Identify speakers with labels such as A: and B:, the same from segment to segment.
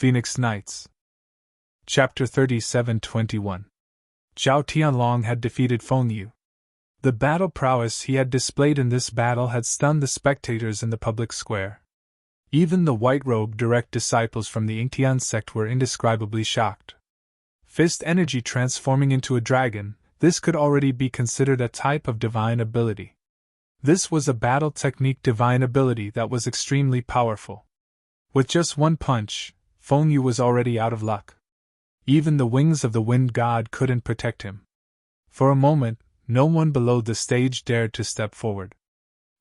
A: Phoenix Knights. Chapter 37-21. Zhao Tianlong had defeated Feng Yu. The battle prowess he had displayed in this battle had stunned the spectators in the public square. Even the white-robed direct disciples from the Yingtian sect were indescribably shocked. Fist energy transforming into a dragon, this could already be considered a type of divine ability. This was a battle technique divine ability that was extremely powerful. With just one punch, Feng Yu was already out of luck. Even the wings of the wind god couldn't protect him. For a moment, no one below the stage dared to step forward.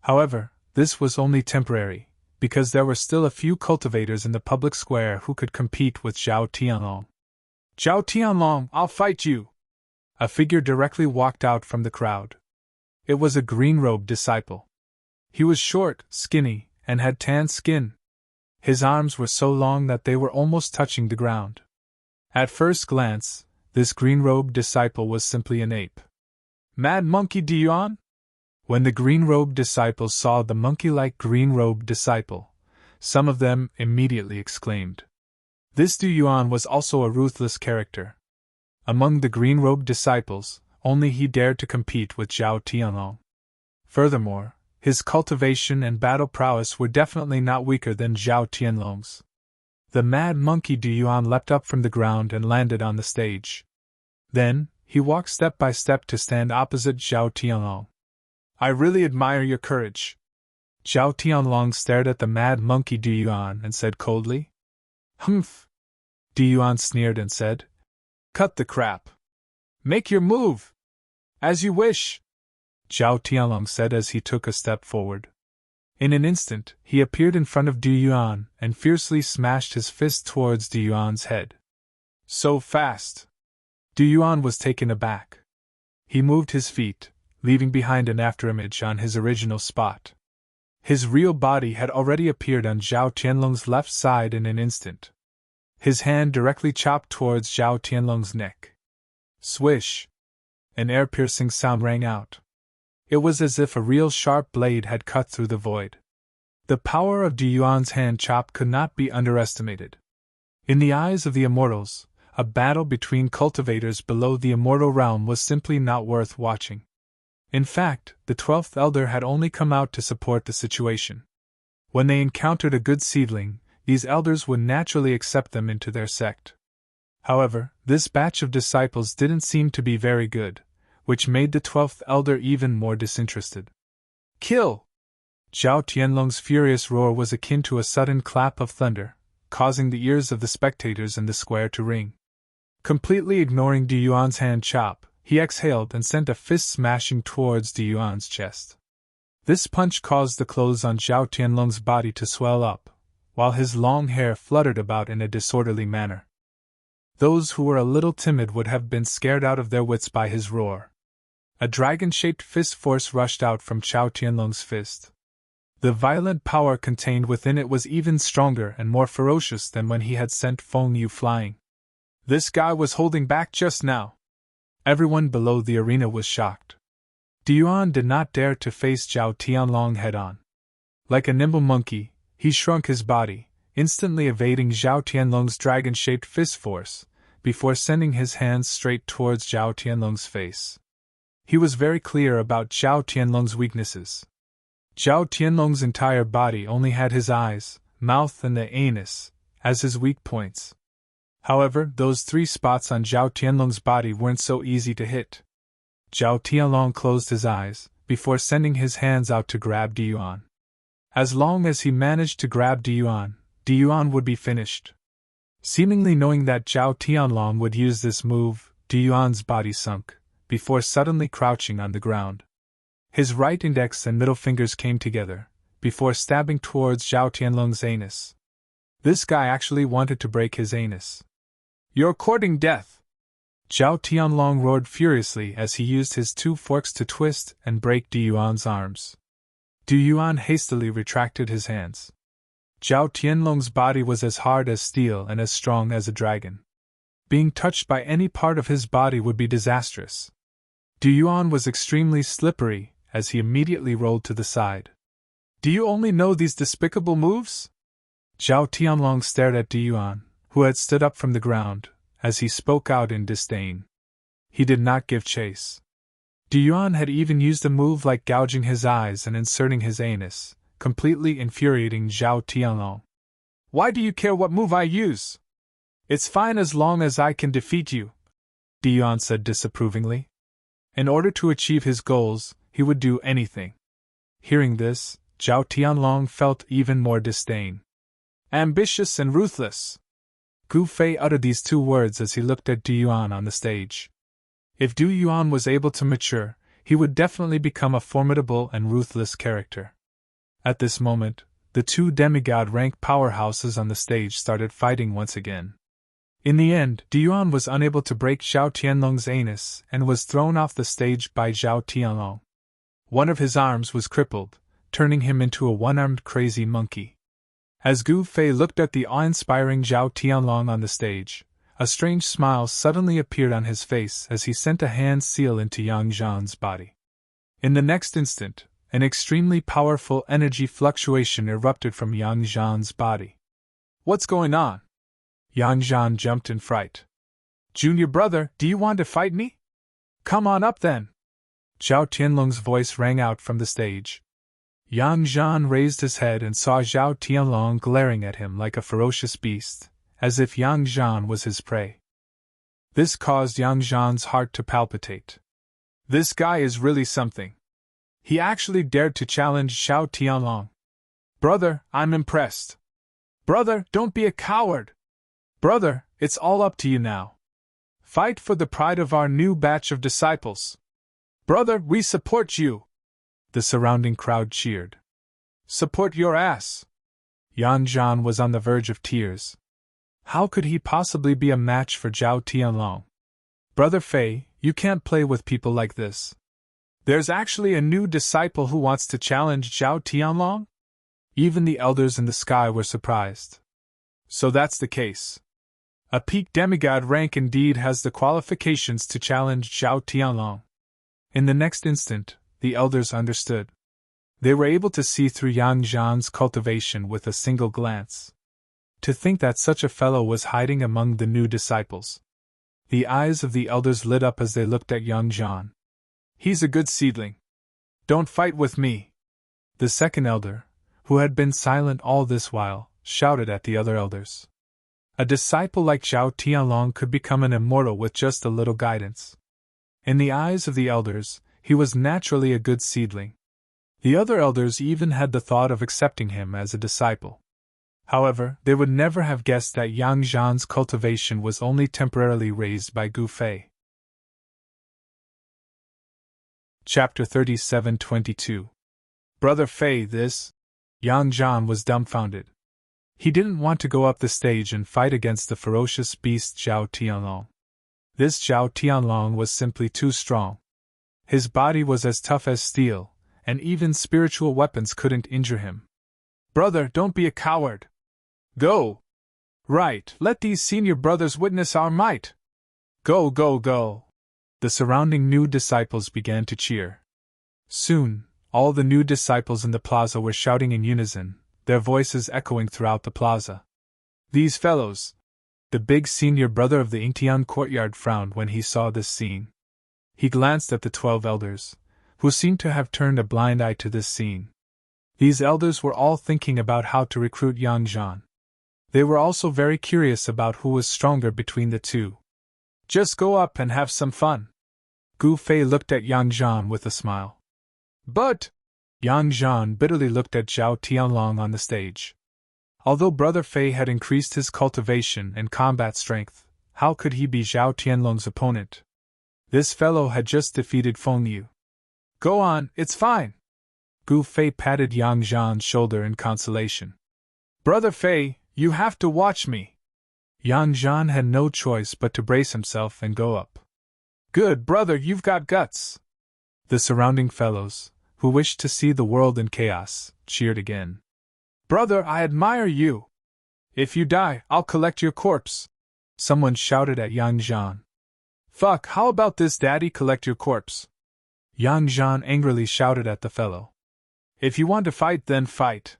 A: However, this was only temporary, because there were still a few cultivators in the public square who could compete with Zhao Tianlong. "Zhao Tianlong, I'll fight you!" A figure directly walked out from the crowd. It was a green-robed disciple. He was short, skinny, and had tan skin. His arms were so long that they were almost touching the ground. At first glance, this green-robed disciple was simply an ape. "Mad Monkey Diyuan?" When the green-robed disciples saw the monkey-like green-robed disciple, some of them immediately exclaimed. This Diyuan was also a ruthless character. Among the green-robed disciples, only he dared to compete with Zhao Tianlong. Furthermore, his cultivation and battle prowess were definitely not weaker than Zhao Tianlong's. The mad monkey Diyuan leapt up from the ground and landed on the stage. Then, he walked step by step to stand opposite Zhao Tianlong. "I really admire your courage." Zhao Tianlong stared at the mad monkey Diyuan and said coldly. "Humph." Diyuan sneered and said, "Cut the crap. Make your move." "As you wish," Zhao Tianlong said as he took a step forward. In an instant, he appeared in front of Diyuan and fiercely smashed his fist towards Diyuan's head. "So fast!" Diyuan was taken aback. He moved his feet, leaving behind an afterimage on his original spot. His real body had already appeared on Zhao Tianlong's left side in an instant. His hand directly chopped towards Zhao Tianlong's neck. Swish! An air-piercing sound rang out. It was as if a real sharp blade had cut through the void. The power of Diyuan's hand chop could not be underestimated. In the eyes of the immortals, a battle between cultivators below the immortal realm was simply not worth watching. In fact, the 12th Elder had only come out to support the situation. When they encountered a good seedling, these elders would naturally accept them into their sect. However, this batch of disciples didn't seem to be very good, which made the 12th Elder even more disinterested. "Kill!" Zhao Tianlong's furious roar was akin to a sudden clap of thunder, causing the ears of the spectators in the square to ring. Completely ignoring Diyuan's hand chop, he exhaled and sent a fist smashing towards Diyuan's chest. This punch caused the clothes on Zhao Tianlong's body to swell up, while his long hair fluttered about in a disorderly manner. Those who were a little timid would have been scared out of their wits by his roar. A dragon-shaped fist force rushed out from Zhao Tianlong's fist. The violent power contained within it was even stronger and more ferocious than when he had sent Feng Yu flying. This guy was holding back just now. Everyone below the arena was shocked. Diyuan did not dare to face Zhao Tianlong head-on. Like a nimble monkey, he shrunk his body, instantly evading Zhao Tianlong's dragon-shaped fist force, before sending his hands straight towards Zhao Tianlong's face. He was very clear about Zhao Tianlong's weaknesses. Zhao Tianlong's entire body only had his eyes, mouth and the anus as his weak points. However, those 3 spots on Zhao Tianlong's body weren't so easy to hit. Zhao Tianlong closed his eyes, before sending his hands out to grab Diyuan. As long as he managed to grab Diyuan, Diyuan would be finished. Seemingly knowing that Zhao Tianlong would use this move, Diyuan's body sunk, before suddenly crouching on the ground. His right index and middle fingers came together, before stabbing towards Zhao Tianlong's anus. This guy actually wanted to break his anus. "You're courting death!" Zhao Tianlong roared furiously as he used his 2 forks to twist and break Diyuan's arms. Diyuan hastily retracted his hands. Zhao Tianlong's body was as hard as steel and as strong as a dragon. Being touched by any part of his body would be disastrous. Diyuan was extremely slippery as he immediately rolled to the side. "Do you only know these despicable moves?" Zhao Tianlong stared at Diyuan, who had stood up from the ground, as he spoke out in disdain. He did not give chase. Yuan had even used a move like gouging his eyes and inserting his anus, completely infuriating Zhao Tianlong. Why do you care what move I use? It's fine as long as I can defeat you, Yuan said disapprovingly. In order to achieve his goals, he would do anything. Hearing this, Zhao Tianlong felt even more disdain. Ambitious and ruthless. Gu Fei uttered these two words as he looked at Du Yuan on the stage. If Du Yuan was able to mature, he would definitely become a formidable and ruthless character. At this moment, the two demigod-rank powerhouses on the stage started fighting once again. In the end, Du Yuan was unable to break Zhao Tianlong's anus and was thrown off the stage by Zhao Tianlong. One of his arms was crippled, turning him into a one-armed crazy monkey. As Gu Fei looked at the awe-inspiring Zhao Tianlong on the stage, a strange smile suddenly appeared on his face as he sent a hand seal into Yang Zhan's body. In the next instant, an extremely powerful energy fluctuation erupted from Yang Zhan's body. What's going on? Yang Zhan jumped in fright. Junior brother, do you want to fight me? Come on up then. Zhao Tianlong's voice rang out from the stage. Yang Zhan raised his head and saw Zhao Tianlong glaring at him like a ferocious beast, as if Yang Zhan was his prey. This caused Yang Zhan's heart to palpitate. This guy is really something. He actually dared to challenge Zhao Tianlong. Brother, I'm impressed. Brother, don't be a coward. Brother, it's all up to you now. Fight for the pride of our new batch of disciples. Brother, we support you. The surrounding crowd cheered. Support your ass. Yang Zhan was on the verge of tears. How could he possibly be a match for Zhao Tianlong? Brother Fei, you can't play with people like this. There's actually a new disciple who wants to challenge Zhao Tianlong? Even the elders in the sky were surprised. So that's the case. A peak demigod rank indeed has the qualifications to challenge Zhao Tianlong. In the next instant, the elders understood. They were able to see through Yang Zhan's cultivation with a single glance. To think that such a fellow was hiding among the new disciples. The eyes of the elders lit up as they looked at Yang Zhan. He's a good seedling. Don't fight with me. The second elder, who had been silent all this while, shouted at the other elders. A disciple like Zhao Tianlong could become an immortal with just a little guidance. In the eyes of the elders, he was naturally a good seedling. The other elders even had the thought of accepting him as a disciple. However, they would never have guessed that Yang Zhan's cultivation was only temporarily raised by Gu Fei. Chapter 37:22. Brother Fei, this? Yang Zhan was dumbfounded. He didn't want to go up the stage and fight against the ferocious beast Zhao Tianlong. This Zhao Tianlong was simply too strong. His body was as tough as steel, and even spiritual weapons couldn't injure him. Brother, don't be a coward. Go! Right, let these senior brothers witness our might. Go, go, go! The surrounding new disciples began to cheer. Soon, all the new disciples in the plaza were shouting in unison, their voices echoing throughout the plaza. These fellows! The big senior brother of the Yingtian courtyard frowned when he saw this scene. He glanced at the 12 elders, who seemed to have turned a blind eye to this scene. These elders were all thinking about how to recruit Yang Zhan. They were also very curious about who was stronger between the two. Just go up and have some fun. Gu Fei looked at Yang Zhan with a smile. But Yang Zhan bitterly looked at Zhao Tianlong on the stage. Although Brother Fei had increased his cultivation and combat strength, how could he be Zhao Tianlong's opponent? This fellow had just defeated Feng Yu. Go on, it's fine. Gu Fei patted Yang Zhan's shoulder in consolation. Brother Fei, you have to watch me. Yang Zhan had no choice but to brace himself and go up. Good brother, you've got guts. The surrounding fellows, who wished to see the world in chaos, cheered again. Brother, I admire you. If you die, I'll collect your corpse. Someone shouted at Yang Zhan. Fuck, how about this, daddy, collect your corpse? Yang Zhan angrily shouted at the fellow. If you want to fight, then fight.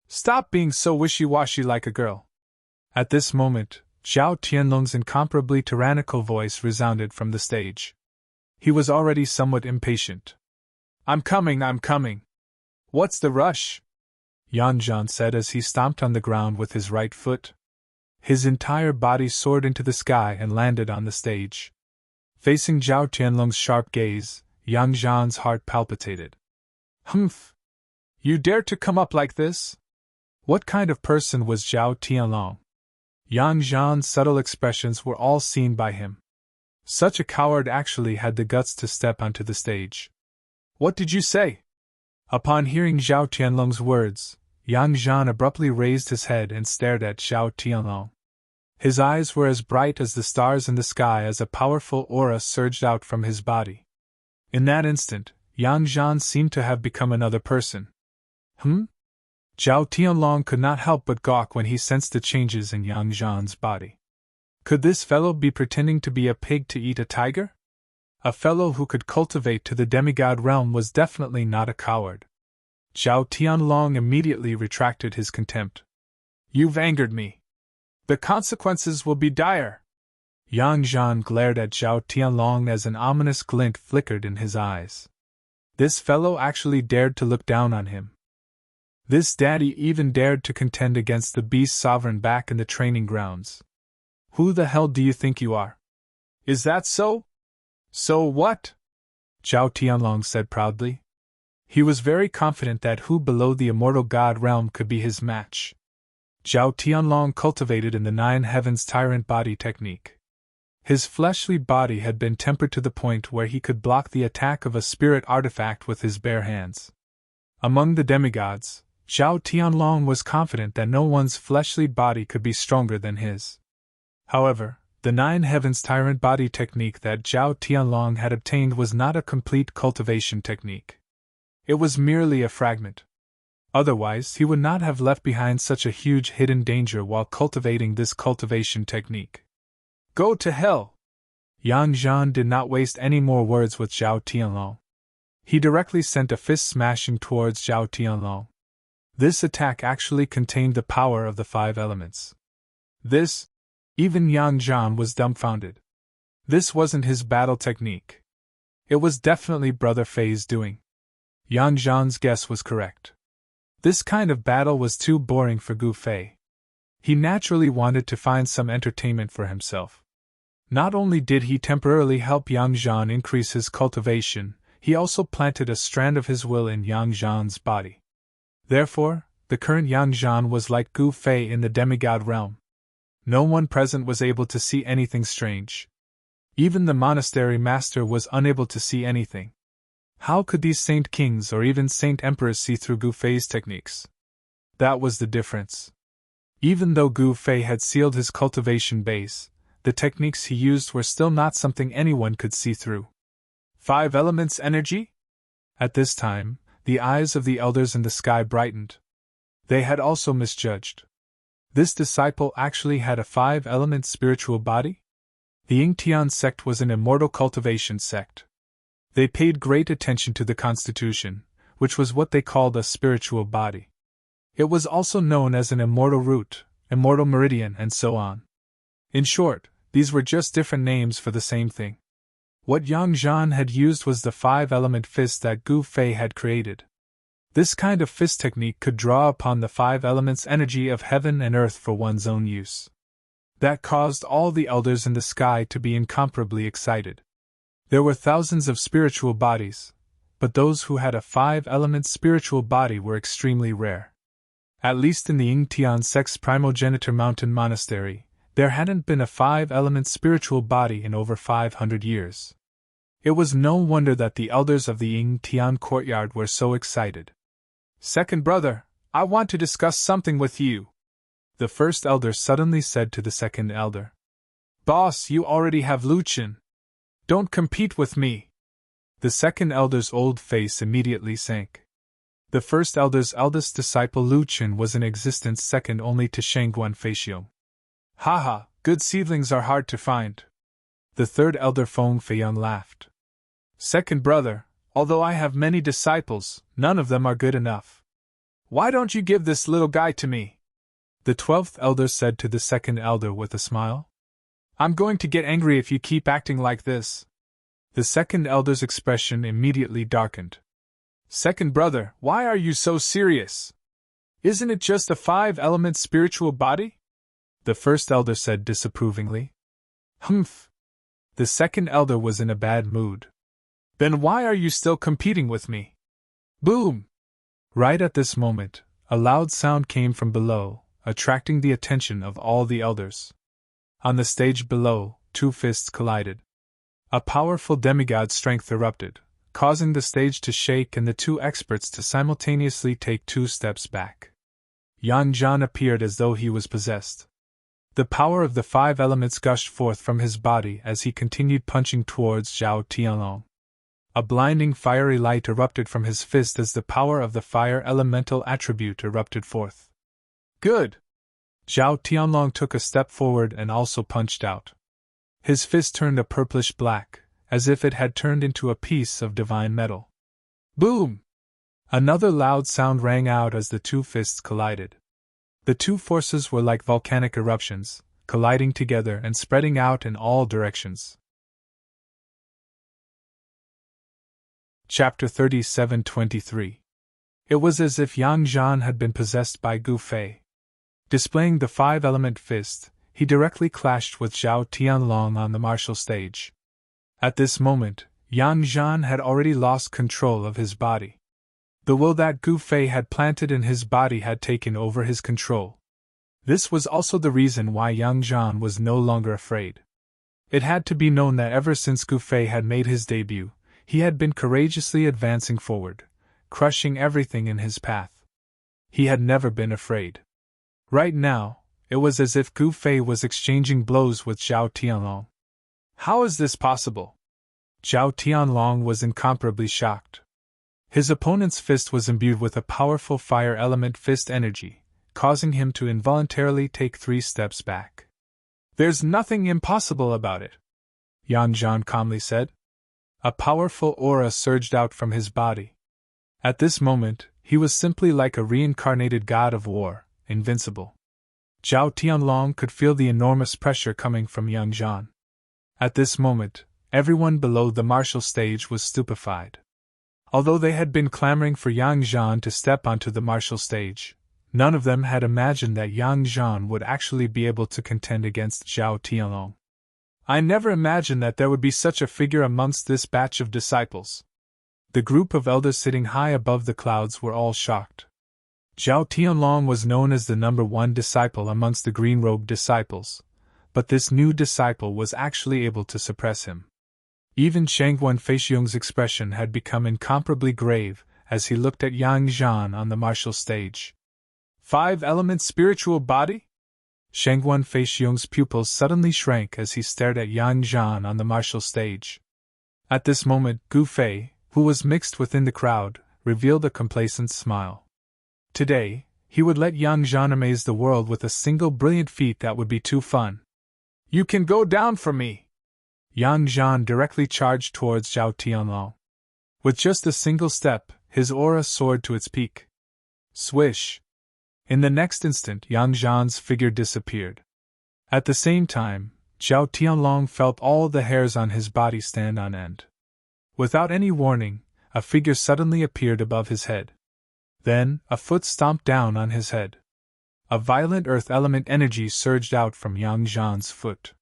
A: Stop being so wishy-washy like a girl. At this moment, Zhao Tianlong's incomparably tyrannical voice resounded from the stage. He was already somewhat impatient. I'm coming. What's the rush? Yan Zhan said as he stomped on the ground with his right foot. His entire body soared into the sky and landed on the stage. Facing Zhao Tianlong's sharp gaze, Yang Zhan's heart palpitated. Humph! You dare to come up like this? What kind of person was Zhao Tianlong? Yang Zhan's subtle expressions were all seen by him. Such a coward actually had the guts to step onto the stage. What did you say? Upon hearing Zhao Tianlong's words, Yang Zhan abruptly raised his head and stared at Zhao Tianlong. His eyes were as bright as the stars in the sky as a powerful aura surged out from his body. In that instant, Yang Zhan seemed to have become another person. Zhao Tianlong could not help but gawk when he sensed the changes in Yang Zhan's body. Could this fellow be pretending to be a pig to eat a tiger? A fellow who could cultivate to the demigod realm was definitely not a coward. Zhao Tianlong immediately retracted his contempt. You've angered me. The consequences will be dire. Yang Zhan glared at Zhao Tianlong as an ominous glint flickered in his eyes. This fellow actually dared to look down on him. This daddy even dared to contend against the beast sovereign back in the training grounds. Who the hell do you think you are? Is that so? So what? Zhao Tianlong said proudly. He was very confident that who below the immortal god realm could be his match. Zhao Tianlong cultivated in the Nine Heavens tyrant body technique. His fleshly body had been tempered to the point where he could block the attack of a spirit artifact with his bare hands. Among the demigods, Zhao Tianlong was confident that no one's fleshly body could be stronger than his. However, the Nine Heavens tyrant body technique that Zhao Tianlong had obtained was not a complete cultivation technique. It was merely a fragment. Otherwise, he would not have left behind such a huge hidden danger while cultivating this cultivation technique. Go to hell! Yang Zhan did not waste any more words with Zhao Tianlong. He directly sent a fist smashing towards Zhao Tianlong. This attack actually contained the power of the 5 elements. Even Yang Zhan was dumbfounded. This wasn't his battle technique. It was definitely Brother Fei's doing. Yang Zhan's guess was correct. This kind of battle was too boring for Gu Fei. He naturally wanted to find some entertainment for himself. Not only did he temporarily help Yang Zhan increase his cultivation, he also planted a strand of his will in Yang Zhan's body. Therefore, the current Yang Zhan was like Gu Fei in the demigod realm. No one present was able to see anything strange. Even the monastery master was unable to see anything. How could these saint kings or even saint emperors see through Gu Fei's techniques? That was the difference. Even though Gu Fei had sealed his cultivation base, the techniques he used were still not something anyone could see through. 5 elements energy? At this time, the eyes of the elders in the sky brightened. They had also misjudged. This disciple actually had a 5-element spiritual body? The Yingtian sect was an immortal cultivation sect. They paid great attention to the constitution, which was what they called a spiritual body. It was also known as an immortal root, immortal meridian, and so on. In short, these were just different names for the same thing. What Yang Zhan had used was the 5-element fist that Gu Fei had created. This kind of fist technique could draw upon the 5 elements energy of heaven and earth for one's own use. That caused all the elders in the sky to be incomparably excited. There were thousands of spiritual bodies, but those who had a 5-element spiritual body were extremely rare. At least in the Yingtian sect's primogeniture mountain monastery, there hadn't been a 5-element spiritual body in over 500 years. It was no wonder that the elders of the Yingtian courtyard were so excited. Second brother, I want to discuss something with you. The first elder suddenly said to the second elder. Boss, you already have Lu Qin. Don't compete with me. The second elder's old face immediately sank. The first elder's eldest disciple Lu Qin was in existence second only to Shangguan Feixiong. Haha, good seedlings are hard to find. The third elder Feng Feiyang laughed. Second brother, although I have many disciples, none of them are good enough. Why don't you give this little guy to me? The 12th elder said to the second elder with a smile. I'm going to get angry if you keep acting like this. The second elder's expression immediately darkened. Second brother, why are you so serious? Isn't it just a 5-element spiritual body? The first elder said disapprovingly. Humph. The second elder was in a bad mood. Then why are you still competing with me? Boom! Right at this moment, a loud sound came from below, attracting the attention of all the elders. On the stage below, 2 fists collided. A powerful demigod strength erupted, causing the stage to shake and the 2 experts to simultaneously take 2 steps back. Yang Zhan appeared as though he was possessed. The power of the 5 elements gushed forth from his body as he continued punching towards Zhao Tianlong. A blinding fiery light erupted from his fist as the power of the fire elemental attribute erupted forth. Good! Zhao Tianlong took a step forward and also punched out. His fist turned a purplish black, as if it had turned into a piece of divine metal. Boom! Another loud sound rang out as the 2 fists collided. The 2 forces were like volcanic eruptions, colliding together and spreading out in all directions. Chapter 37-23. It was as if Yang Zhan had been possessed by Gu Fei. Displaying the 5-element fist, he directly clashed with Zhao Tianlong on the martial stage. At this moment, Yang Zhan had already lost control of his body. The will that Gu Fei had planted in his body had taken over his control. This was also the reason why Yang Zhan was no longer afraid. It had to be known that ever since Gu Fei had made his debut, he had been courageously advancing forward, crushing everything in his path. He had never been afraid. Right now, it was as if Gu Fei was exchanging blows with Zhao Tianlong. How is this possible? Zhao Tianlong was incomparably shocked. His opponent's fist was imbued with a powerful fire element fist energy, causing him to involuntarily take 3 steps back. There's nothing impossible about it, Yang Zhan calmly said. A powerful aura surged out from his body. At this moment, he was simply like a reincarnated god of war, invincible. Zhao Tianlong could feel the enormous pressure coming from Yang Zhan. At this moment, everyone below the martial stage was stupefied. Although they had been clamoring for Yang Zhan to step onto the martial stage, none of them had imagined that Yang Zhan would actually be able to contend against Zhao Tianlong. I never imagined that there would be such a figure amongst this batch of disciples. The group of elders sitting high above the clouds were all shocked. Zhao Tianlong was known as the number 1 disciple amongst the green-robed disciples, but this new disciple was actually able to suppress him. Even Shangguan Feixiong's expression had become incomparably grave as he looked at Yang Zhan on the martial stage. 5-element spiritual body? Shangguan Feixiong's pupils suddenly shrank as he stared at Yang Zhan on the martial stage. At this moment, Gu Fei, who was mixed within the crowd, revealed a complacent smile. Today, he would let Yang Zhan amaze the world with a single brilliant feat that would be too fun. You can go down for me! Yang Zhan directly charged towards Zhao Tianlong. With just a single step, his aura soared to its peak. Swish! In the next instant, Yang Zhan's figure disappeared. At the same time, Zhao Tianlong felt all the hairs on his body stand on end. Without any warning, a figure suddenly appeared above his head. Then, a foot stomped down on his head. A violent earth element energy surged out from Yang Zhan's foot.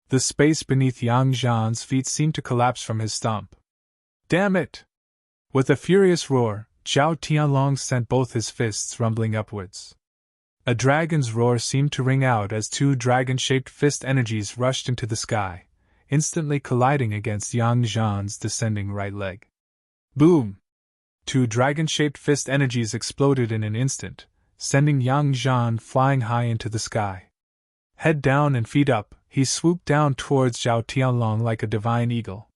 A: The space beneath Yang Zhan's feet seemed to collapse from his stomp. Damn it! With a furious roar, Zhao Tianlong sent both his fists rumbling upwards. A dragon's roar seemed to ring out as 2 dragon-shaped fist energies rushed into the sky, instantly colliding against Yang Zhan's descending right leg. Boom! 2 dragon-shaped fist energies exploded in an instant, sending Yang Zhan flying high into the sky. Head down and feet up, he swooped down towards Zhao Tianlong like a divine eagle.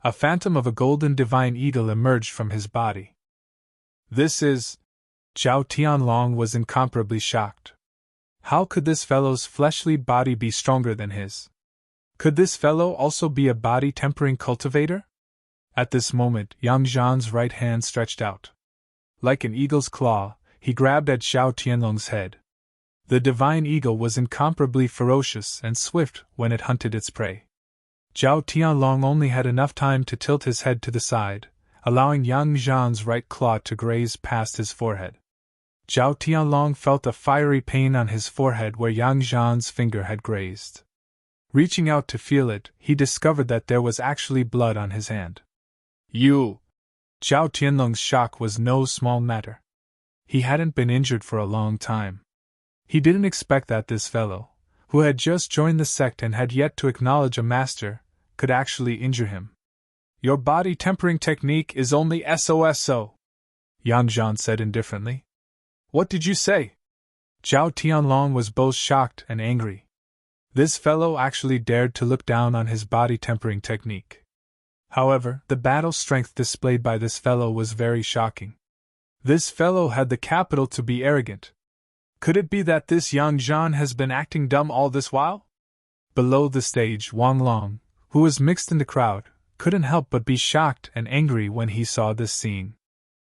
A: A phantom of a golden divine eagle emerged from his body. This is... Zhao Tianlong was incomparably shocked. How could this fellow's fleshly body be stronger than his? Could this fellow also be a body-tempering cultivator? At this moment, Yang Zhan's right hand stretched out. Like an eagle's claw, he grabbed at Zhao Tianlong's head. The divine eagle was incomparably ferocious and swift when it hunted its prey. Zhao Tianlong only had enough time to tilt his head to the side, allowing Yang Zhan's right claw to graze past his forehead. Zhao Tianlong felt a fiery pain on his forehead where Yang Zhan's finger had grazed. Reaching out to feel it, he discovered that there was actually blood on his hand. You! Zhao Tianlong's shock was no small matter. He hadn't been injured for a long time. He didn't expect that this fellow, who had just joined the sect and had yet to acknowledge a master, could actually injure him. Your body tempering technique is only SOSO, Yang Zhan said indifferently. What did you say? Zhao Tianlong was both shocked and angry. This fellow actually dared to look down on his body tempering technique. However, the battle strength displayed by this fellow was very shocking. This fellow had the capital to be arrogant. Could it be that this Yang Zhan has been acting dumb all this while? Below the stage, Wang Long, who was mixed in the crowd, couldn't help but be shocked and angry when he saw this scene.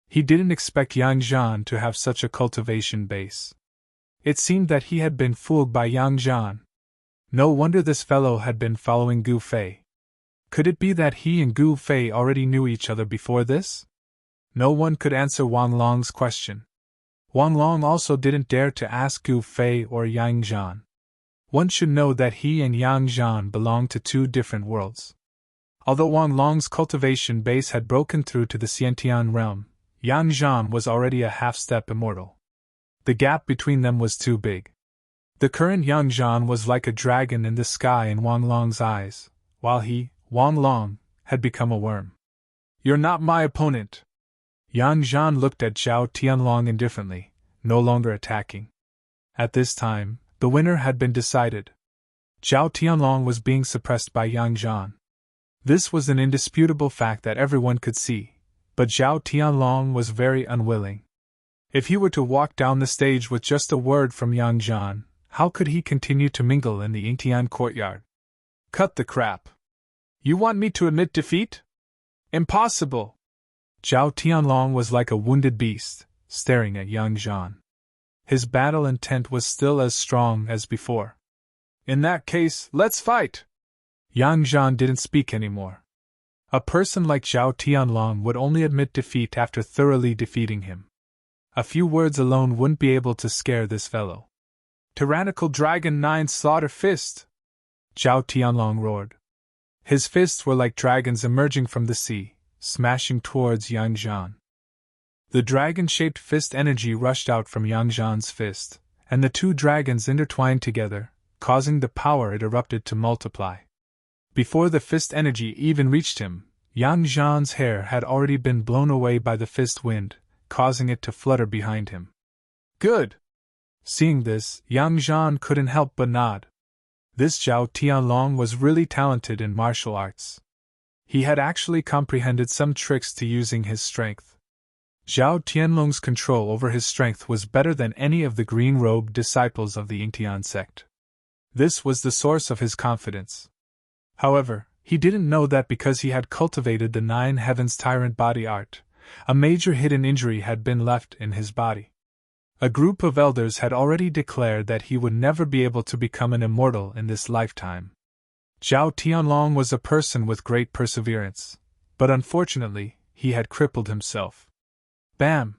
A: He didn't expect Yang Zhan to have such a cultivation base. It seemed that he had been fooled by Yang Zhan. No wonder this fellow had been following Gu Fei. Could it be that he and Gu Fei already knew each other before this? No one could answer Wang Long's question. Wang Long also didn't dare to ask Gu Fei or Yang Zhan. One should know that he and Yang Zhan belonged to two different worlds. Although Wang Long's cultivation base had broken through to the Xiantian realm, Yang Zhan was already a half-step immortal. The gap between them was too big. The current Yang Zhan was like a dragon in the sky in Wang Long's eyes, while he, Wang Long, had become a worm. You're not my opponent. Yang Zhan looked at Zhao Tianlong indifferently, no longer attacking. At this time, the winner had been decided. Zhao Tianlong was being suppressed by Yang Zhan. This was an indisputable fact that everyone could see, but Zhao Tianlong was very unwilling. If he were to walk down the stage with just a word from Yang Zhan, how could he continue to mingle in the Yingtian courtyard? Cut the crap. You want me to admit defeat? Impossible! Zhao Tianlong was like a wounded beast, staring at Yang Zhan. His battle intent was still as strong as before. In that case, let's fight! Yang Zhan didn't speak anymore. A person like Zhao Tianlong would only admit defeat after thoroughly defeating him. A few words alone wouldn't be able to scare this fellow. Tyrannical Dragon 9 Slaughter Fist! Zhao Tianlong roared. His fists were like dragons emerging from the sea, smashing towards Yang Zhan. The dragon-shaped fist energy rushed out from Yang Zhan's fist, and the two dragons intertwined together, causing the power it erupted to multiply. Before the fist energy even reached him, Yang Zhan's hair had already been blown away by the fist wind, causing it to flutter behind him. Good! Seeing this, Yang Zhan couldn't help but nod. This Zhao Tianlong was really talented in martial arts. He had actually comprehended some tricks to using his strength. Zhao Tianlong's control over his strength was better than any of the green-robed disciples of the Yingtian sect. This was the source of his confidence. However, he didn't know that because he had cultivated the Nine Heavens Tyrant body art, a major hidden injury had been left in his body. A group of elders had already declared that he would never be able to become an immortal in this lifetime. Zhao Tianlong was a person with great perseverance, but unfortunately, he had crippled himself. Bam!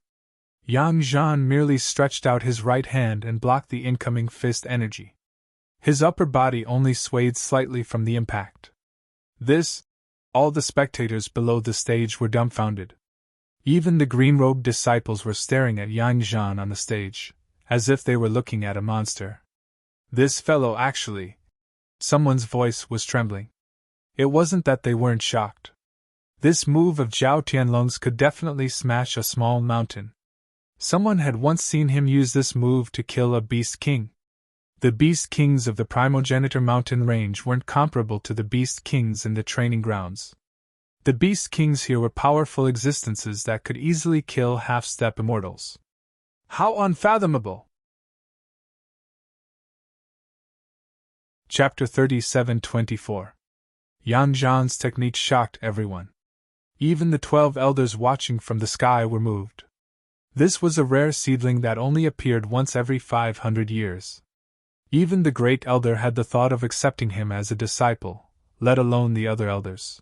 A: Yang Zhan merely stretched out his right hand and blocked the incoming fist energy. His upper body only swayed slightly from the impact. All the spectators below the stage were dumbfounded. Even the green-robed disciples were staring at Yang Zhan on the stage, as if they were looking at a monster. This fellow actually... Someone's voice was trembling. It wasn't that they weren't shocked. This move of Zhao Tianlong's could definitely smash a small mountain. Someone had once seen him use this move to kill a beast king. The beast kings of the Primogenitor mountain range weren't comparable to the beast kings in the training grounds. The beast kings here were powerful existences that could easily kill half-step immortals. How unfathomable! Chapter 37-24. Yang Zhan's technique shocked everyone. Even the 12 elders watching from the sky were moved. This was a rare seedling that only appeared once every 500 years. Even the great elder had the thought of accepting him as a disciple, let alone the other elders.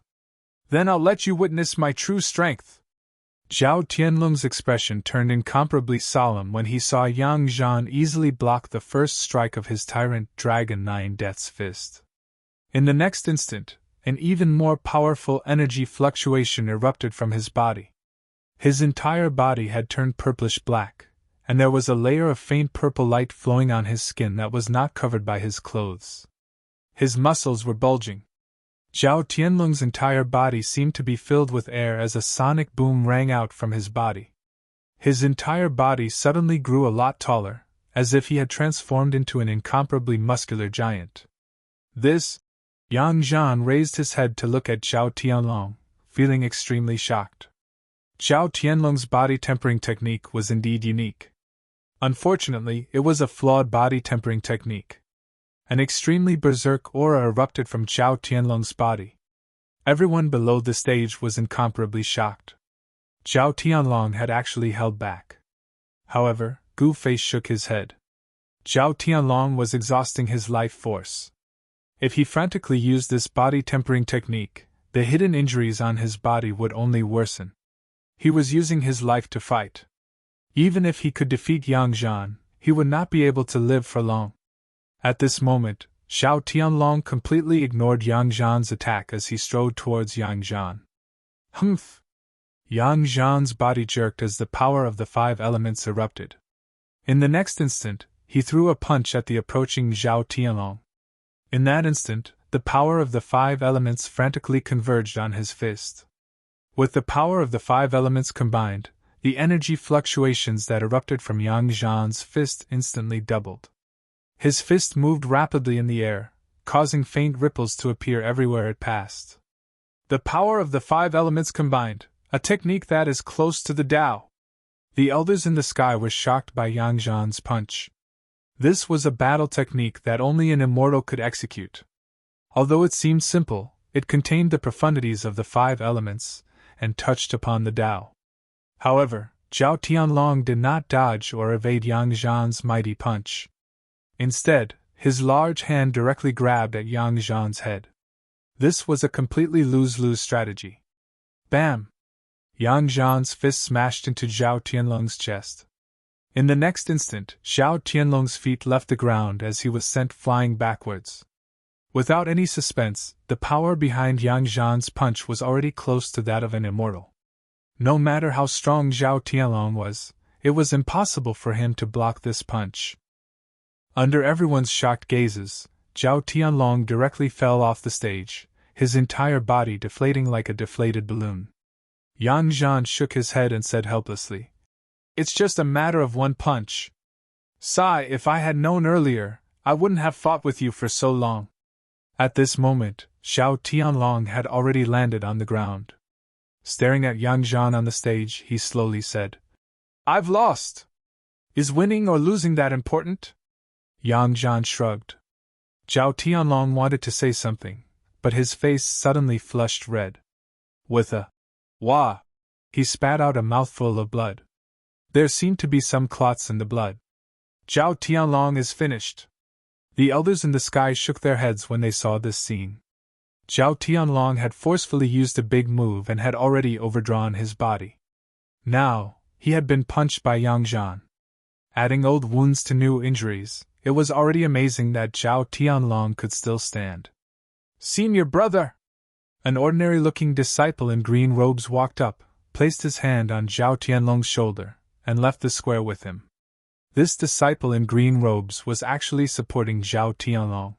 A: Then I'll let you witness my true strength. Zhao Tianlong's expression turned incomparably solemn when he saw Yang Zhan easily block the first strike of his tyrant dragon Nine Death's fist. In the next instant, an even more powerful energy fluctuation erupted from his body. His entire body had turned purplish black, and there was a layer of faint purple light flowing on his skin that was not covered by his clothes. His muscles were bulging. Zhao Tianlong's entire body seemed to be filled with air as a sonic boom rang out from his body. His entire body suddenly grew a lot taller, as if he had transformed into an incomparably muscular giant. This? Yang Zhan raised his head to look at Zhao Tianlong, feeling extremely shocked. Zhao Tianlong's body tempering technique was indeed unique. Unfortunately, it was a flawed body tempering technique. An extremely berserk aura erupted from Zhao Tianlong's body. Everyone below the stage was incomparably shocked. Zhao Tianlong had actually held back. However, Gu Fei shook his head. Zhao Tianlong was exhausting his life force. If he frantically used this body tempering technique, the hidden injuries on his body would only worsen. He was using his life to fight. Even if he could defeat Yang Zhan, he would not be able to live for long. At this moment, Zhao Tianlong completely ignored Yang Zhan's attack as he strode towards Yang Zhan. Humph! Yang Zhan's body jerked as the power of the 5 elements erupted. In the next instant, he threw a punch at the approaching Zhao Tianlong. In that instant, the power of the 5 elements frantically converged on his fist. With the power of the 5 elements combined, the energy fluctuations that erupted from Yang Zhan's fist instantly doubled. His fist moved rapidly in the air, causing faint ripples to appear everywhere it passed. The power of the 5 elements combined, a technique that is close to the Tao. The elders in the sky were shocked by Yang Zhan's punch. This was a battle technique that only an immortal could execute. Although it seemed simple, it contained the profundities of the 5 elements, and touched upon the Tao. However, Zhao Tianlong did not dodge or evade Yang Zhan's mighty punch. Instead, his large hand directly grabbed at Yang Zhan's head. This was a completely lose-lose strategy. Bam! Yang Zhan's fist smashed into Zhao Tianlong's chest. In the next instant, Zhao Tianlong's feet left the ground as he was sent flying backwards. Without any suspense, the power behind Yang Zhan's punch was already close to that of an immortal. No matter how strong Zhao Tianlong was, it was impossible for him to block this punch. Under everyone's shocked gazes, Zhao Tianlong directly fell off the stage, his entire body deflating like a deflated balloon. Yang Zhan shook his head and said helplessly, "It's just a matter of one punch. Sai, if I had known earlier, I wouldn't have fought with you for so long." At this moment, Zhao Tianlong had already landed on the ground. Staring at Yang Zhan on the stage, he slowly said, "I've lost. Is winning or losing that important?" Yang Zhan shrugged. Zhao Tianlong wanted to say something, but his face suddenly flushed red. With a wah, he spat out a mouthful of blood. There seemed to be some clots in the blood. Zhao Tianlong is finished. The elders in the sky shook their heads when they saw this scene. Zhao Tianlong had forcefully used a big move and had already overdrawn his body. Now, he had been punched by Yang Zhan. Adding old wounds to new injuries, it was already amazing that Zhao Tianlong could still stand. "Senior brother!" An ordinary-looking disciple in green robes walked up, placed his hand on Zhao Tianlong's shoulder, and left the square with him. This disciple in green robes was actually supporting Zhao Tianlong.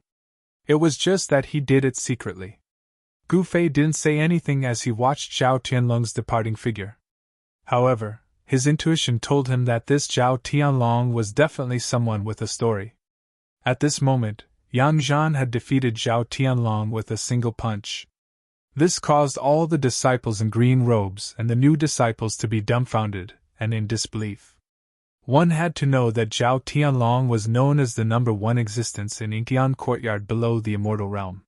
A: It was just that he did it secretly. Gu Fei didn't say anything as he watched Zhao Tianlong's departing figure. However, his intuition told him that this Zhao Tianlong was definitely someone with a story. At this moment, Yang Zhan had defeated Zhao Tianlong with a single punch. This caused all the disciples in green robes and the new disciples to be dumbfounded and in disbelief. One had to know that Zhao Tianlong was known as the #1 existence in Inqian Courtyard below the immortal realm.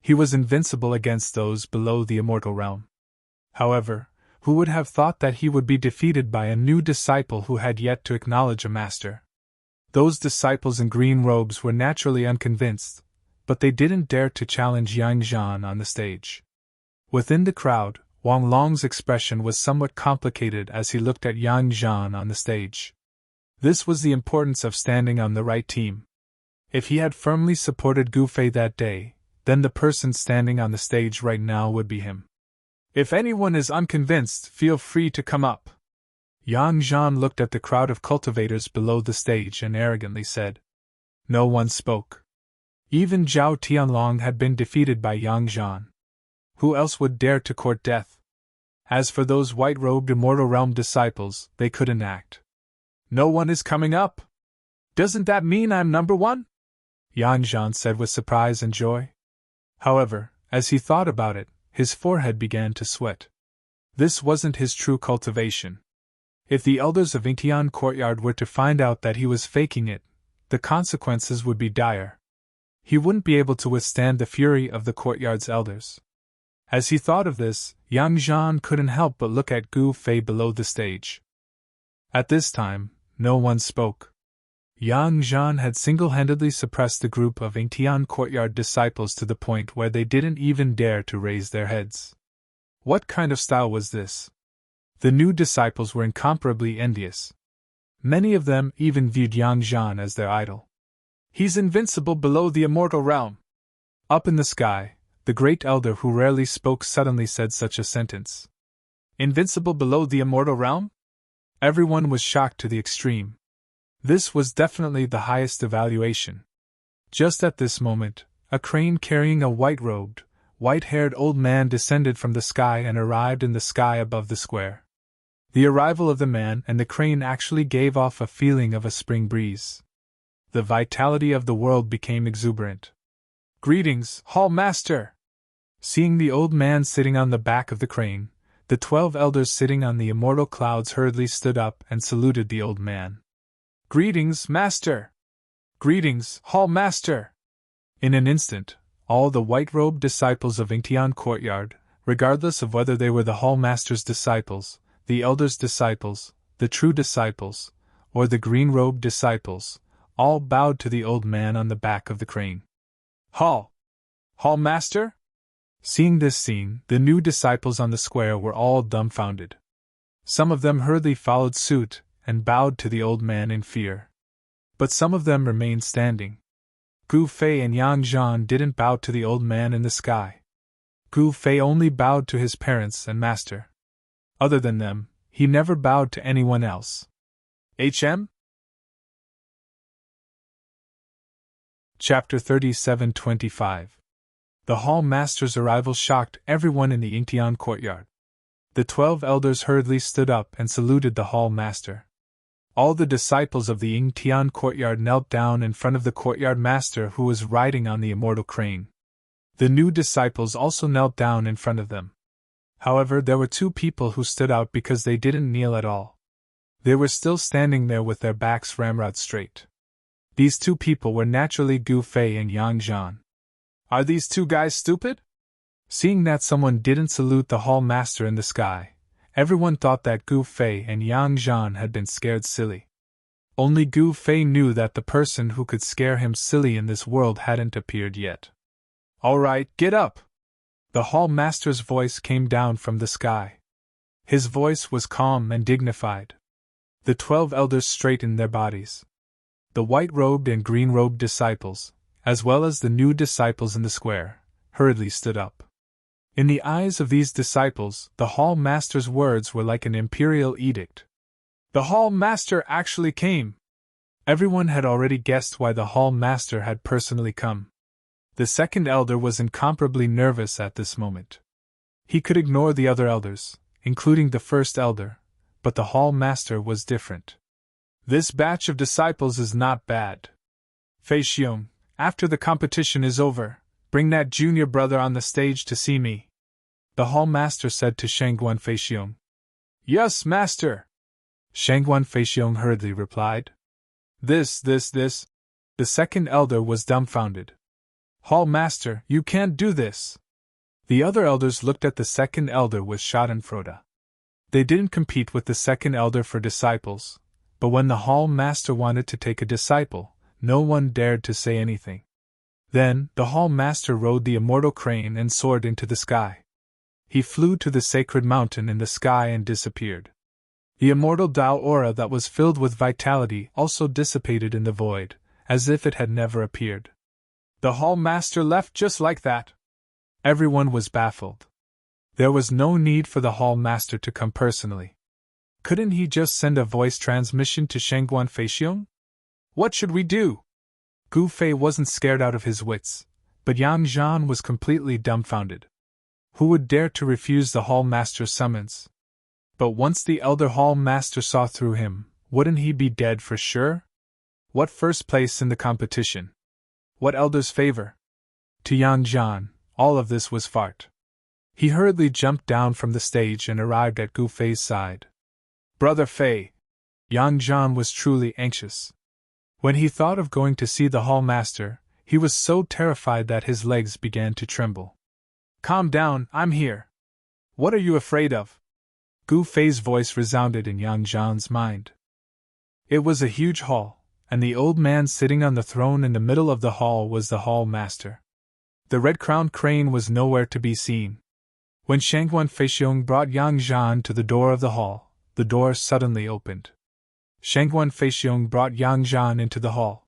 A: He was invincible against those below the immortal realm. However, Who would have thought that he would be defeated by a new disciple who had yet to acknowledge a master? Those disciples in green robes were naturally unconvinced, but they didn't dare to challenge Yang Zhan on the stage. Within the crowd, Wang Long's expression was somewhat complicated as he looked at Yang Zhan on the stage. This was the importance of standing on the right team. If he had firmly supported Gu Fei that day, then the person standing on the stage right now would be him. If anyone is unconvinced, feel free to come up. Yang Zhan looked at the crowd of cultivators below the stage and arrogantly said. No one spoke. Even Zhao Tianlong had been defeated by Yang Zhan. Who else would dare to court death? As for those white-robed Immortal Realm disciples, they couldn't act. No one is coming up? Doesn't that mean I'm number one? Yang Zhan said with surprise and joy. However, as he thought about it, his forehead began to sweat. This wasn't his true cultivation. If the elders of Yingtian Courtyard were to find out that he was faking it, the consequences would be dire. He wouldn't be able to withstand the fury of the courtyard's elders. As he thought of this, Yang Zhan couldn't help but look at Gu Fei below the stage. At this time, no one spoke. Yang Zhan had single-handedly suppressed the group of Yingtian Courtyard disciples to the point where they didn't even dare to raise their heads. What kind of style was this? The new disciples were incomparably envious. Many of them even viewed Yang Zhan as their idol. He's invincible below the immortal realm. Up in the sky, the great elder who rarely spoke suddenly said such a sentence. Invincible below the immortal realm? Everyone was shocked to the extreme. This was definitely the highest evaluation. Just at this moment, a crane carrying a white-robed, white-haired old man descended from the sky and arrived in the sky above the square. The arrival of the man and the crane actually gave off a feeling of a spring breeze. The vitality of the world became exuberant. Greetings, Hall Master! Seeing the old man sitting on the back of the crane, the 12 elders sitting on the immortal clouds hurriedly stood up and saluted the old man. Greetings, Master! Greetings, Hall Master! In an instant, all the white-robed disciples of Yingtian Courtyard, regardless of whether they were the Hall Master's disciples, the elders' disciples, the true disciples, or the green-robed disciples, all bowed to the old man on the back of the crane. Hall Master? Seeing this scene, the new disciples on the square were all dumbfounded. Some of them hurriedly followed suit and bowed to the old man in fear. But some of them remained standing. Gu Fei and Yang Zhan didn't bow to the old man in the sky. Gu Fei only bowed to his parents and master. Other than them, he never bowed to anyone else. HM? Chapter 37-25. The Hall Master's arrival shocked everyone in the Yingtian Courtyard. The 12 elders hurriedly stood up and saluted the Hall Master. All the disciples of the Yingtian Courtyard knelt down in front of the Courtyard Master who was riding on the immortal crane. The new disciples also knelt down in front of them. However, there were 2 people who stood out because they didn't kneel at all. They were still standing there with their backs ramrod straight. These 2 people were naturally Gu Fei and Yang Zhan. Are these 2 guys stupid? Seeing that someone didn't salute the Hall Master in the sky, everyone thought that Gu Fei and Yang Zhan had been scared silly. Only Gu Fei knew that the person who could scare him silly in this world hadn't appeared yet. All right, get up! The Hall Master's voice came down from the sky. His voice was calm and dignified. The 12 elders straightened their bodies. The white-robed and green-robed disciples, as well as the new disciples in the square, hurriedly stood up. In the eyes of these disciples, the Hall Master's words were like an imperial edict. The Hall Master actually came! Everyone had already guessed why the Hall Master had personally come. The second elder was incomparably nervous at this moment. He could ignore the other elders, including the first elder, but the Hall Master was different. This batch of disciples is not bad. Fei Xiong, after the competition is over, bring that junior brother on the stage to see me. The Hall Master said to Shangguan Fei Xiong. Yes, Master! Shangguan Fei Xiong hurriedly replied. This. The second elder was dumbfounded. Hall Master, you can't do this! The other elders looked at the second elder with schadenfreude. They didn't compete with the second elder for disciples, but when the hall master wanted to take a disciple, no one dared to say anything. Then, the hall master rode the immortal crane and soared into the sky. He flew to the sacred mountain in the sky and disappeared. The immortal Tao aura that was filled with vitality also dissipated in the void, as if it had never appeared. The hall master left just like that. Everyone was baffled. There was no need for the hall master to come personally. Couldn't he just send a voice transmission to Shangguan Feixiong? What should we do? Gu Fei wasn't scared out of his wits, but Yang Zhan was completely dumbfounded. Who would dare to refuse the hall master's summons? But once the elder hall master saw through him, wouldn't he be dead for sure? What first place in the competition? What elder's favor? To Yang Zhan, all of this was fart. He hurriedly jumped down from the stage and arrived at Gu Fei's side. Brother Fei! Yang Zhan was truly anxious. When he thought of going to see the hall master, he was so terrified that his legs began to tremble. Calm down, I'm here. What are you afraid of? Gu Fei's voice resounded in Yang Zhan's mind. It was a huge hall, and the old man sitting on the throne in the middle of the hall was the hall master. The red-crowned crane was nowhere to be seen. When Shangguan Feixiong brought Yang Zhan to the door of the hall, the door suddenly opened. Shangguan Feixiong brought Yang Zhan into the hall.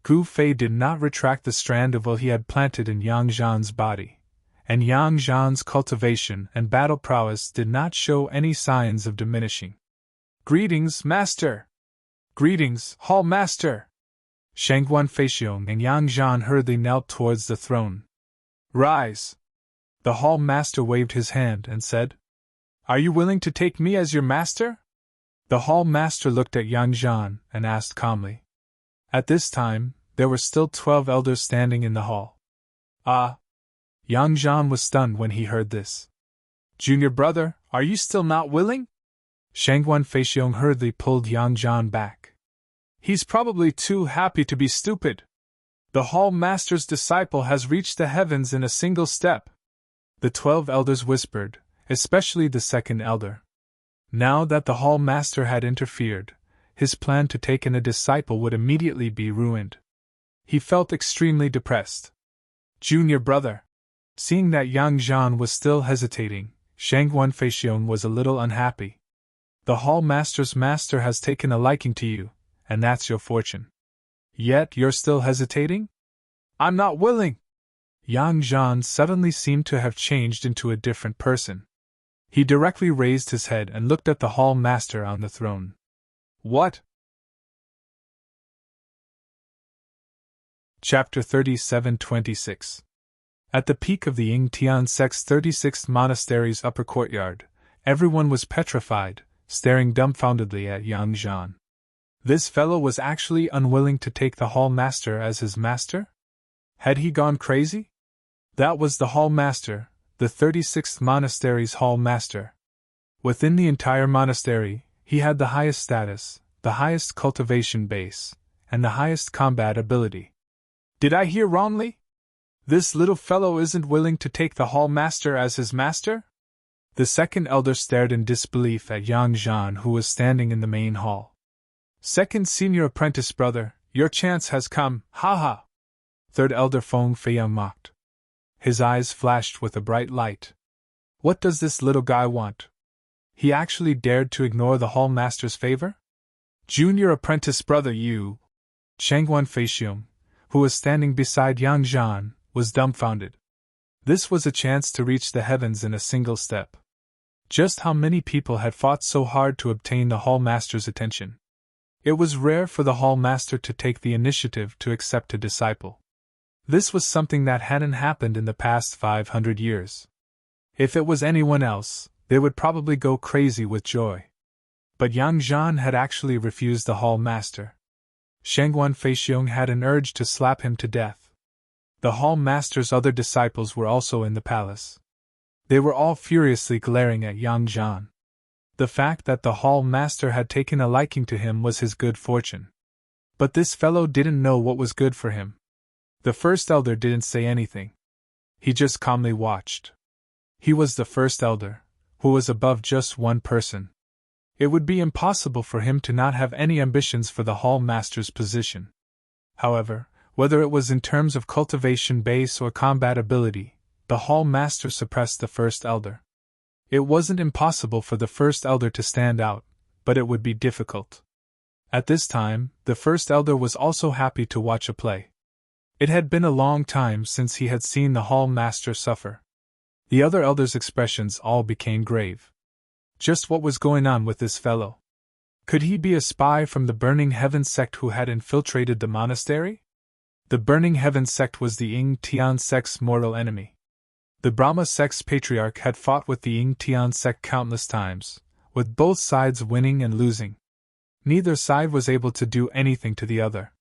A: Gu Fei did not retract the strand of will he had planted in Yang Zhan's body, and Yang Zhan's cultivation and battle prowess did not show any signs of diminishing. Greetings, master! Greetings, hall master! Shangguan Feixiong and Yang Zhan hurriedly knelt towards the throne. Rise! The hall master waved his hand and said, Are you willing to take me as your master? The hall master looked at Yang Zhan and asked calmly. At this time, there were still 12 elders standing in the hall. Ah! Yang Zhan was stunned when he heard this. Junior brother, are you still not willing? Shangguan Feixiong hurriedly pulled Yang Zhan back. He's probably too happy to be stupid. The hall master's disciple has reached the heavens in a single step. The 12 elders whispered, especially the second elder. Now that the hall master had interfered, his plan to take in a disciple would immediately be ruined. He felt extremely depressed. Junior brother. Seeing that Yang Zhan was still hesitating, Shangguan Feixiong was a little unhappy. The hall master's master has taken a liking to you, and that's your fortune. Yet you're still hesitating? I'm not willing! Yang Zhan suddenly seemed to have changed into a different person. He directly raised his head and looked at the hall master on the throne. What? Chapter 37:26. At the peak of the Ying Tian sect's 36th monastery's upper courtyard, everyone was petrified, staring dumbfoundedly at Yang Zhan. This fellow was actually unwilling to take the hall master as his master? Had he gone crazy? That was the hall master, the 36th monastery's hall master. Within the entire monastery, he had the highest status, the highest cultivation base, and the highest combat ability. Did I hear wrongly? This little fellow isn't willing to take the hall master as his master? The second elder stared in disbelief at Yang Zhan, who was standing in the main hall. Second senior apprentice brother, your chance has come, ha! Third elder Feng Feiyang mocked. His eyes flashed with a bright light. What does this little guy want? He actually dared to ignore the hall master's favor? Junior apprentice brother, you! Shangguan Feixiong, who was standing beside Yang Zhan, was dumbfounded. This was a chance to reach the heavens in a single step. Just how many people had fought so hard to obtain the hall master's attention? It was rare for the hall master to take the initiative to accept a disciple. This was something that hadn't happened in the past 500 years. If it was anyone else, they would probably go crazy with joy. But Yang Zhan had actually refused the hall master. Shangguan Feixiong had an urge to slap him to death. The hall master's other disciples were also in the palace. They were all furiously glaring at Yang Zhan. The fact that the hall master had taken a liking to him was his good fortune. But this fellow didn't know what was good for him. The first elder didn't say anything. He just calmly watched. He was the first elder, who was above just one person. It would be impossible for him to not have any ambitions for the Hall Master's position. However, whether it was in terms of cultivation base or combat ability, the Hall Master suppressed the First Elder. It wasn't impossible for the First Elder to stand out, but it would be difficult. At this time, the First Elder was also happy to watch a play. It had been a long time since he had seen the Hall Master suffer. The other elders' expressions all became grave. Just what was going on with this fellow? Could he be a spy from the Burning Heaven sect who had infiltrated the monastery? The Burning Heaven sect was the Ying Tian sect's mortal enemy. The Brahma sect's patriarch had fought with the Ying Tian sect countless times, with both sides winning and losing. Neither side was able to do anything to the other.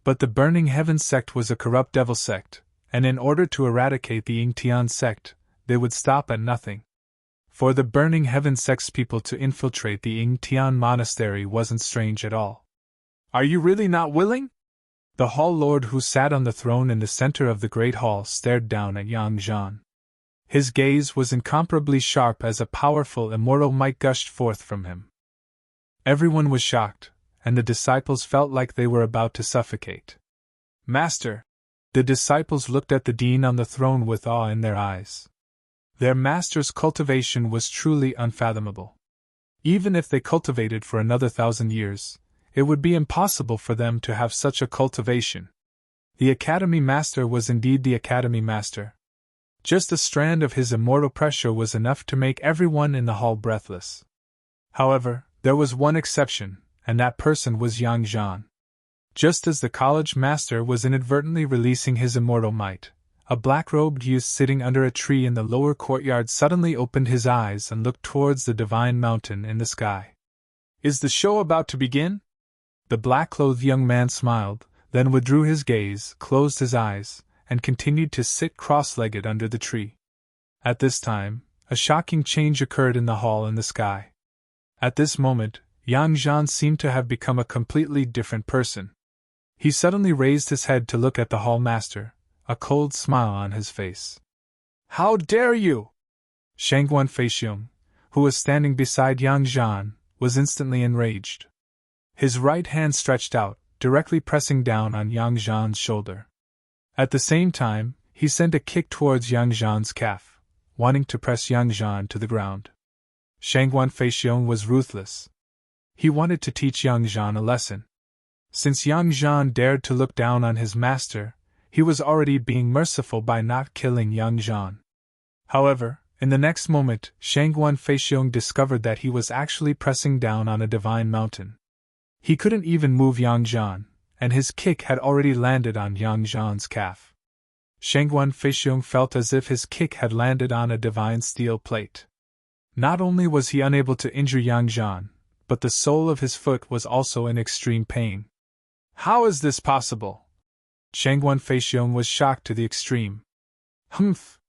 A: But the Burning Heaven sect was a corrupt devil sect, and in order to eradicate the Ying Tian sect, they would stop at nothing. For the Burning Heaven sect's people to infiltrate the Ying Tian monastery wasn't strange at all. Are you really not willing? The Hall Lord who sat on the throne in the center of the Great Hall stared down at Yang Zhan. His gaze was incomparably sharp as a powerful immortal might gushed forth from him. Everyone was shocked, and the disciples felt like they were about to suffocate. Master! The disciples looked at the dean on the throne with awe in their eyes. Their master's cultivation was truly unfathomable. Even if they cultivated for another 1,000 years, it would be impossible for them to have such a cultivation. The Academy Master was indeed the Academy Master. Just a strand of his immortal pressure was enough to make everyone in the hall breathless. However, there was one exception, and that person was Yang Zhan. Just as the college master was inadvertently releasing his immortal might, a black-robed youth sitting under a tree in the lower courtyard suddenly opened his eyes and looked towards the divine mountain in the sky. Is the show about to begin? The black-clothed young man smiled, then withdrew his gaze, closed his eyes, and continued to sit cross-legged under the tree. At this time, a shocking change occurred in the hall and the sky. At this moment, Yang Zhan seemed to have become a completely different person. He suddenly raised his head to look at the hall master, a cold smile on his face. How dare you! Shangguan Feixiong, who was standing beside Yang Zhan, was instantly enraged. His right hand stretched out, directly pressing down on Yang Zhan's shoulder. At the same time, he sent a kick towards Yang Zhan's calf, wanting to press Yang Zhan to the ground. Shangguan Feixiong was ruthless. He wanted to teach Yang Zhan a lesson. Since Yang Zhan dared to look down on his master, he was already being merciful by not killing Yang Zhan. However, in the next moment, Shangguan Feixiong discovered that he was actually pressing down on a divine mountain. He couldn't even move Yang Zhan, and his kick had already landed on Yang Zhan's calf. Shangguan Feixiong felt as if his kick had landed on a divine steel plate. Not only was he unable to injure Yang Zhan, but the sole of his foot was also in extreme pain. How is this possible? Shangguan Feixiong was shocked to the extreme. Humph!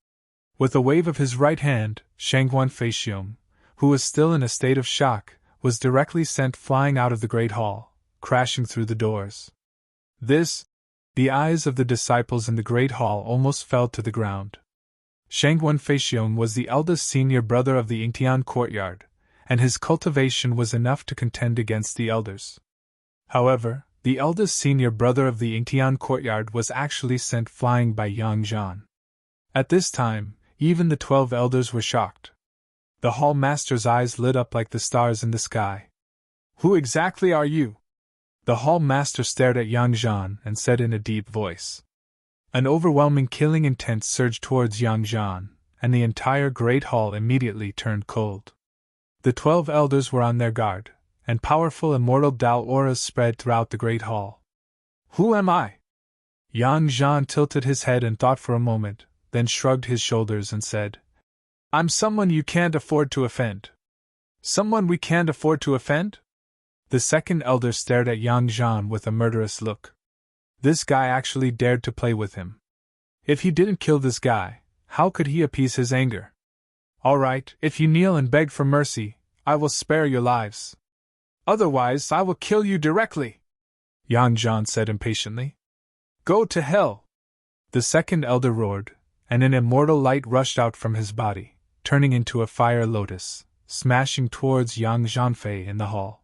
A: With a wave of his right hand, Shangguan Feixiong, who was still in a state of shock, was directly sent flying out of the great hall, crashing through the doors. The eyes of the disciples in the great hall almost fell to the ground. Shangguan Feixiong was the eldest senior brother of the Yingtian courtyard, and his cultivation was enough to contend against the elders. However, the eldest senior brother of the Yingtian courtyard was actually sent flying by Yang Zhan. At this time, even the 12 elders were shocked. The hall master's eyes lit up like the stars in the sky. Who exactly are you? The hall master stared at Yang Zhan and said in a deep voice. An overwhelming killing intent surged towards Yang Zhan, and the entire great hall immediately turned cold. The 12 elders were on their guard, and powerful immortal Tao auras spread throughout the great hall. Who am I? Yang Zhan tilted his head and thought for a moment, then shrugged his shoulders and said, I'm someone you can't afford to offend. Someone we can't afford to offend? The second elder stared at Yang Zhan with a murderous look. This guy actually dared to play with him. If he didn't kill this guy, how could he appease his anger? All right, if you kneel and beg for mercy, I will spare your lives. Otherwise, I will kill you directly, Yang Zhan said impatiently. Go to hell! The second elder roared, and an immortal light rushed out from his body, turning into a fire lotus, smashing towards Yang Zhanfei in the hall.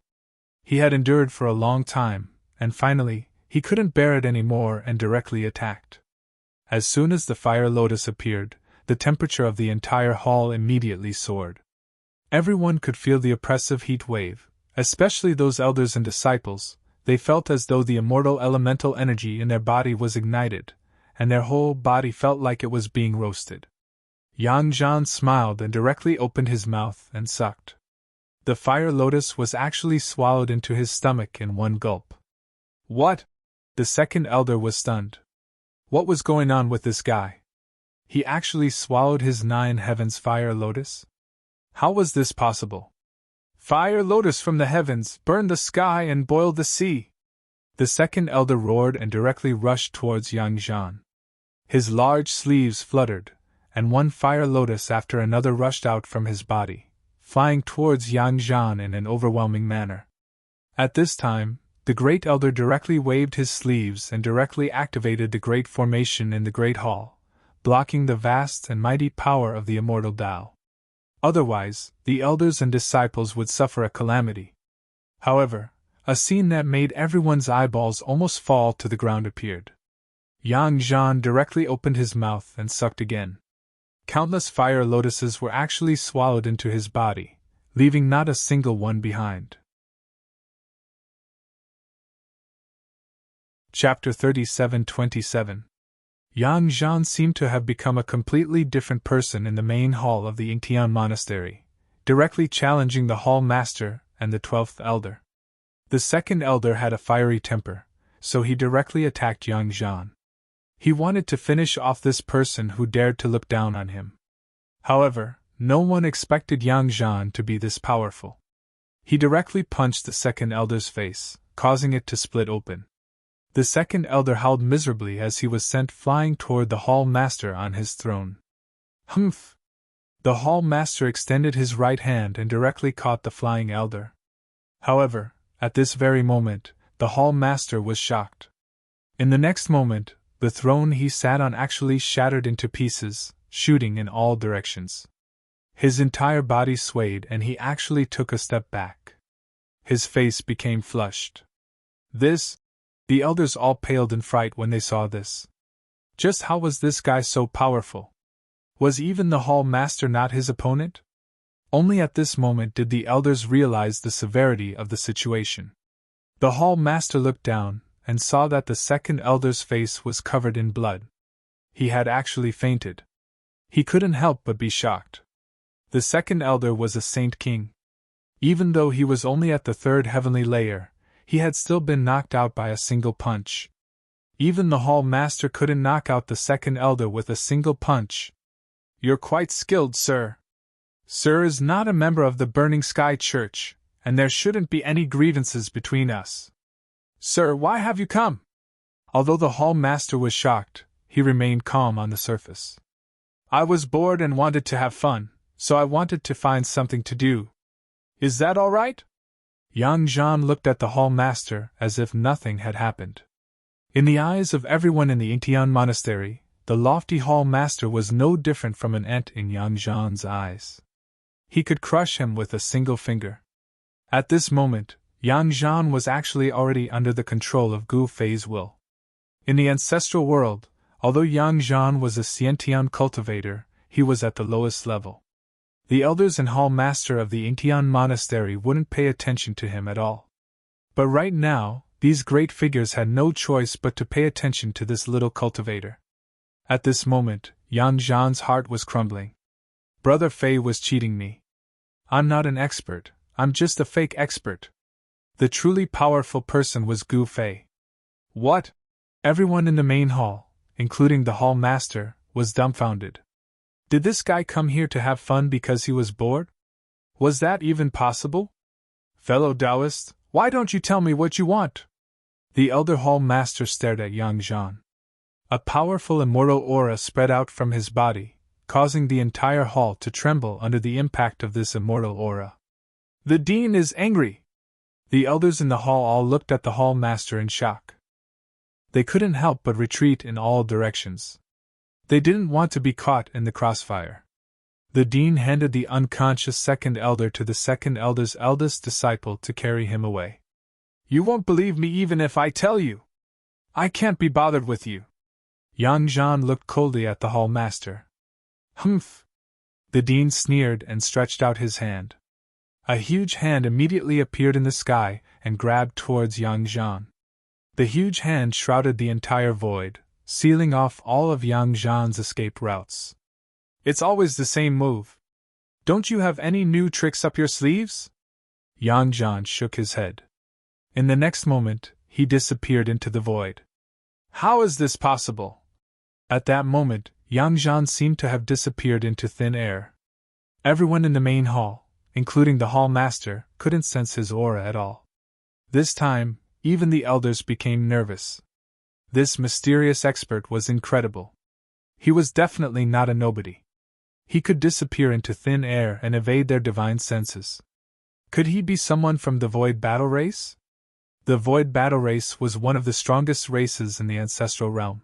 A: He had endured for a long time, and finally, he couldn't bear it any more and directly attacked. As soon as the fire lotus appeared, the temperature of the entire hall immediately soared. Everyone could feel the oppressive heat wave, especially those elders and disciples. They felt as though the immortal elemental energy in their body was ignited, and their whole body felt like it was being roasted. Yang Zhan smiled and directly opened his mouth and sucked. The fire lotus was actually swallowed into his stomach in one gulp. What? The second elder was stunned. What was going on with this guy? He actually swallowed his 9 heavens fire lotus? How was this possible? Fire lotus from the heavens burned the sky and boiled the sea! The second elder roared and directly rushed towards Yang Zhan. His large sleeves fluttered, and one fire lotus after another rushed out from his body, flying towards Yang Zhan in an overwhelming manner. At this time, the great elder directly waved his sleeves and directly activated the great formation in the great hall, blocking the vast and mighty power of the immortal Tao. Otherwise, the elders and disciples would suffer a calamity. However, a scene that made everyone's eyeballs almost fall to the ground appeared. Yang Zhan directly opened his mouth and sucked again. Countless fire lotuses were actually swallowed into his body, leaving not a single one behind. Chapter 37:27. Yang Zhan seemed to have become a completely different person in the main hall of the Yingtian monastery, directly challenging the hall master and the 12th elder. The second elder had a fiery temper, so he directly attacked Yang Zhan. He wanted to finish off this person who dared to look down on him. However, no one expected Yang Zhan to be this powerful. He directly punched the second elder's face, causing it to split open. The second elder howled miserably as he was sent flying toward the hall master on his throne. Humph! The hall master extended his right hand and directly caught the flying elder. However, at this very moment, the hall master was shocked. In the next moment, the throne he sat on actually shattered into pieces, shooting in all directions. His entire body swayed and he actually took a step back. His face became flushed. The elders all paled in fright when they saw this. Just how was this guy so powerful? Was even the hall master not his opponent? Only at this moment did the elders realize the severity of the situation. The hall master looked down and saw that the second elder's face was covered in blood. He had actually fainted. He couldn't help but be shocked. The second elder was a saint king. Even though he was only at the 3rd heavenly layer, he had still been knocked out by a single punch. Even the hall master couldn't knock out the second elder with a single punch. You're quite skilled, sir. Sir is not a member of the Burning Sky Church, and there shouldn't be any grievances between us. Sir, why have you come? Although the hall master was shocked, he remained calm on the surface. I was bored and wanted to have fun, so I wanted to find something to do. Is that all right? Yang Zhan looked at the hall master as if nothing had happened. In the eyes of everyone in the Yingtian monastery, the lofty hall master was no different from an ant in Yang Zhan's eyes. He could crush him with a single finger. At this moment, Yang Zhan was actually already under the control of Gu Fei's will. In the ancestral world, although Yang Zhan was a Xiantian cultivator, he was at the lowest level. The elders and hall master of the Yingtian monastery wouldn't pay attention to him at all. But right now, these great figures had no choice but to pay attention to this little cultivator. At this moment, Yang Zhan's heart was crumbling. Brother Fei was cheating me. I'm not an expert, I'm just a fake expert. The truly powerful person was Gu Fei. What? Everyone in the main hall, including the hall master, was dumbfounded. Did this guy come here to have fun because he was bored? Was that even possible? Fellow Taoist, why don't you tell me what you want? The elder hall master stared at Yang Zhan. A powerful immortal aura spread out from his body, causing the entire hall to tremble under the impact of this immortal aura. The dean is angry! The elders in the hall all looked at the hall master in shock. They couldn't help but retreat in all directions. They didn't want to be caught in the crossfire. The dean handed the unconscious second elder to the second elder's eldest disciple to carry him away. "You won't believe me even if I tell you. I can't be bothered with you." Yang Zhan looked coldly at the hall master. "Humph!" The dean sneered and stretched out his hand. A huge hand immediately appeared in the sky and grabbed towards Yang Zhan. The huge hand shrouded the entire void, sealing off all of Yang Zhan's escape routes. "It's always the same move. Don't you have any new tricks up your sleeves?" Yang Zhan shook his head. In the next moment, he disappeared into the void. "How is this possible?" At that moment, Yang Zhan seemed to have disappeared into thin air. Everyone in the main hall, including the hall master, couldn't sense his aura at all. This time, even the elders became nervous. This mysterious expert was incredible. He was definitely not a nobody. He could disappear into thin air and evade their divine senses. Could he be someone from the Void Battle Race? The Void Battle Race was one of the strongest races in the ancestral realm.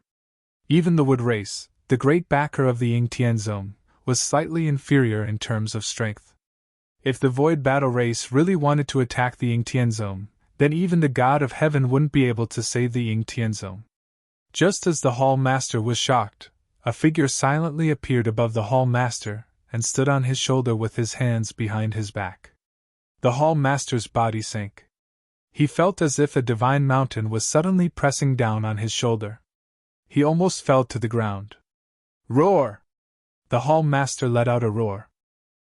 A: Even the Wood Race, the great backer of the Yingtian Zone, was slightly inferior in terms of strength. If the Void Battle Race really wanted to attack the Yingtian Zone, then even the God of Heaven wouldn't be able to save the Yingtian Zone. Just as the Hall Master was shocked, a figure silently appeared above the Hall Master and stood on his shoulder with his hands behind his back. The Hall Master's body sank. He felt as if a divine mountain was suddenly pressing down on his shoulder. He almost fell to the ground. "Roar!" The Hall Master let out a roar.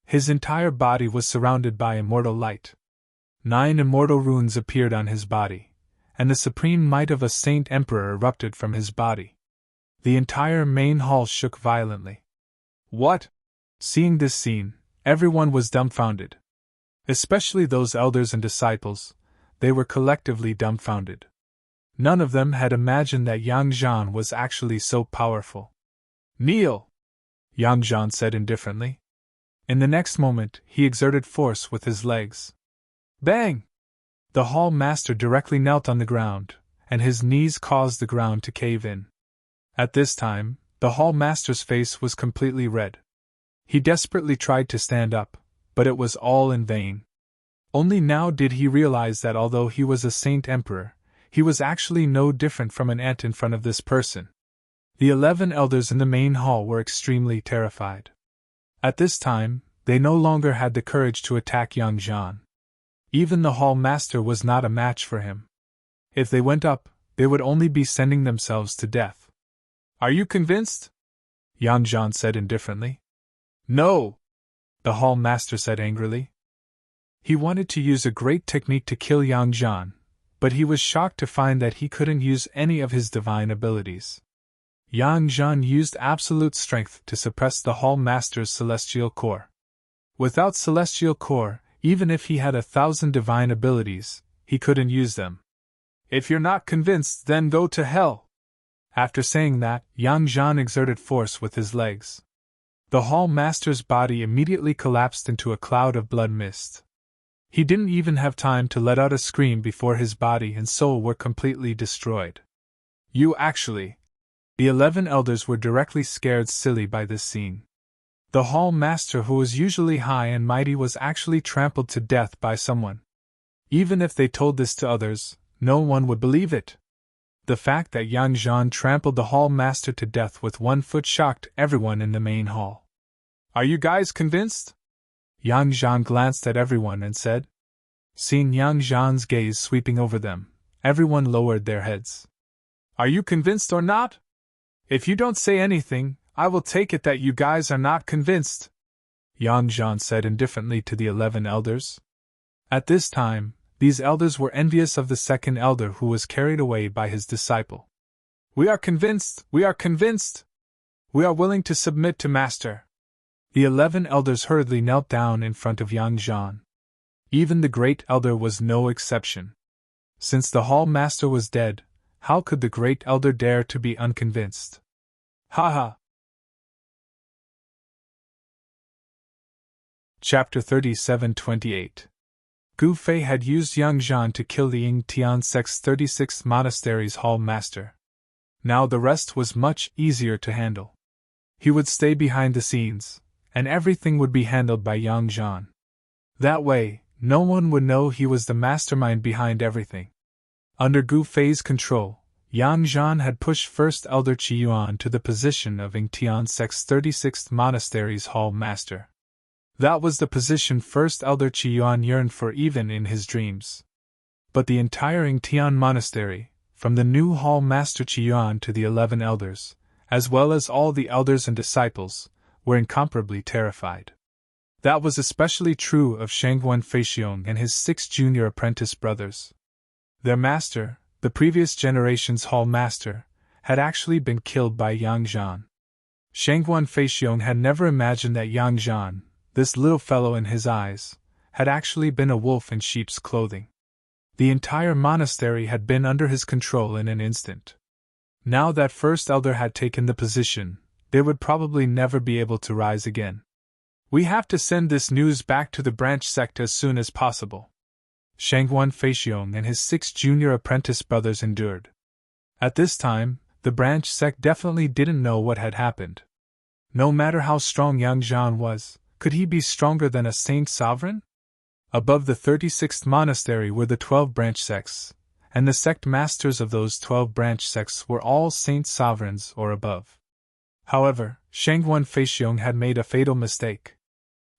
A: His entire body was surrounded by immortal light. 9 immortal runes appeared on his body, and the supreme might of a saint emperor erupted from his body. The entire main hall shook violently. "What?" Seeing this scene, everyone was dumbfounded. Especially those elders and disciples, they were collectively dumbfounded. None of them had imagined that Yang Zhan was actually so powerful. "Kneel!" Yang Zhan said indifferently. In the next moment, he exerted force with his legs. Bang! The Hall Master directly knelt on the ground, and his knees caused the ground to cave in. At this time, the Hall Master's face was completely red. He desperately tried to stand up, but it was all in vain. Only now did he realize that although he was a Saint Emperor, he was actually no different from an ant in front of this person. The 11 elders in the main hall were extremely terrified. At this time, they no longer had the courage to attack Yang Zhan. Even the Hall Master was not a match for him. If they went up, they would only be sending themselves to death. "Are you convinced?" Yang Zhan said indifferently. "No!" the Hall Master said angrily. He wanted to use a great technique to kill Yang Zhan, but he was shocked to find that he couldn't use any of his divine abilities. Yang Zhan used absolute strength to suppress the Hall Master's celestial core. Without celestial core, even if he had 1,000 divine abilities, he couldn't use them. "If you're not convinced, then go to hell!" After saying that, Yang Zhan exerted force with his legs. The Hall Master's body immediately collapsed into a cloud of blood mist. He didn't even have time to let out a scream before his body and soul were completely destroyed. "You actually..." The 11 elders were directly scared silly by this scene. The Hall Master, who was usually high and mighty, was actually trampled to death by someone. Even if they told this to others, no one would believe it. The fact that Yang Zhan trampled the Hall Master to death with 1 foot shocked everyone in the main hall. "Are you guys convinced?" Yang Zhan glanced at everyone and said. Seeing Yang Zhan's gaze sweeping over them, everyone lowered their heads. "Are you convinced or not? If you don't say anything, I will take it that you guys are not convinced," Yang Zhan said indifferently to the 11 elders. At this time, these elders were envious of the second elder who was carried away by his disciple. "We are convinced! We are convinced! We are willing to submit to Master!" The 11 elders hurriedly knelt down in front of Yang Zhan. Even the great elder was no exception. Since the Hall Master was dead, how could the great elder dare to be unconvinced? Ha ha! Chapter 37-28. Gu Fei had used Yang Zhan to kill the Ying Tian sect's 36th monastery's Hall Master. Now the rest was much easier to handle. He would stay behind the scenes, and everything would be handled by Yang Zhan. That way, no one would know he was the mastermind behind everything. Under Gu Fei's control, Yang Zhan had pushed First Elder Qi Yuan to the position of Yingtian Sect's 36th Monastery's Hall Master. That was the position First Elder Qi Yuan yearned for even in his dreams. But the entire Yingtian Monastery, from the new Hall Master Qi Yuan to the 11 elders, as well as all the elders and disciples, were incomparably terrified. That was especially true of Shangguan Feixiong and his 6 junior apprentice brothers. Their master, the previous generation's Hall Master, had actually been killed by Yang Zhan. Shangguan Feixiong had never imagined that Yang Zhan, this little fellow in his eyes, had actually been a wolf in sheep's clothing. The entire monastery had been under his control in an instant. Now that First Elder had taken the position, they would probably never be able to rise again. We have to send this news back to the branch sect as soon as possible. Shangguan Feixiong and his 6 junior apprentice brothers endured. At this time, the branch sect definitely didn't know what had happened. No matter how strong Yang Zhan was, could he be stronger than a saint sovereign? Above the 36th monastery were the 12 branch sects, and the sect masters of those 12 branch sects were all saint sovereigns or above. However, Shangguan Feixiong had made a fatal mistake.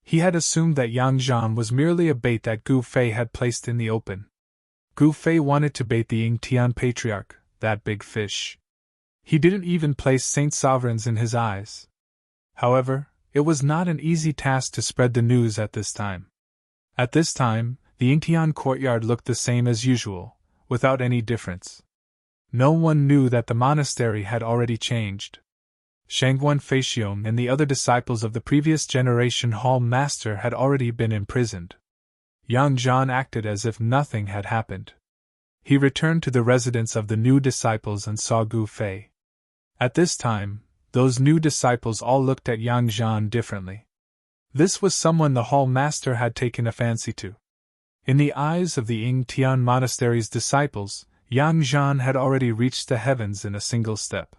A: He had assumed that Yang Zhan was merely a bait that Gu Fei had placed in the open. Gu Fei wanted to bait the Yingtian Patriarch, that big fish. He didn't even place saint sovereigns in his eyes. However, it was not an easy task to spread the news at this time. At this time, the Yingtian courtyard looked the same as usual, without any difference. No one knew that the monastery had already changed. Shangguan Feixiong and the other disciples of the previous generation Hall Master had already been imprisoned. Yang Zhan acted as if nothing had happened. He returned to the residence of the new disciples and saw Gu Fei. At this time, those new disciples all looked at Yang Zhan differently. This was someone the Hall Master had taken a fancy to. In the eyes of the Yingtian Monastery's disciples, Yang Zhan had already reached the heavens in a single step.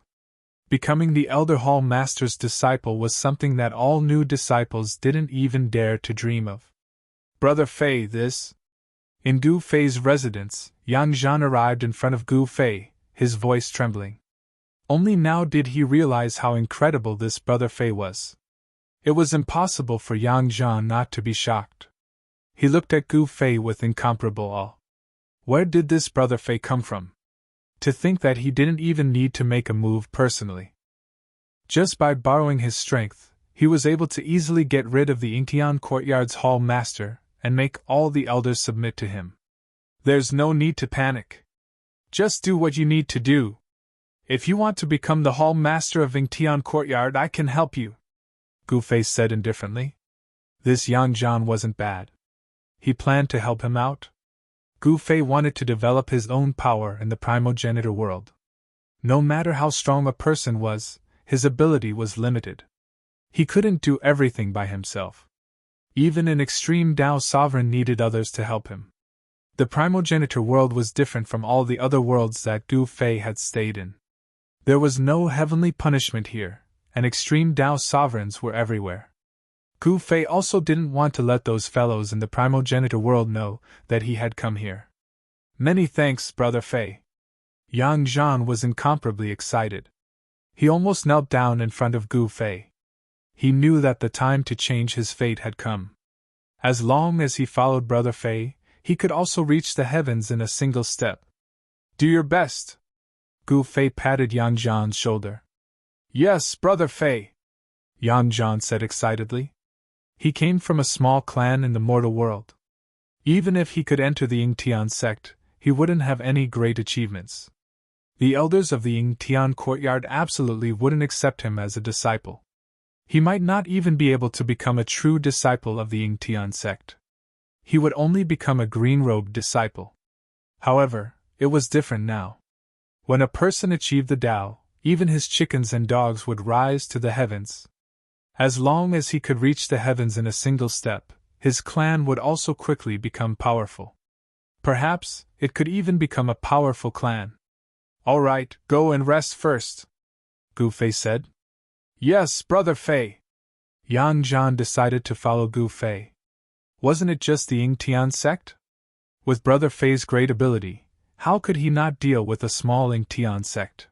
A: Becoming the Elder Hall Master's disciple was something that all new disciples didn't even dare to dream of. Brother Fei, this. In Gu Fei's residence, Yang Zhan arrived in front of Gu Fei, his voice trembling. Only now did he realize how incredible this Brother Fei was. It was impossible for Yang Zhan not to be shocked. He looked at Gu Fei with incomparable awe. Where did this Brother Fei come from? To think that he didn't even need to make a move personally. Just by borrowing his strength, he was able to easily get rid of the Yingtian courtyard's Hall Master and make all the elders submit to him. There's no need to panic. Just do what you need to do. If you want to become the Hall Master of Yingtian courtyard, I can help you, Gu Fei said indifferently. This Yang Zhan wasn't bad. He planned to help him out. Gu Fei wanted to develop his own power in the primogenitor world. No matter how strong a person was, his ability was limited. He couldn't do everything by himself. Even an extreme Dao sovereign needed others to help him. The primogenitor world was different from all the other worlds that Gu Fei had stayed in. There was no heavenly punishment here, and extreme Dao sovereigns were everywhere. Gu Fei also didn't want to let those fellows in the primogenitor world know that he had come here. Many thanks, Brother Fei. Yang Zhan was incomparably excited. He almost knelt down in front of Gu Fei. He knew that the time to change his fate had come. As long as he followed Brother Fei, he could also reach the heavens in a single step. Do your best. Gu Fei patted Yang Zhan's shoulder. Yes, Brother Fei, Yang Zhan said excitedly. He came from a small clan in the mortal world. Even if he could enter the Yingtian sect, he wouldn't have any great achievements. The elders of the Yingtian courtyard absolutely wouldn't accept him as a disciple. He might not even be able to become a true disciple of the Yingtian sect. He would only become a green-robed disciple. However, it was different now. When a person achieved the Tao, even his chickens and dogs would rise to the heavens. As long as he could reach the heavens in a single step, his clan would also quickly become powerful. Perhaps, it could even become a powerful clan. All right, go and rest first, Gu Fei said. Yes, Brother Fei. Yang Zhan decided to follow Gu Fei. Wasn't it just the Ying Tian sect? With Brother Fei's great ability, how could he not deal with a small Ying Tian sect?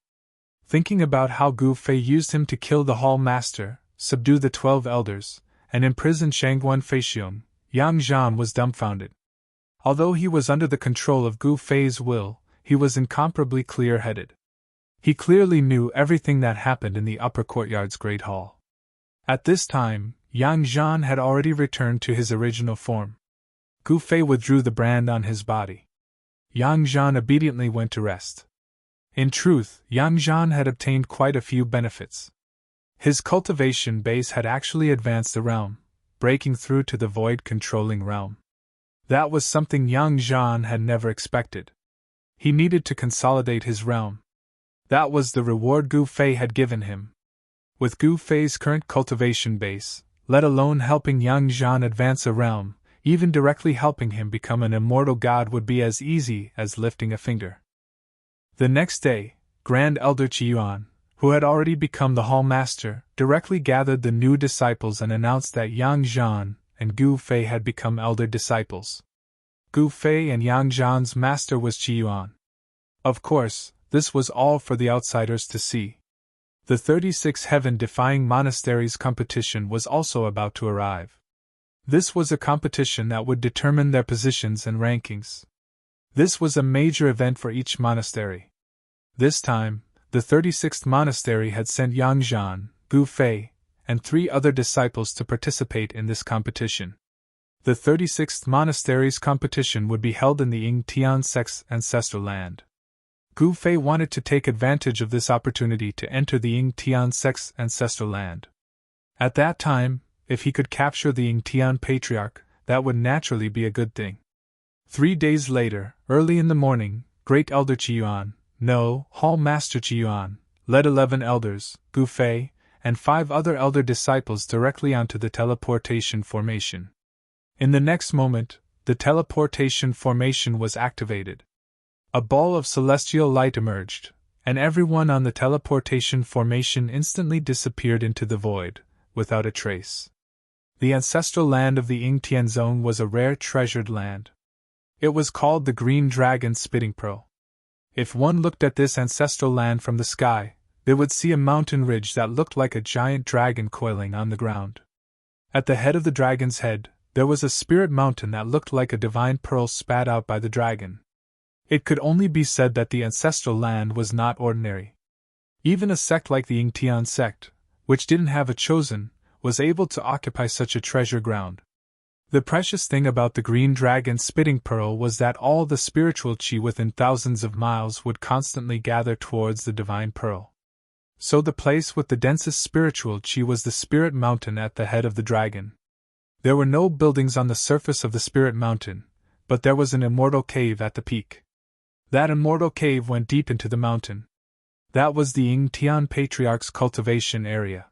A: Thinking about how Gu Fei used him to kill the Hall Master, subdue the 12 elders, and imprison Shangguan Feixiong, Yang Zhan was dumbfounded. Although he was under the control of Gu Fei's will, he was incomparably clear-headed. He clearly knew everything that happened in the upper courtyard's great hall. At this time, Yang Zhan had already returned to his original form. Gu Fei withdrew the brand on his body. Yang Zhan obediently went to rest. In truth, Yang Zhan had obtained quite a few benefits. His cultivation base had actually advanced a realm, breaking through to the void-controlling realm. That was something Yang Zhan had never expected. He needed to consolidate his realm. That was the reward Gu Fei had given him. With Gu Fei's current cultivation base, let alone helping Yang Zhan advance a realm, even directly helping him become an immortal god would be as easy as lifting a finger. The next day, Grand Elder Qiyuan, who had already become the Hall Master, directly gathered the new disciples and announced that Yang Zhan and Gu Fei had become elder disciples. Gu Fei and Yang Zhan's master was Qiyuan. Of course, this was all for the outsiders to see. The 36 heaven-defying monasteries competition was also about to arrive. This was a competition that would determine their positions and rankings. This was a major event for each monastery. This time, the 36th monastery had sent Yang Zhan, Gu Fei, and 3 other disciples to participate in this competition. The 36th monastery's competition would be held in the Ying Tian sect's ancestral land. Gu Fei wanted to take advantage of this opportunity to enter the Ying Tian sect's ancestral land. At that time, if he could capture the Ying Tian patriarch, that would naturally be a good thing. 3 days later, early in the morning, Great Elder Qiyuan, Hall Master Qiyuan, led 11 elders, Gu Fei, and 5 other elder disciples directly onto the teleportation formation. In the next moment, the teleportation formation was activated. A ball of celestial light emerged, and everyone on the teleportation formation instantly disappeared into the void, without a trace. The ancestral land of the Ying Tian Zone was a rare treasured land. It was called the Green Dragon Spitting Pearl. If one looked at this ancestral land from the sky, they would see a mountain ridge that looked like a giant dragon coiling on the ground. At the head of the dragon's head, there was a spirit mountain that looked like a divine pearl spat out by the dragon. It could only be said that the ancestral land was not ordinary. Even a sect like the Ying Tian sect, which didn't have a chosen, was able to occupy such a treasure ground. The precious thing about the Green Dragon Spitting Pearl was that all the spiritual chi within thousands of miles would constantly gather towards the divine pearl. So the place with the densest spiritual chi was the spirit mountain at the head of the dragon. There were no buildings on the surface of the spirit mountain, but there was an immortal cave at the peak. That immortal cave went deep into the mountain. That was the Ying Tian Patriarch's cultivation area.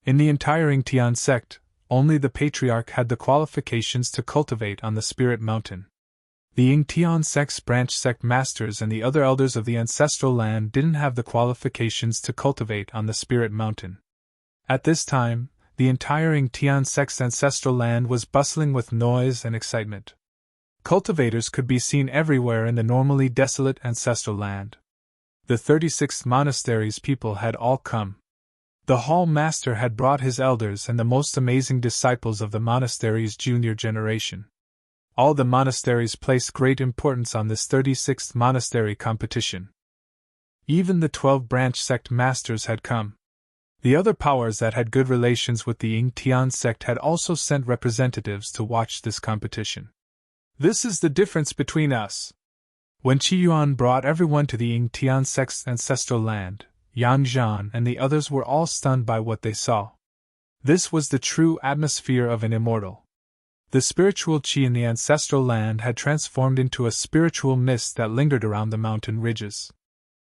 A: In the entire Ying Tian sect, only the Patriarch had the qualifications to cultivate on the Spirit Mountain. The Ying Tian sect's branch sect masters and the other elders of the ancestral land didn't have the qualifications to cultivate on the Spirit Mountain. At this time, the entire Ying Tian sect's ancestral land was bustling with noise and excitement. Cultivators could be seen everywhere in the normally desolate ancestral land. The 36th monastery's people had all come. The Hall Master had brought his elders and the most amazing disciples of the monastery's junior generation. All the monasteries placed great importance on this 36th monastery competition. Even the 12 branch sect masters had come. The other powers that had good relations with the Ying Tian sect had also sent representatives to watch this competition. This is the difference between us. When Qiyuan brought everyone to the Ying Tian sect's ancestral land, Yang Zhan and the others were all stunned by what they saw. This was the true atmosphere of an immortal. The spiritual qi in the ancestral land had transformed into a spiritual mist that lingered around the mountain ridges.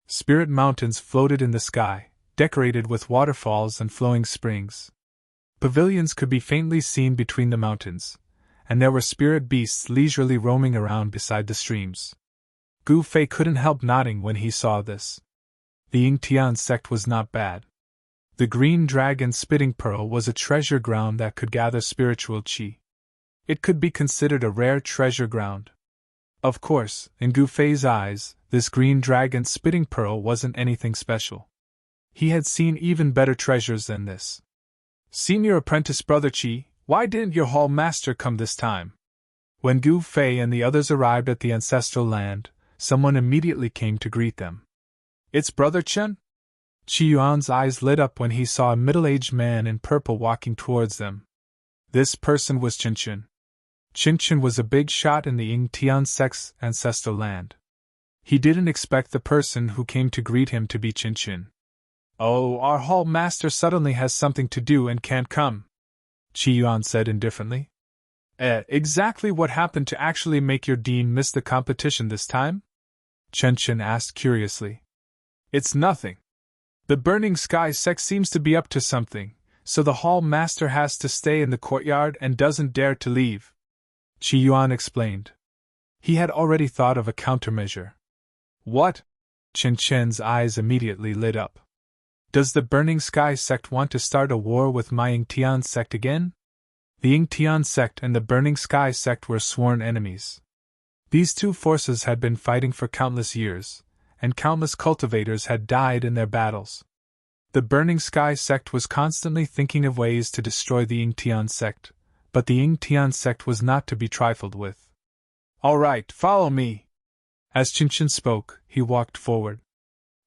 A: Spirit mountains floated in the sky, decorated with waterfalls and flowing springs. Pavilions could be faintly seen between the mountains, and there were spirit beasts leisurely roaming around beside the streams. Gu Fei couldn't help nodding when he saw this. The Ying Tian sect was not bad. The green dragon spitting pearl was a treasure ground that could gather spiritual qi. It could be considered a rare treasure ground. Of course, in Gu Fei's eyes, this green dragon spitting pearl wasn't anything special. He had seen even better treasures than this. Senior apprentice Brother Qi, why didn't your hall master come this time? When Gu Fei and the others arrived at the ancestral land, someone immediately came to greet them. It's Brother Chen? Qi Yuan's eyes lit up when he saw a middle-aged man in purple walking towards them. This person was Qin Qin. Qin Qin was a big shot in the Ying Tian sect's ancestral land. He didn't expect the person who came to greet him to be Qin Qin. Oh, our hall master suddenly has something to do and can't come, Qi Yuan said indifferently. Exactly what happened to actually make your dean miss the competition this time? Qin Qin asked curiously. It's nothing. The Burning Sky sect seems to be up to something, so the hall master has to stay in the courtyard and doesn't dare to leave, Qi Yuan explained. He had already thought of a countermeasure. What? Qin Qin's eyes immediately lit up. Does the Burning Sky sect want to start a war with my Ying Tian sect again? The Ying Tian sect and the Burning Sky sect were sworn enemies. These two forces had been fighting for countless years, and countless cultivators had died in their battles. The Burning Sky sect was constantly thinking of ways to destroy the Ying Tian sect, but the Ying Tian sect was not to be trifled with. All right, follow me. As Qin Qin spoke, he walked forward.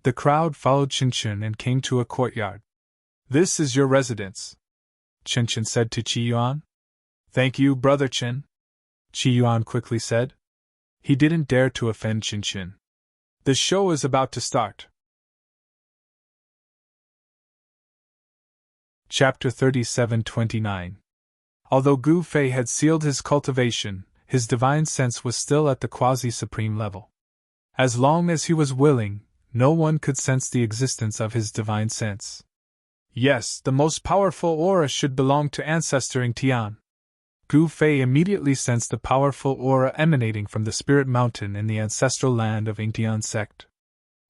A: The crowd followed Qin Qin and came to a courtyard. This is your residence, Qin Qin said to Qi Yuan. Thank you, Brother Qin, Qi Yuan quickly said. He didn't dare to offend Qin Qin. The show is about to start. Chapter 37-29. Although Gu Fei had sealed his cultivation, his divine sense was still at the quasi-supreme level. As long as he was willing, no one could sense the existence of his divine sense. Yes, the most powerful aura should belong to Ancestor Ying Tian. Gu Fei immediately sensed the powerful aura emanating from the Spirit Mountain in the ancestral land of Ying Tian sect.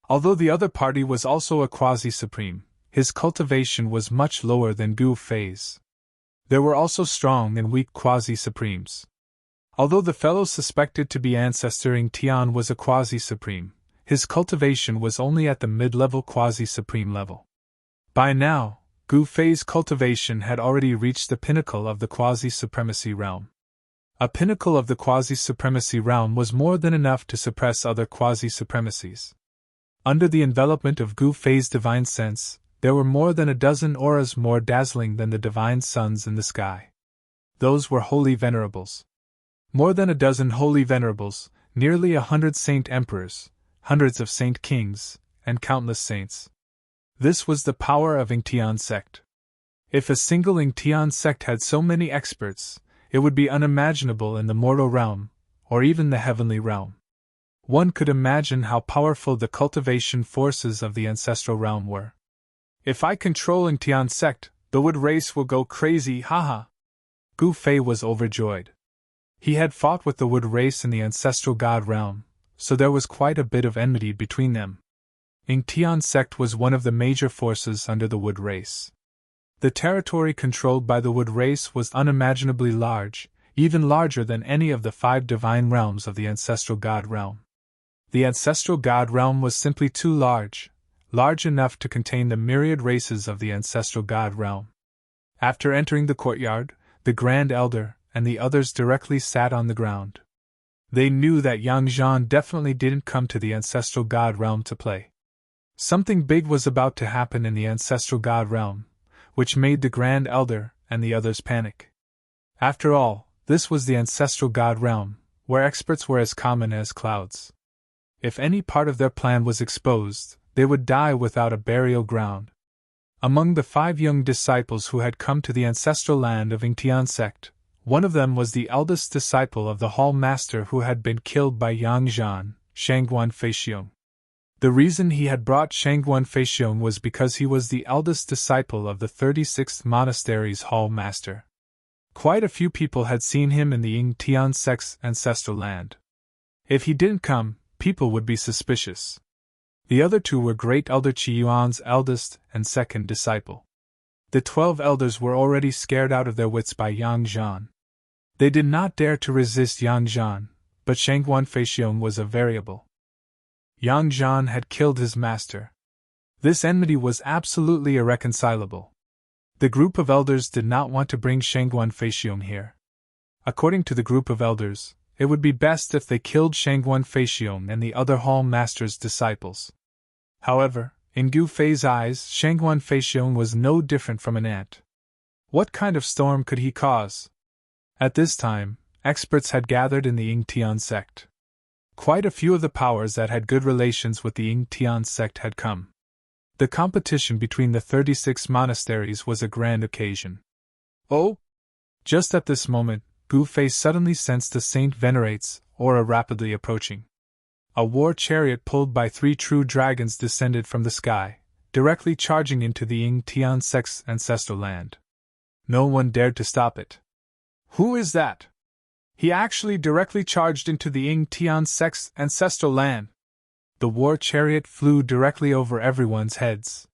A: Although the other party was also a quasi-supreme, his cultivation was much lower than Gu Fei's. There were also strong and weak quasi-supremes. Although the fellow suspected to be Ancestor Ying Tian was a quasi-supreme, his cultivation was only at the mid-level quasi-supreme level. By now, Gu Fei's cultivation had already reached the pinnacle of the quasi-supremacy realm. A pinnacle of the quasi-supremacy realm was more than enough to suppress other quasi-supremacies. Under the envelopment of Gu Fei's divine sense, there were more than a dozen auras more dazzling than the divine suns in the sky. Those were holy venerables. More than a dozen holy venerables, nearly 100 saint emperors, hundreds of saint kings, and countless saints. This was the power of Ying Tian sect. If a single Ying Tian sect had so many experts, it would be unimaginable in the mortal realm, or even the heavenly realm. One could imagine how powerful the cultivation forces of the ancestral realm were. If I control Ying Tian sect, the wood race will go crazy, haha. Gu Fei was overjoyed. He had fought with the wood race in the ancestral god realm, so there was quite a bit of enmity between them. Ying Tian sect was one of the major forces under the wood race. The territory controlled by the wood race was unimaginably large, even larger than any of the 5 divine realms of the ancestral god realm. The ancestral god realm was simply too large enough to contain the myriad races of the ancestral god realm. After entering the courtyard, the Grand Elder and the others directly sat on the ground. They knew that Yang Zhan definitely didn't come to the ancestral god realm to play. Something big was about to happen in the ancestral god realm, which made the Grand Elder and the others panic. After all, this was the ancestral god realm, where experts were as common as clouds. If any part of their plan was exposed, they would die without a burial ground. Among the 5 young disciples who had come to the ancestral land of Ying Tian sect, one of them was the eldest disciple of the hall master who had been killed by Yang Zhan, Shangguan Feixiong. The reason he had brought Shangguan Feixiong was because he was the eldest disciple of the 36th monastery's hall master. Quite a few people had seen him in the Ying Tian sect's ancestral land. If he didn't come, people would be suspicious. The other 2 were Great Elder Qi Yuan's eldest and second disciple. The 12 elders were already scared out of their wits by Yang Zhan. They did not dare to resist Yang Zhan, but Shangguan Feixiong was a variable. Yang Zhan had killed his master. This enmity was absolutely irreconcilable. The group of elders did not want to bring Shangguan Feixiong here. According to the group of elders, it would be best if they killed Shangguan Feixiong and the other hall master's disciples. However, in Gu Fei's eyes, Shangguan Feixiong was no different from an ant. What kind of storm could he cause? At this time, experts had gathered in the Ying-Tian sect. Quite a few of the powers that had good relations with the Ying-Tian sect had come. The competition between the 36 monasteries was a grand occasion. Oh! Just at this moment, Gu Fei suddenly sensed the Saint Venerate's aura rapidly approaching. A war chariot pulled by 3 true dragons descended from the sky, directly charging into the Ying-Tian sect's ancestral land. No one dared to stop it. Who is that? He actually directly charged into the Ying-Tian sect's ancestral land. The war chariot flew directly over everyone's heads.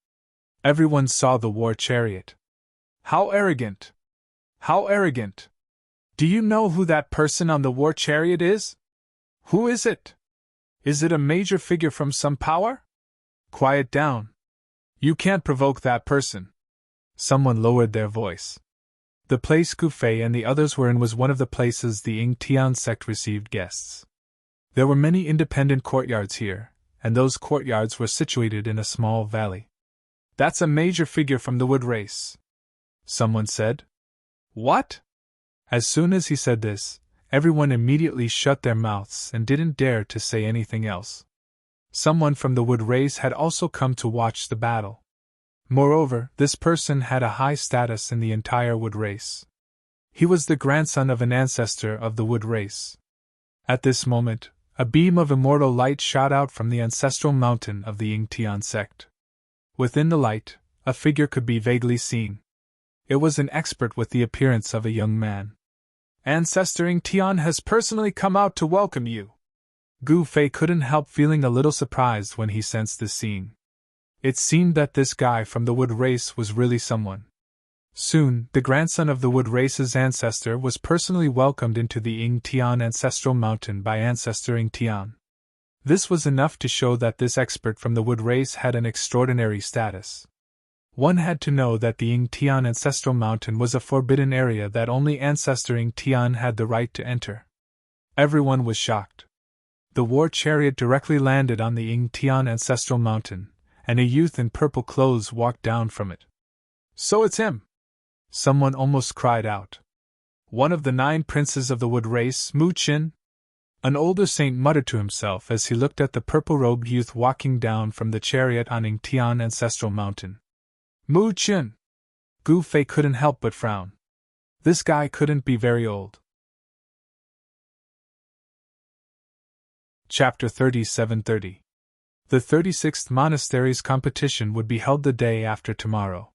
A: Everyone saw the war chariot. How arrogant! How arrogant! Do you know who that person on the war chariot is? Who is it? Is it a major figure from some power? Quiet down. You can't provoke that person. Someone lowered their voice. The place Gu Fei and the others were in was one of the places the Ying-Tian sect received guests. There were many independent courtyards here, and those courtyards were situated in a small valley. That's a major figure from the wood race, someone said. What? As soon as he said this, everyone immediately shut their mouths and didn't dare to say anything else. Someone from the wood race had also come to watch the battle. Moreover, this person had a high status in the entire wood race. He was the grandson of an ancestor of the wood race. At this moment, a beam of immortal light shot out from the ancestral mountain of the Ying-Tian sect. Within the light, a figure could be vaguely seen. It was an expert with the appearance of a young man. Ancestor Ying-Tian has personally come out to welcome you. Gu Fei couldn't help feeling a little surprised when he sensed this scene. It seemed that this guy from the wood race was really someone. Soon, the grandson of the wood race's ancestor was personally welcomed into the Ying-Tian ancestral mountain by Ancestor Ying-Tian. This was enough to show that this expert from the wood race had an extraordinary status. One had to know that the Ying-Tian ancestral mountain was a forbidden area that only Ancestor Ying-Tian had the right to enter. Everyone was shocked. The war chariot directly landed on the Ying-Tian ancestral mountain, and a youth in purple clothes walked down from it. So it's him! Someone almost cried out. One of the 9 princes of the wood race, Mu Qin? An older saint muttered to himself as he looked at the purple-robed youth walking down from the chariot on Ying-Tian ancestral mountain. Mu Qin! Gu Fei couldn't help but frown. This guy couldn't be very old. Chapter 3730. The 36th monastery's competition would be held the day after tomorrow.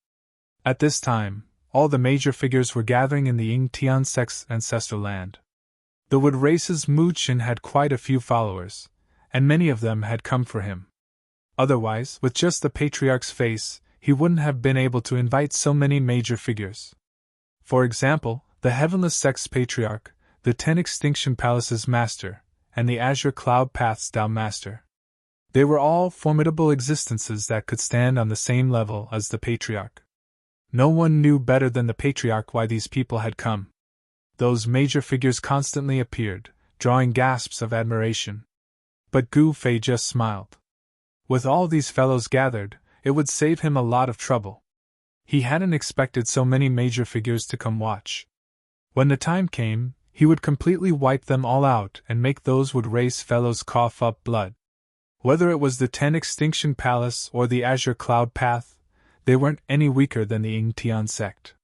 A: At this time, all the major figures were gathering in the Ying-Tian sect's ancestral land. The wood race's Mu Qin had quite a few followers, and many of them had come for him. Otherwise, with just the patriarch's face, he wouldn't have been able to invite so many major figures. For example, the Heavenless Sect's patriarch, the 10 Extinction Palace's master, and the Azure Cloud Path's Tao master. They were all formidable existences that could stand on the same level as the patriarch. No one knew better than the patriarch why these people had come. Those major figures constantly appeared, drawing gasps of admiration. But Gu Fei just smiled. With all these fellows gathered, it would save him a lot of trouble. He hadn't expected so many major figures to come watch. When the time came, he would completely wipe them all out and make those wood race fellows cough up blood. Whether it was the 10 Extinction Palace or the Azure Cloud Path, they weren't any weaker than the Ying-Tian sect.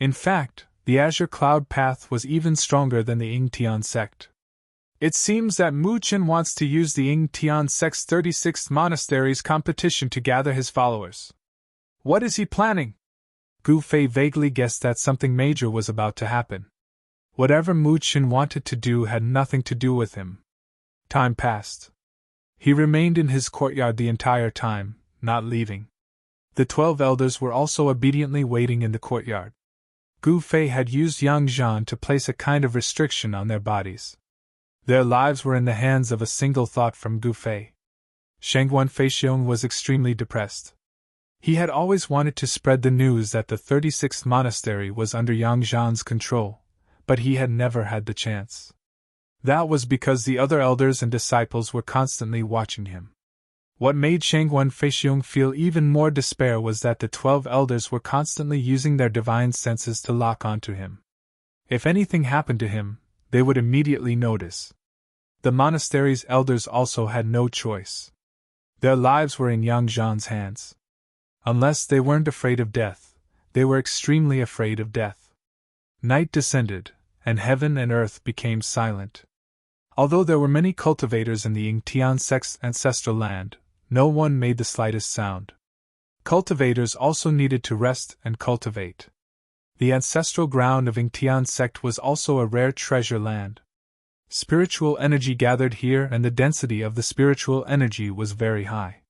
A: In fact, the Azure Cloud Path was even stronger than the Ying-Tian sect. It seems that Mu Qin wants to use the Ying-Tian sect's 36th monastery's competition to gather his followers. What is he planning? Gu Fei vaguely guessed that something major was about to happen. Whatever Mu Qin wanted to do had nothing to do with him. Time passed. He remained in his courtyard the entire time, not leaving. The 12 elders were also obediently waiting in the courtyard. Gu Fei had used Yang Zhan to place a kind of restriction on their bodies. Their lives were in the hands of a single thought from Gu Fei. Shangguan Feixiong was extremely depressed. He had always wanted to spread the news that the 36th monastery was under Yang Zhan's control, but he had never had the chance. That was because the other elders and disciples were constantly watching him. What made Shangguan Feixiong feel even more despair was that the 12 elders were constantly using their divine senses to lock onto him. If anything happened to him, they would immediately notice. The monastery's elders also had no choice. Their lives were in Yang Zhan's hands. Unless they weren't afraid of death, they were extremely afraid of death. Night descended, and heaven and earth became silent. Although there were many cultivators in the Yingtian sect's ancestral land, no one made the slightest sound. Cultivators also needed to rest and cultivate. The ancestral ground of Yingtian sect was also a rare treasure land. Spiritual energy gathered here, and the density of the spiritual energy was very high.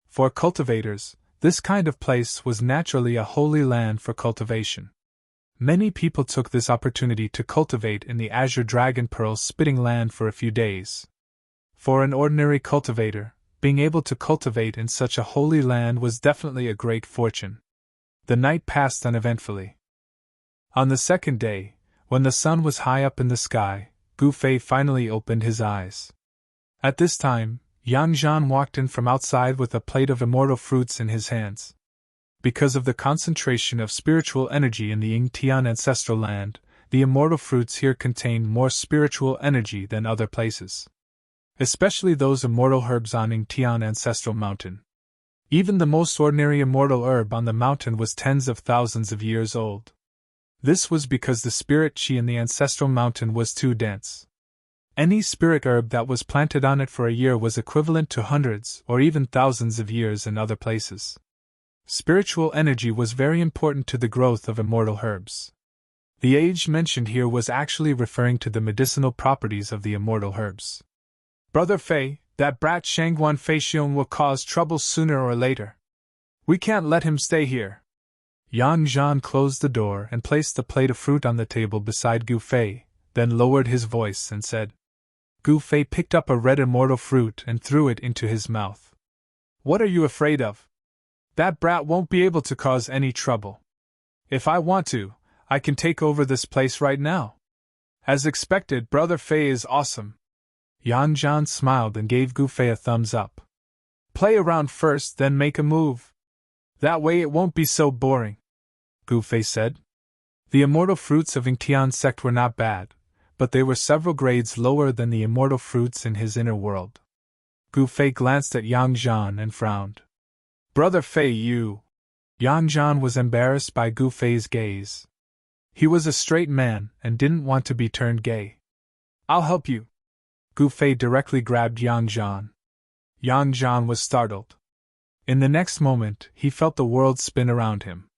A: For cultivators, this kind of place was naturally a holy land for cultivation. Many people took this opportunity to cultivate in the Azure Dragon Pearl spitting land for a few days. For an ordinary cultivator, being able to cultivate in such a holy land was definitely a great fortune. The night passed uneventfully. On the second day, when the sun was high up in the sky, Gu Fei finally opened his eyes. At this time, Yang Zhan walked in from outside with a plate of immortal fruits in his hands. Because of the concentration of spiritual energy in the Yingtian ancestral land, the immortal fruits here contained more spiritual energy than other places. Especially those immortal herbs on Yingtian ancestral mountain. Even the most ordinary immortal herb on the mountain was tens of thousands of years old. This was because the spirit qi in the ancestral mountain was too dense. Any spirit herb that was planted on it for a year was equivalent to hundreds or even thousands of years in other places. Spiritual energy was very important to the growth of immortal herbs. The age mentioned here was actually referring to the medicinal properties of the immortal herbs. Brother Fei, that brat Shangguan Feixiong will cause trouble sooner or later. We can't let him stay here. Yang Zhan closed the door and placed the plate of fruit on the table beside Gu Fei, then lowered his voice and said. Gu Fei picked up a red immortal fruit and threw it into his mouth. What are you afraid of? That brat won't be able to cause any trouble. If I want to, I can take over this place right now. As expected, Brother Fei is awesome. Yang Zhan smiled and gave Gu Fei a thumbs up. Play around first, then make a move. That way it won't be so boring, Gu Fei said. The immortal fruits of Yingtian sect were not bad, but they were several grades lower than the immortal fruits in his inner world. Gu Fei glanced at Yang Zhan and frowned. Brother Fei, you... Yang Zhan was embarrassed by Gu Fei's gaze. He was a straight man and didn't want to be turned gay. I'll help you. Gu Fei directly grabbed Yang Zhan. Yang Zhan was startled. In the next moment, he felt the world spin around him.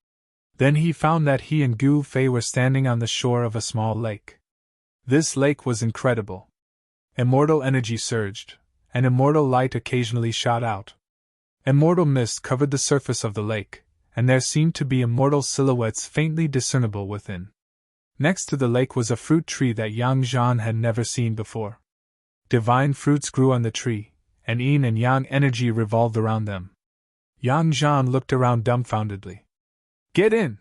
A: Then he found that he and Gu Fei were standing on the shore of a small lake. This lake was incredible. Immortal energy surged, and immortal light occasionally shot out. Immortal mist covered the surface of the lake, and there seemed to be immortal silhouettes faintly discernible within. Next to the lake was a fruit tree that Yang Zhan had never seen before. Divine fruits grew on the tree, and yin and yang energy revolved around them. Yang Zhan looked around dumbfoundedly. Get in!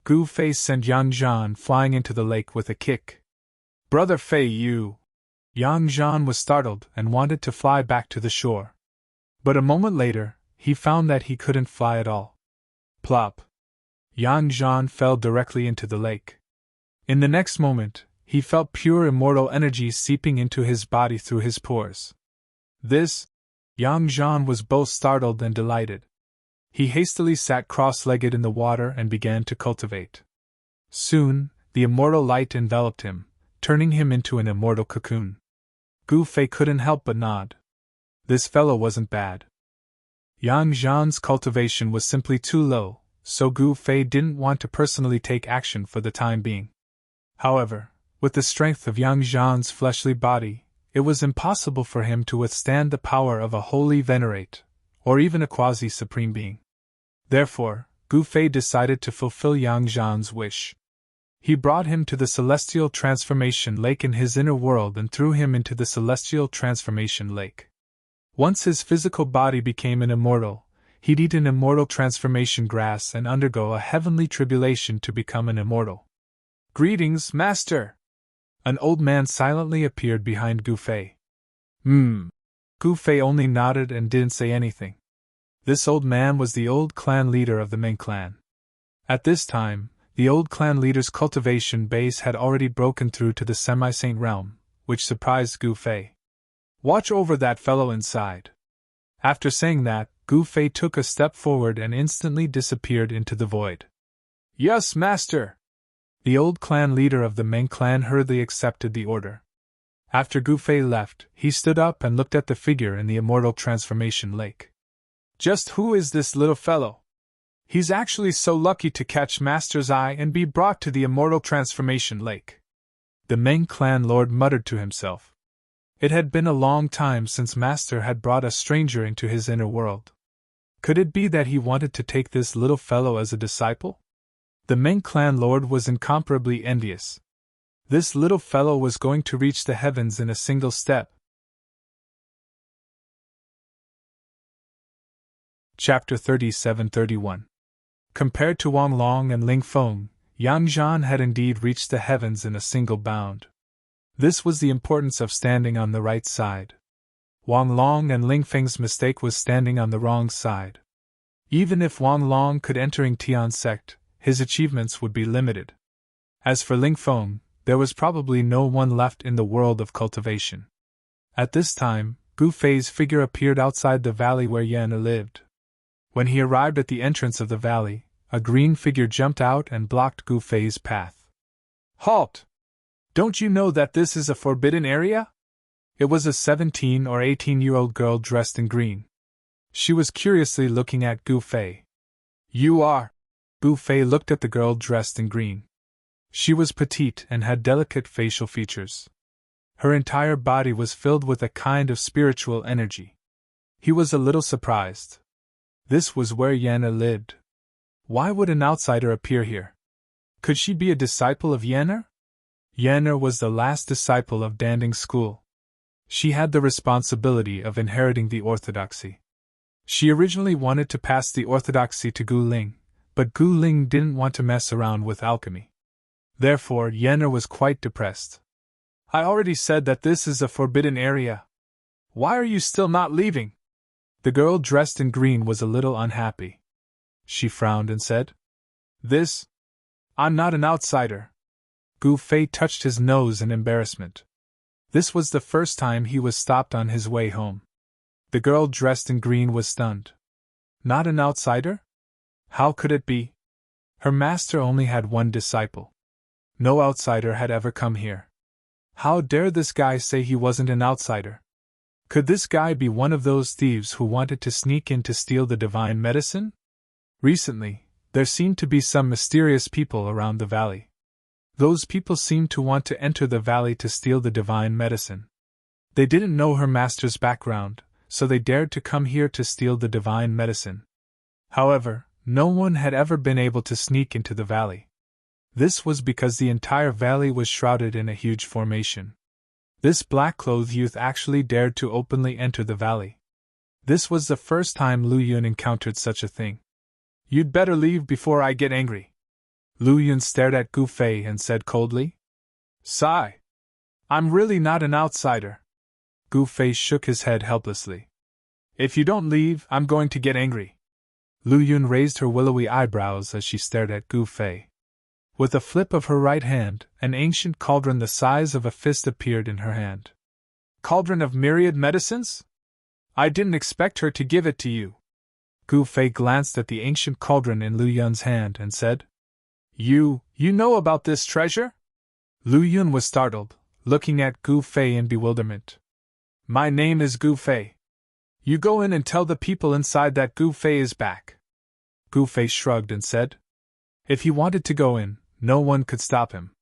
A: Gu Fei sent Yang Zhan flying into the lake with a kick. Brother Fei, you... Yang Zhan was startled and wanted to fly back to the shore. But a moment later, he found that he couldn't fly at all. Plop! Yang Zhan fell directly into the lake. In the next moment, he felt pure immortal energy seeping into his body through his pores. This... Yang Zhan was both startled and delighted. He hastily sat cross-legged in the water and began to cultivate. Soon, the immortal light enveloped him, turning him into an immortal cocoon. Gu Fei couldn't help but nod. This fellow wasn't bad. Yang Zhan's cultivation was simply too low, so Gu Fei didn't want to personally take action for the time being. However, with the strength of Yang Zhan's fleshly body, it was impossible for him to withstand the power of a holy venerate, or even a quasi-supreme being. Therefore, Gu Fei decided to fulfill Yang Zhan's wish. He brought him to the Celestial Transformation Lake in his inner world and threw him into the Celestial Transformation Lake. Once his physical body became an immortal, he'd eat an immortal transformation grass and undergo a heavenly tribulation to become an immortal. "Greetings, Master!" An old man silently appeared behind Gu Fei. Gu Fei only nodded and didn't say anything. This old man was the old clan leader of the Ming clan. At this time, the old clan leader's cultivation base had already broken through to the semi-saint realm, which surprised Gu Fei. "Watch over that fellow inside." After saying that, Gu Fei took a step forward and instantly disappeared into the void. "Yes, Master!" The old clan leader of the Ming clan hurriedly accepted the order. After Gu Fei left, he stood up and looked at the figure in the immortal transformation lake. "Just who is this little fellow? He's actually so lucky to catch Master's eye and be brought to the immortal transformation lake." The Ming clan lord muttered to himself. It had been a long time since Master had brought a stranger into his inner world. Could it be that he wanted to take this little fellow as a disciple? The Ming clan lord was incomparably envious. This little fellow was going to reach the heavens in a single step. Chapter 37-31. Compared to Wang Long and Ling Feng, Yang Zhan had indeed reached the heavens in a single bound. This was the importance of standing on the right side. Wang Long and Ling Feng's mistake was standing on the wrong side. Even if Wang Long could enter Tian's sect, his achievements would be limited. As for Ling Feng, there was probably no one left in the world of cultivation. At this time, Gu Fei's figure appeared outside the valley where Yana lived. When he arrived at the entrance of the valley, a green figure jumped out and blocked Gu Fei's path. "Halt! Don't you know that this is a forbidden area?" It was a 17 or 18-year-old girl dressed in green. She was curiously looking at Gu Fei. "You are?" Gu Fei looked at the girl dressed in green. She was petite and had delicate facial features. Her entire body was filled with a kind of spiritual energy. He was a little surprised. This was where Yana lived. Why would an outsider appear here? Could she be a disciple of Yana? Yana was the last disciple of Danding's school. She had the responsibility of inheriting the orthodoxy. She originally wanted to pass the orthodoxy to Gu Ling, but Gu Ling didn't want to mess around with alchemy. Therefore, Yana was quite depressed. "I already said that this is a forbidden area. Why are you still not leaving?" The girl dressed in green was a little unhappy. She frowned and said, I'm not an outsider." Gu Fei touched his nose in embarrassment. This was the first time he was stopped on his way home. The girl dressed in green was stunned. Not an outsider? How could it be? Her master only had one disciple. No outsider had ever come here. How dare this guy say he wasn't an outsider? Could this guy be one of those thieves who wanted to sneak in to steal the divine medicine? Recently, there seemed to be some mysterious people around the valley. Those people seemed to want to enter the valley to steal the divine medicine. They didn't know her master's background, so they dared to come here to steal the divine medicine. However, no one had ever been able to sneak into the valley. This was because the entire valley was shrouded in a huge formation. This black-clothed youth actually dared to openly enter the valley. This was the first time Lu Yun encountered such a thing. "You'd better leave before I get angry." Lu Yun stared at Gu Fei and said coldly, "Sigh. I'm really not an outsider." Gu Fei shook his head helplessly. "If you don't leave, I'm going to get angry." Lu Yun raised her willowy eyebrows as she stared at Gu Fei. With a flip of her right hand, an ancient cauldron the size of a fist appeared in her hand. "Cauldron of myriad medicines? I didn't expect her to give it to you." Gu Fei glanced at the ancient cauldron in Lu Yun's hand and said, You know about this treasure?" Lu Yun was startled, looking at Gu Fei in bewilderment. "My name is Gu Fei. You go in and tell the people inside that Gu Fei is back." Gu Fei shrugged and said, if he wanted to go in, no one could stop him.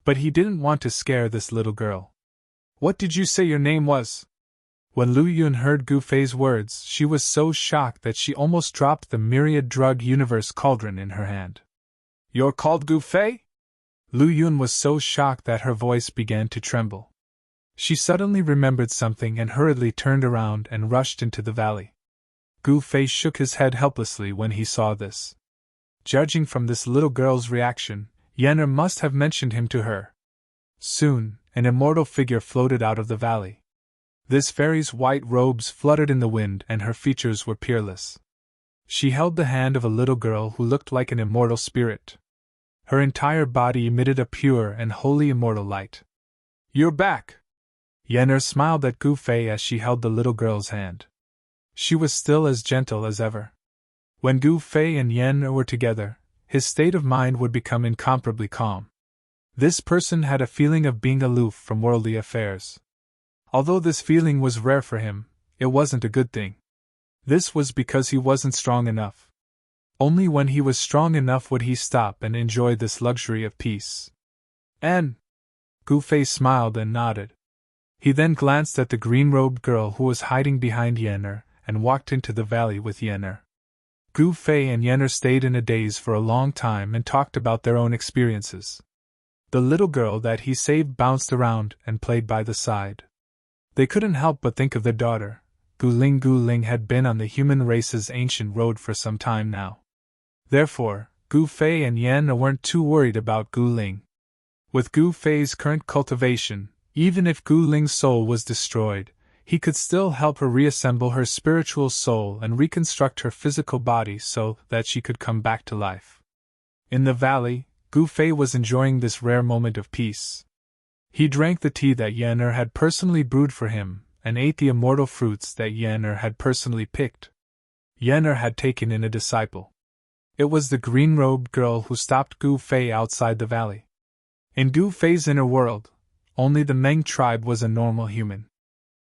A: But he didn't want to scare this little girl. "What did you say your name was?" When Lu Yun heard Gu Fei's words, she was so shocked that she almost dropped the myriad drug universe cauldron in her hand. You're called Gu Fei? Lu Yun was so shocked that her voice began to tremble. She suddenly remembered something and hurriedly turned around and rushed into the valley. Gu Fei shook his head helplessly when he saw this. Judging from this little girl's reaction, Yenner must have mentioned him to her. Soon, an immortal figure floated out of the valley. This fairy's white robes fluttered in the wind and her features were peerless. She held the hand of a little girl who looked like an immortal spirit. Her entire body emitted a pure and holy immortal light. You're back! Yenner smiled at Gu Fei as she held the little girl's hand. She was still as gentle as ever. When Gu Fei and Yenner were together, his state of mind would become incomparably calm. This person had a feeling of being aloof from worldly affairs. Although this feeling was rare for him, it wasn't a good thing. This was because he wasn't strong enough. Only when he was strong enough would he stop and enjoy this luxury of peace. And Gu Fei smiled and nodded. He then glanced at the green-robed girl who was hiding behind Yenner and walked into the valley with Yenner. Gu Fei and Yenner stayed in a daze for a long time and talked about their own experiences. The little girl that he saved bounced around and played by the side. They couldn't help but think of their daughter. Gu Ling had been on the human race's ancient road for some time now. Therefore, Gu Fei and Yenner weren't too worried about Gu Ling. With Gu Fei's current cultivation, even if Gu Ling's soul was destroyed, he could still help her reassemble her spiritual soul and reconstruct her physical body so that she could come back to life. In the valley, Gu Fei was enjoying this rare moment of peace. He drank the tea that Yenner had personally brewed for him, and ate the immortal fruits that Yenner had personally picked. Yenner had taken in a disciple. It was the green-robed girl who stopped Gu Fei outside the valley. In Gu Fei's inner world, only the Meng tribe was a normal human.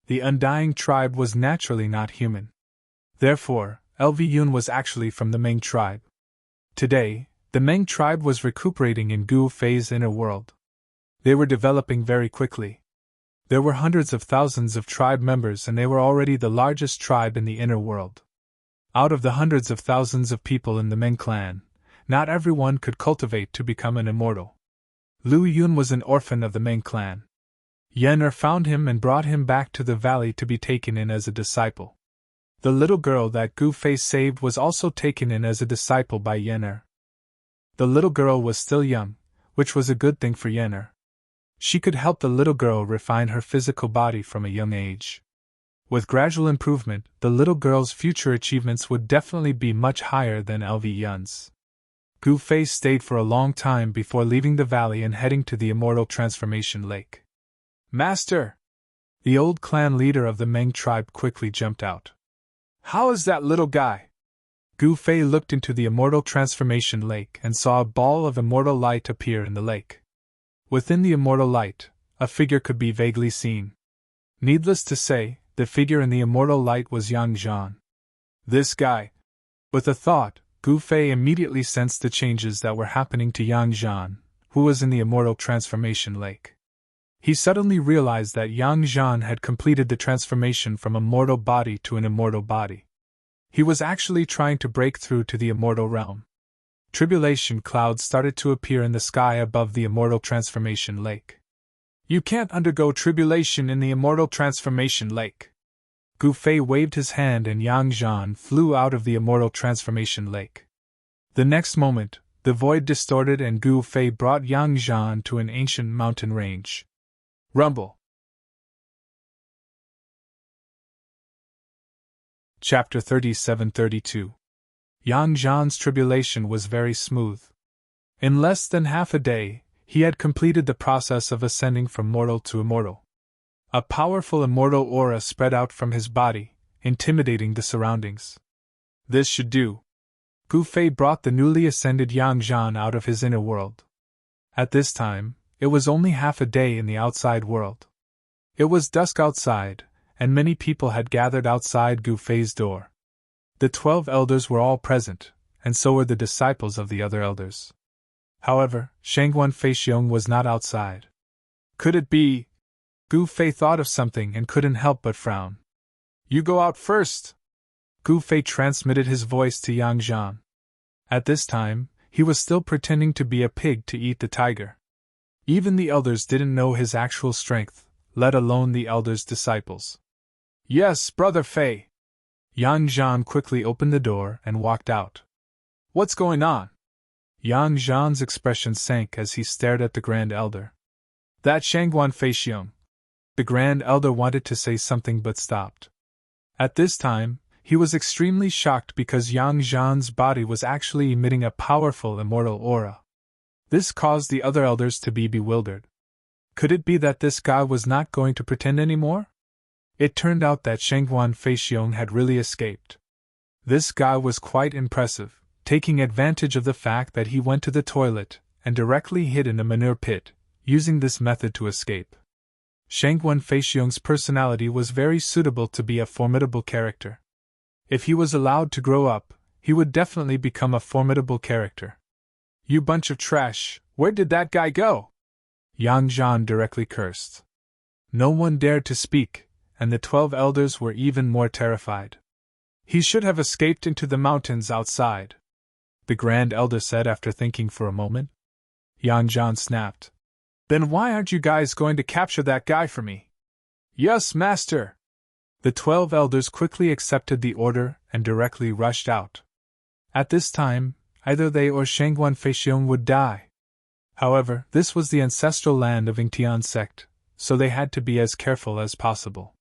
A: The Undying tribe was naturally not human. Therefore, LV Yun was actually from the Meng tribe. Today, the Meng tribe was recuperating in Gu Fei's inner world. They were developing very quickly. There were hundreds of thousands of tribe members and they were already the largest tribe in the inner world. Out of the hundreds of thousands of people in the Meng clan, not everyone could cultivate to become an immortal. Lu Yun was an orphan of the Meng clan. Yenner found him and brought him back to the valley to be taken in as a disciple. The little girl that Gu Fei saved was also taken in as a disciple by Yenner. The little girl was still young, which was a good thing for Yenner. She could help the little girl refine her physical body from a young age. With gradual improvement, the little girl's future achievements would definitely be much higher than LV Yun's. Gu Fei stayed for a long time before leaving the valley and heading to the Immortal Transformation Lake. Master! The old clan leader of the Meng tribe quickly jumped out. How is that little guy? Gu Fei looked into the Immortal Transformation Lake and saw a ball of immortal light appear in the lake. Within the immortal light, a figure could be vaguely seen. Needless to say, the figure in the immortal light was Yang Zhan. This guy. With a thought, Gu Fei immediately sensed the changes that were happening to Yang Zhan, who was in the Immortal Transformation Lake. He suddenly realized that Yang Zhan had completed the transformation from a mortal body to an immortal body. He was actually trying to break through to the immortal realm. Tribulation clouds started to appear in the sky above the Immortal Transformation Lake. You can't undergo tribulation in the Immortal Transformation Lake. Gu Fei waved his hand and Yang Zhan flew out of the Immortal Transformation Lake. The next moment, the void distorted and Gu Fei brought Yang Zhan to an ancient mountain range. Rumble. Chapter 37-32. Yang Zhan's tribulation was very smooth. In less than half a day, he had completed the process of ascending from mortal to immortal. A powerful immortal aura spread out from his body, intimidating the surroundings. This should do. Gu Fei brought the newly ascended Yang Zhan out of his inner world. At this time, it was only half a day in the outside world. It was dusk outside, and many people had gathered outside Gu Fei's door. The 12 elders were all present, and so were the disciples of the other elders. However, Shangguan Feixiong was not outside. Could it be? Gu Fei thought of something and couldn't help but frown. You go out first! Gu Fei transmitted his voice to Yang Zhan. At this time, he was still pretending to be a pig to eat the tiger. Even the elders didn't know his actual strength, let alone the elders' disciples. Yes, Brother Fei! Yang Zhan quickly opened the door and walked out. What's going on? Yang Zhan's expression sank as he stared at the Grand Elder. That Shangguan Feixiong. The Grand Elder wanted to say something but stopped. At this time, he was extremely shocked because Yang Zhan's body was actually emitting a powerful immortal aura. This caused the other elders to be bewildered. Could it be that this guy was not going to pretend anymore? It turned out that Shangguan Feixiong had really escaped. This guy was quite impressive, taking advantage of the fact that he went to the toilet and directly hid in a manure pit, using this method to escape. Shangguan Feixiong's personality was very suitable to be a formidable character. If he was allowed to grow up, he would definitely become a formidable character. You bunch of trash, where did that guy go? Yang Zhan directly cursed. No one dared to speak, and the 12 elders were even more terrified. He should have escaped into the mountains outside, the Grand Elder said after thinking for a moment. Yang Zhan snapped. Then why aren't you guys going to capture that guy for me? Yes, Master! The 12 elders quickly accepted the order and directly rushed out. At this time, either they or Shangguan Feixiong would die. However, this was the ancestral land of Yingtian sect, so they had to be as careful as possible.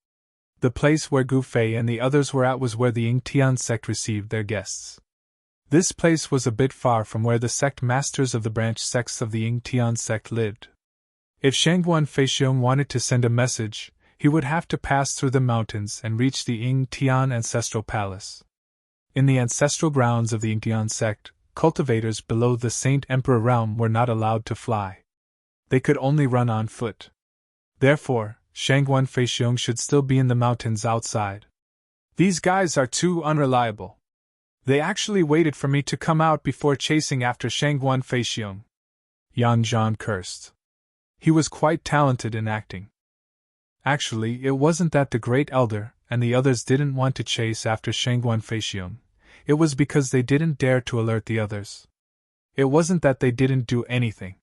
A: The place where Gu Fei and the others were at was where the Yingtian sect received their guests. This place was a bit far from where the sect masters of the branch sects of the Yingtian sect lived. If Shangguan Feixiong wanted to send a message, he would have to pass through the mountains and reach the Yingtian ancestral palace. In the ancestral grounds of the Yingtian sect, cultivators below the Saint Emperor realm were not allowed to fly. They could only run on foot. Therefore, Shangguan Feixiong should still be in the mountains outside. These guys are too unreliable. They actually waited for me to come out before chasing after Shangguan Feixiong. Yang Zhan cursed. He was quite talented in acting. Actually, it wasn't that the Great Elder and the others didn't want to chase after Shangguan Feixiong. It was because they didn't dare to alert the others. It wasn't that they didn't do anything.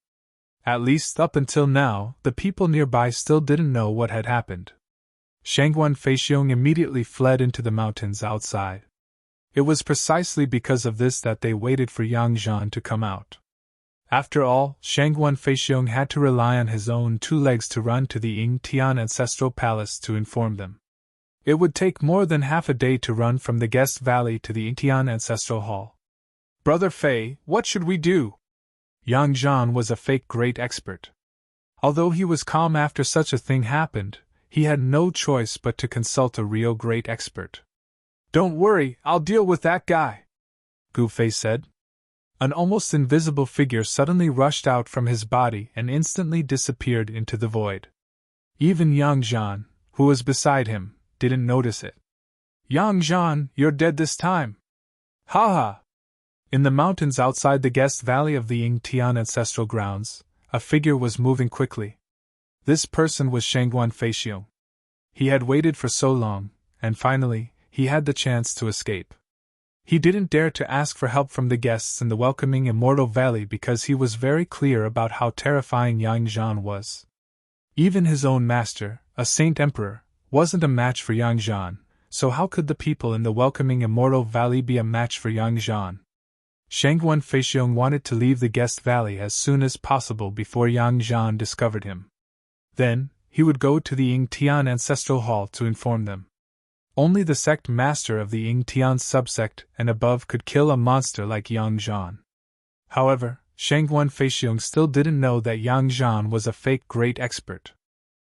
A: At least up until now, the people nearby still didn't know what had happened. Shangguan Feixiong immediately fled into the mountains outside. It was precisely because of this that they waited for Yang Zhan to come out. After all, Shangguan Feixiong had to rely on his own 2 legs to run to the Yingtian ancestral palace to inform them. It would take more than half a day to run from the guest valley to the Yingtian ancestral hall. Brother Fei, what should we do? Yang Zhan was a fake great expert. Although he was calm after such a thing happened, he had no choice but to consult a real great expert. Don't worry, I'll deal with that guy, Gu Fei said. An almost invisible figure suddenly rushed out from his body and instantly disappeared into the void. Even Yang Zhan, who was beside him, didn't notice it. Yang Zhan, you're dead this time. Ha ha! In the mountains outside the guest valley of the Yingtian ancestral grounds, a figure was moving quickly. This person was Shangguan Feixiong. He had waited for so long, and finally, he had the chance to escape. He didn't dare to ask for help from the guests in the welcoming Immortal Valley because he was very clear about how terrifying Yang Zhan was. Even his own master, a Saint Emperor, wasn't a match for Yang Zhan, so how could the people in the welcoming Immortal Valley be a match for Yang Zhan? Shangguan Feixiong wanted to leave the guest valley as soon as possible before Yang Zhan discovered him. Then, he would go to the Yingtian ancestral hall to inform them. Only the sect master of the Yingtian subsect and above could kill a monster like Yang Zhan. However, Shangguan Feixiong still didn't know that Yang Zhan was a fake great expert.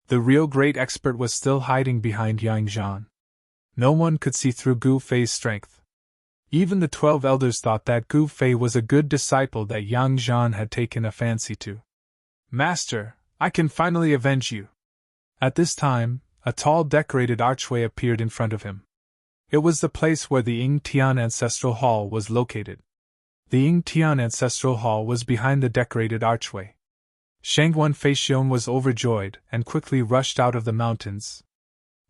A: The real great expert was still hiding behind Yang Zhan. No one could see through Gu Fei's strength. Even the 12 elders thought that Gu Fei was a good disciple that Yang Zhan had taken a fancy to. Master, I can finally avenge you. At this time, a tall decorated archway appeared in front of him. It was the place where the Yingtian Ancestral Hall was located. The Yingtian Ancestral Hall was behind the decorated archway. Shangguan Feixiong was overjoyed and quickly rushed out of the mountains.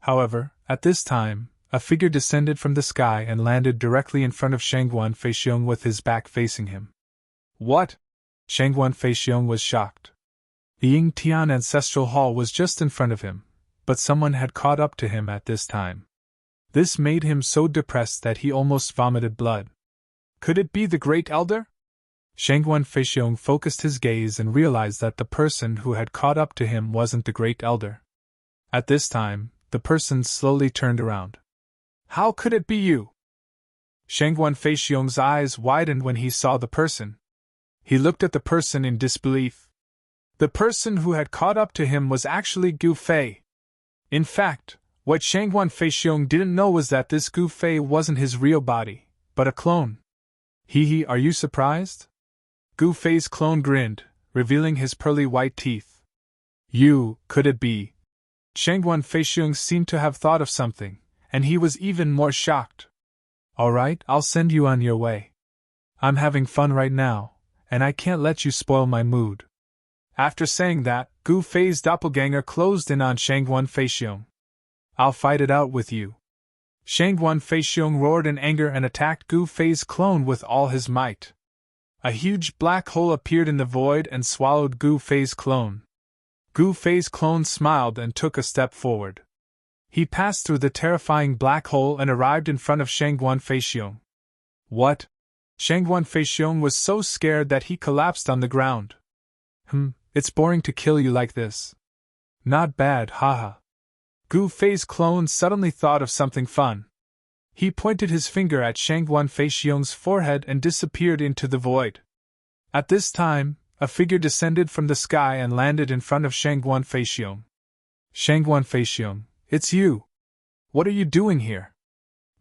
A: However, at this time, a figure descended from the sky and landed directly in front of Shangguan Feixiong with his back facing him. What? Shangguan Feixiong was shocked. The Ying Tian Ancestral Hall was just in front of him, but someone had caught up to him at this time. This made him so depressed that he almost vomited blood. Could it be the Great Elder? Shangguan Feixiong focused his gaze and realized that the person who had caught up to him wasn't the Great Elder. At this time, the person slowly turned around. How could it be you? Shangguan Feixiong's eyes widened when he saw the person. He looked at the person in disbelief. The person who had caught up to him was actually Gu Fei. In fact, what Shangguan Feixiong didn't know was that this Gu Fei wasn't his real body, but a clone. Hee, are you surprised? Gu Fei's clone grinned, revealing his pearly white teeth. You, could it be? Shangguan Feixiong seemed to have thought of something, and he was even more shocked. Alright, I'll send you on your way. I'm having fun right now, and I can't let you spoil my mood. After saying that, Gu Fei's doppelganger closed in on Shangguan Feixiong. I'll fight it out with you. Shangguan Feixiong roared in anger and attacked Gu Fei's clone with all his might. A huge black hole appeared in the void and swallowed Gu Fei's clone. Gu Fei's clone smiled and took a step forward. He passed through the terrifying black hole and arrived in front of Shangguan Feixiong. What? Shangguan Feixiong was so scared that he collapsed on the ground. It's boring to kill you like this. Not bad, haha. Gu Fei's clone suddenly thought of something fun. He pointed his finger at Shangguan Feixiong's forehead and disappeared into the void. At this time, a figure descended from the sky and landed in front of Shangguan Feixiong. Shangguan Feixiong, it's you. What are you doing here?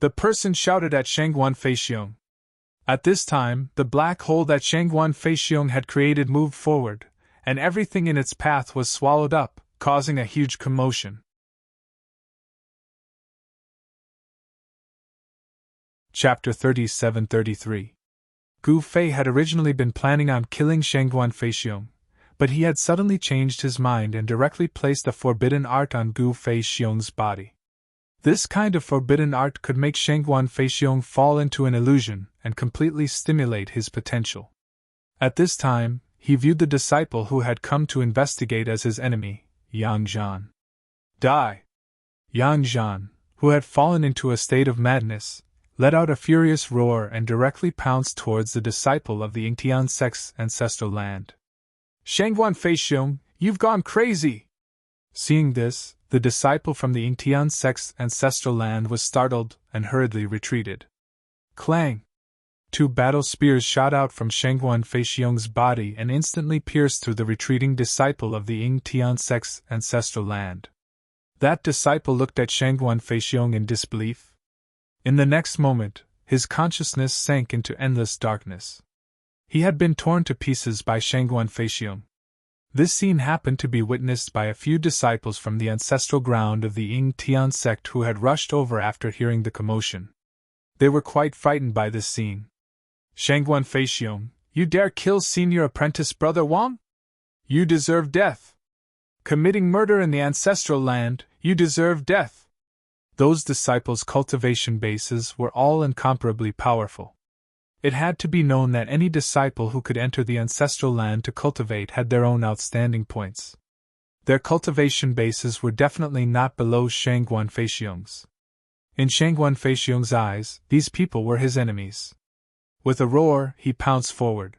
A: The person shouted at Shangguan Feixiong. At this time, the black hole that Shangguan Feixiong had created moved forward, and everything in its path was swallowed up, causing a huge commotion. Chapter 37-33. Gu Fei had originally been planning on killing Shangguan Feixiong, but he had suddenly changed his mind and directly placed a forbidden art on Gu Feixiong's body. This kind of forbidden art could make Shangguan Feixiong fall into an illusion and completely stimulate his potential. At this time, he viewed the disciple who had come to investigate as his enemy, Yang Zhan. Die! Yang Zhan, who had fallen into a state of madness, let out a furious roar and directly pounced towards the disciple of the Yingtian sect's ancestral land. Shangguan Feixiong, you've gone crazy! Seeing this, the disciple from the Yingtian sect's ancestral land was startled and hurriedly retreated. Clang! 2 battle spears shot out from Shangguan Feixiong's body and instantly pierced through the retreating disciple of the Yingtian sect's ancestral land. That disciple looked at Shangguan Feixiong in disbelief. In the next moment, his consciousness sank into endless darkness. He had been torn to pieces by Shangguan Feixiong. This scene happened to be witnessed by a few disciples from the ancestral ground of the Ying Tian sect who had rushed over after hearing the commotion. They were quite frightened by this scene. Shangguan Feixiong, you dare kill senior apprentice Brother Wang? You deserve death. Committing murder in the ancestral land, you deserve death. Those disciples' cultivation bases were all incomparably powerful. It had to be known that any disciple who could enter the ancestral land to cultivate had their own outstanding points. Their cultivation bases were definitely not below Shangguan Feixiong's. In Shangguan Feixiong's eyes, these people were his enemies. With a roar, he pounced forward.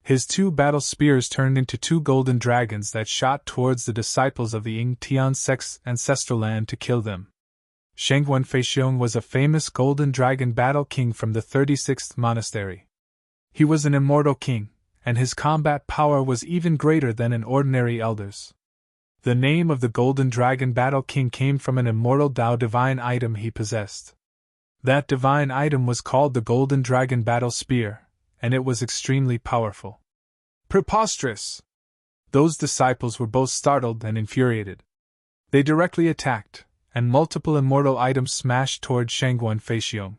A: His 2 battle spears turned into 2 golden dragons that shot towards the disciples of the Ying Tian sect's ancestral land to kill them. Shangguan Feixiong was a famous golden dragon battle king from the 36th monastery. He was an immortal king, and his combat power was even greater than an ordinary elder's. The name of the golden dragon battle king came from an immortal Tao divine item he possessed. That divine item was called the golden dragon battle spear, and it was extremely powerful. Preposterous! Those disciples were both startled and infuriated. They directly attacked, and multiple immortal items smashed toward Shangguan Feixiong.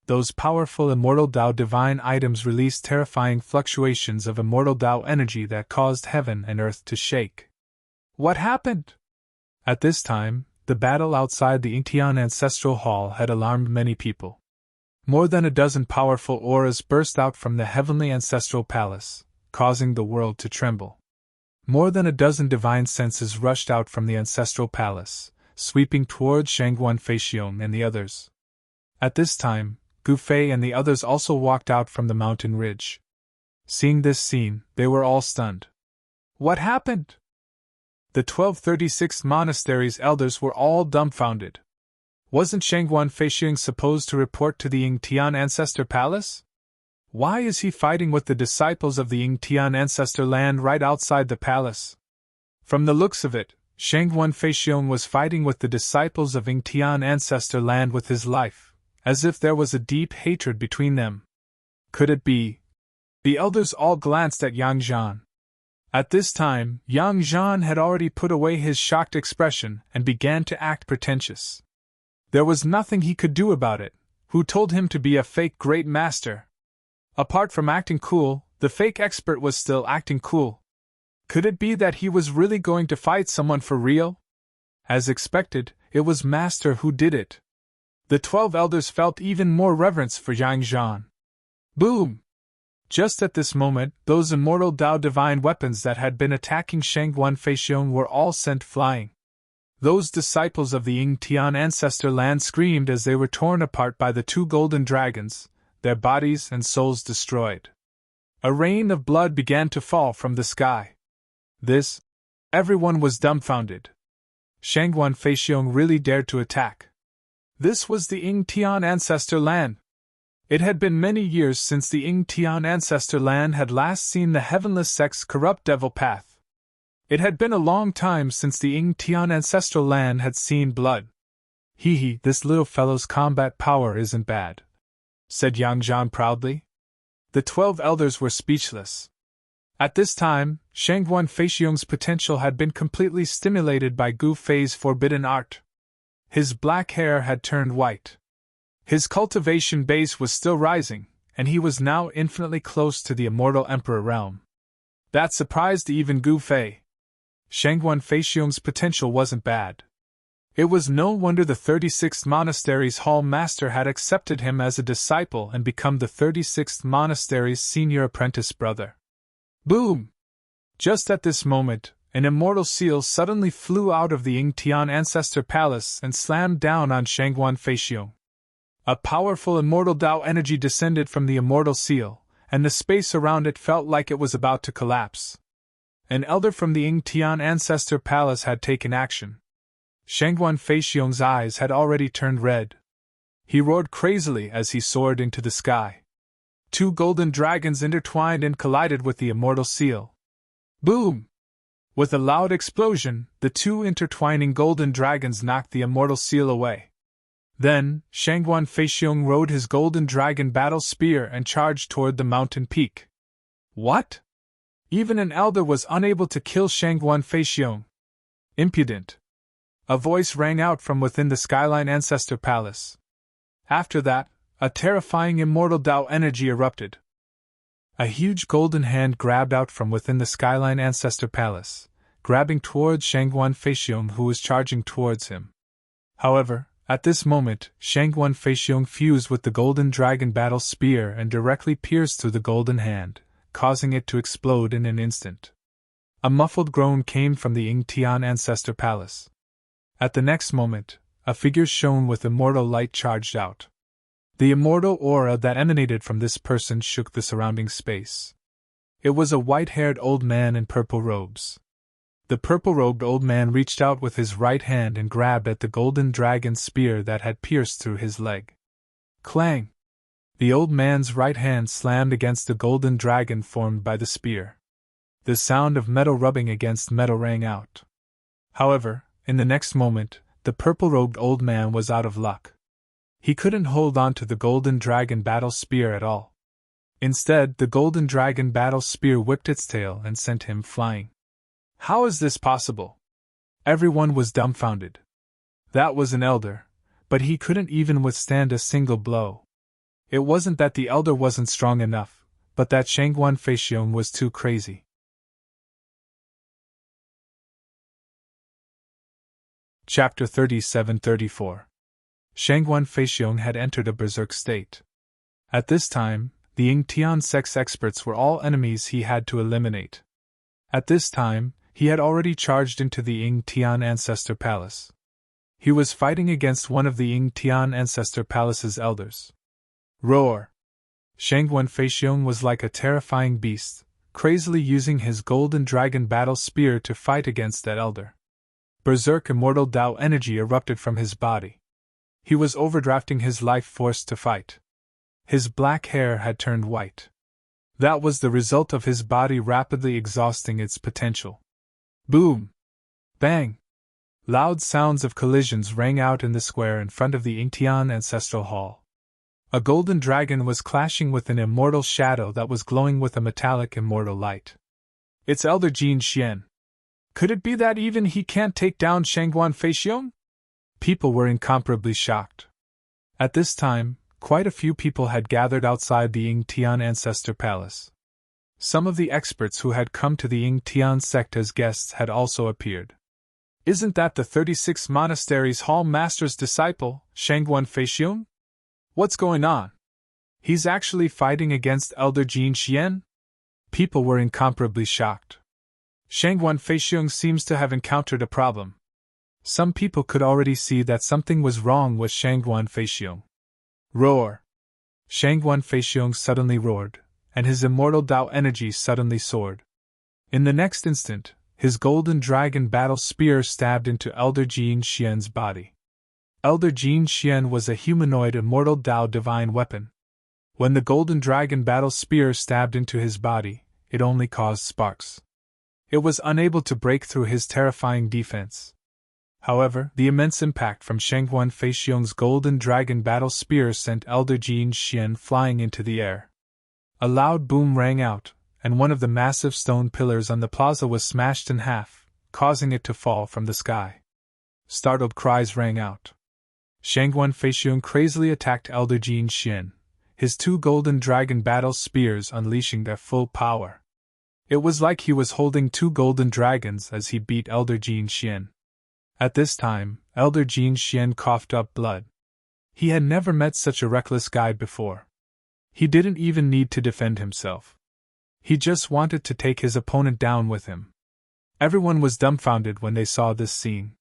A: Those powerful immortal Tao divine items released terrifying fluctuations of immortal Tao energy that caused heaven and earth to shake. What happened? At this time, the battle outside the Ingtian ancestral hall had alarmed many people. More than a dozen powerful auras burst out from the heavenly ancestral palace, causing the world to tremble. More than a dozen divine senses rushed out from the ancestral palace, sweeping towards Shangguan Feixiong and the others. At this time, Gu Fei and the others also walked out from the mountain ridge. Seeing this scene, they were all stunned. What happened? The 1236th Monastery's elders were all dumbfounded. Wasn't Shangguan Feixiong supposed to report to the Yingtian Ancestor Palace? Why is he fighting with the disciples of the Yingtian Ancestor Land right outside the palace? From the looks of it, Shangguan Feixiong was fighting with the disciples of Yingtian Ancestor Land with his life, as if there was a deep hatred between them. Could it be? The elders all glanced at Yang Zhan. At this time, Yang Zhan had already put away his shocked expression and began to act pretentious. There was nothing he could do about it. Who told him to be a fake great master? Apart from acting cool, the fake expert was still acting cool. Could it be that he was really going to fight someone for real? As expected, it was Master who did it. The 12 elders felt even more reverence for Yang Zhan. Boom! Just at this moment, those immortal Dao divine weapons that had been attacking Shangguan Feixiong were all sent flying. Those disciples of the Yingtian Ancestor Land screamed as they were torn apart by the 2 golden dragons, their bodies and souls destroyed. A rain of blood began to fall from the sky. Everyone was dumbfounded. Shangguan Feixiong really dared to attack. This was the Yingtian Ancestor Land. It had been many years since the Yingtian Ancestor Land had last seen the heavenless sect's corrupt devil path. It had been a long time since the Yingtian Ancestral Land had seen blood. This little fellow's combat power isn't bad, said Yang Zhan proudly. The 12 elders were speechless. At this time, Shangguan Feixiong's potential had been completely stimulated by Gu Fei's forbidden art. His black hair had turned white. His cultivation base was still rising, and he was now infinitely close to the immortal Emperor realm. That surprised even Gu Fei. Shangguan Feixiong's potential wasn't bad. It was no wonder the 36th Monastery's Hall Master had accepted him as a disciple and become the 36th Monastery's senior apprentice brother. Boom! Just at this moment, an immortal seal suddenly flew out of the Yingtian Ancestor Palace and slammed down on Shangguan Feixiong. A powerful immortal Dao energy descended from the immortal seal, and the space around it felt like it was about to collapse. An elder from the Yingtian Ancestor Palace had taken action. Shangguan Feixiong's eyes had already turned red. He roared crazily as he soared into the sky. 2 golden dragons intertwined and collided with the immortal seal. Boom! With a loud explosion, the 2 intertwining golden dragons knocked the immortal seal away. Then, Shangguan Feixiong rode his golden dragon battle spear and charged toward the mountain peak. What? Even an elder was unable to kill Shangguan Feixiong. Impudent! A voice rang out from within the Skyline Ancestor Palace. After that, a terrifying immortal Dao energy erupted. A huge golden hand grabbed out from within the Skyline Ancestor Palace, grabbing towards Shangguan Feixiong, who was charging towards him. However, at this moment, Shangguan Feixiong fused with the golden dragon battle spear and directly pierced through the golden hand, causing it to explode in an instant. A muffled groan came from the Yingtian Ancestor Palace. At the next moment, a figure shone with immortal light charged out. The immortal aura that emanated from this person shook the surrounding space. It was a white-haired old man in purple robes. The purple-robed old man reached out with his right hand and grabbed at the golden dragon spear that had pierced through his leg. Clang! The old man's right hand slammed against the golden dragon formed by the spear. The sound of metal rubbing against metal rang out. However, in the next moment, the purple-robed old man was out of luck. He couldn't hold on to the golden dragon battle spear at all. Instead, the golden dragon battle spear whipped its tail and sent him flying. How is this possible? Everyone was dumbfounded. That was an elder, but he couldn't even withstand a single blow. It wasn't that the elder wasn't strong enough, but that Shangguan Feixiong was too crazy. Chapter 37-34. Shangguan Feixiong had entered a berserk state. At this time, the Ying Tian sect's experts were all enemies he had to eliminate. At this time, he had already charged into the Ying Tian Ancestor Palace. He was fighting against one of the Ying Tian Ancestor Palace's elders. Roar! Shangguan Feixiong was like a terrifying beast, crazily using his golden dragon battle spear to fight against that elder. Berserk immortal Tao energy erupted from his body. He was overdrafting his life force to fight. His black hair had turned white. That was the result of his body rapidly exhausting its potential. Boom! Bang! Loud sounds of collisions rang out in the square in front of the Yingtian Ancestral Hall. A golden dragon was clashing with an immortal shadow that was glowing with a metallic immortal light. It's Elder Jin Xian. Could it be that even he can't take down Shangguan Feixiong? People were incomparably shocked. At this time, quite a few people had gathered outside the Ying Tian Ancestor Palace. Some of the experts who had come to the Ying Tian sect as guests had also appeared. Isn't that the 36 Monastery's Hall Master's disciple, Shangguan Feixiong? What's going on? He's actually fighting against Elder Jin Xian? People were incomparably shocked. Shangguan Feixiong seems to have encountered a problem. Some people could already see that something was wrong with Shangguan Feixiong. Roar! Shangguan Feixiong suddenly roared, and his immortal Tao energy suddenly soared. In the next instant, his golden dragon battle spear stabbed into Elder Jin Xian's body. Elder Jin Xian was a humanoid immortal Tao divine weapon. When the golden dragon battle spear stabbed into his body, it only caused sparks. It was unable to break through his terrifying defense. However, the immense impact from Shangguan Feixiong's golden dragon battle spear sent Elder Jin Xian flying into the air. A loud boom rang out, and one of the massive stone pillars on the plaza was smashed in half, causing it to fall from the sky. Startled cries rang out. Shangguan Feixiong crazily attacked Elder Jin Xian, his two golden dragon battle spears unleashing their full power. It was like he was holding two golden dragons as he beat Elder Jin Xian. At this time, Elder Jin Xian coughed up blood. He had never met such a reckless guy before. He didn't even need to defend himself. He just wanted to take his opponent down with him. Everyone was dumbfounded when they saw this scene.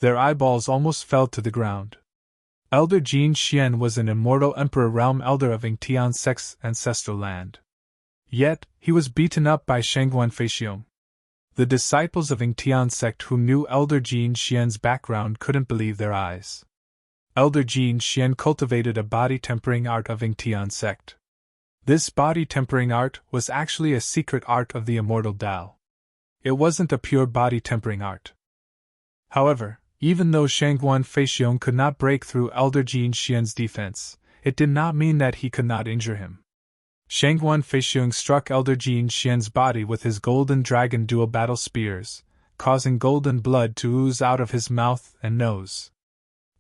A: Their eyeballs almost fell to the ground. Elder Jin Xian was an immortal Emperor Realm Elder of Yingtian sect's ancestral land. Yet, he was beaten up by Shangguan Feixiong. The disciples of Yingtian sect who knew Elder Jin Xian's background couldn't believe their eyes. Elder Jin Xian cultivated a body-tempering art of Yingtian sect. This body-tempering art was actually a secret art of the immortal Tao. It wasn't a pure body-tempering art. However, even though Shangguan Feixiong could not break through Elder Jin Xian's defense, it did not mean that he could not injure him. Shangguan Feixiong struck Elder Jin Xian's body with his golden dragon dual battle spears, causing golden blood to ooze out of his mouth and nose.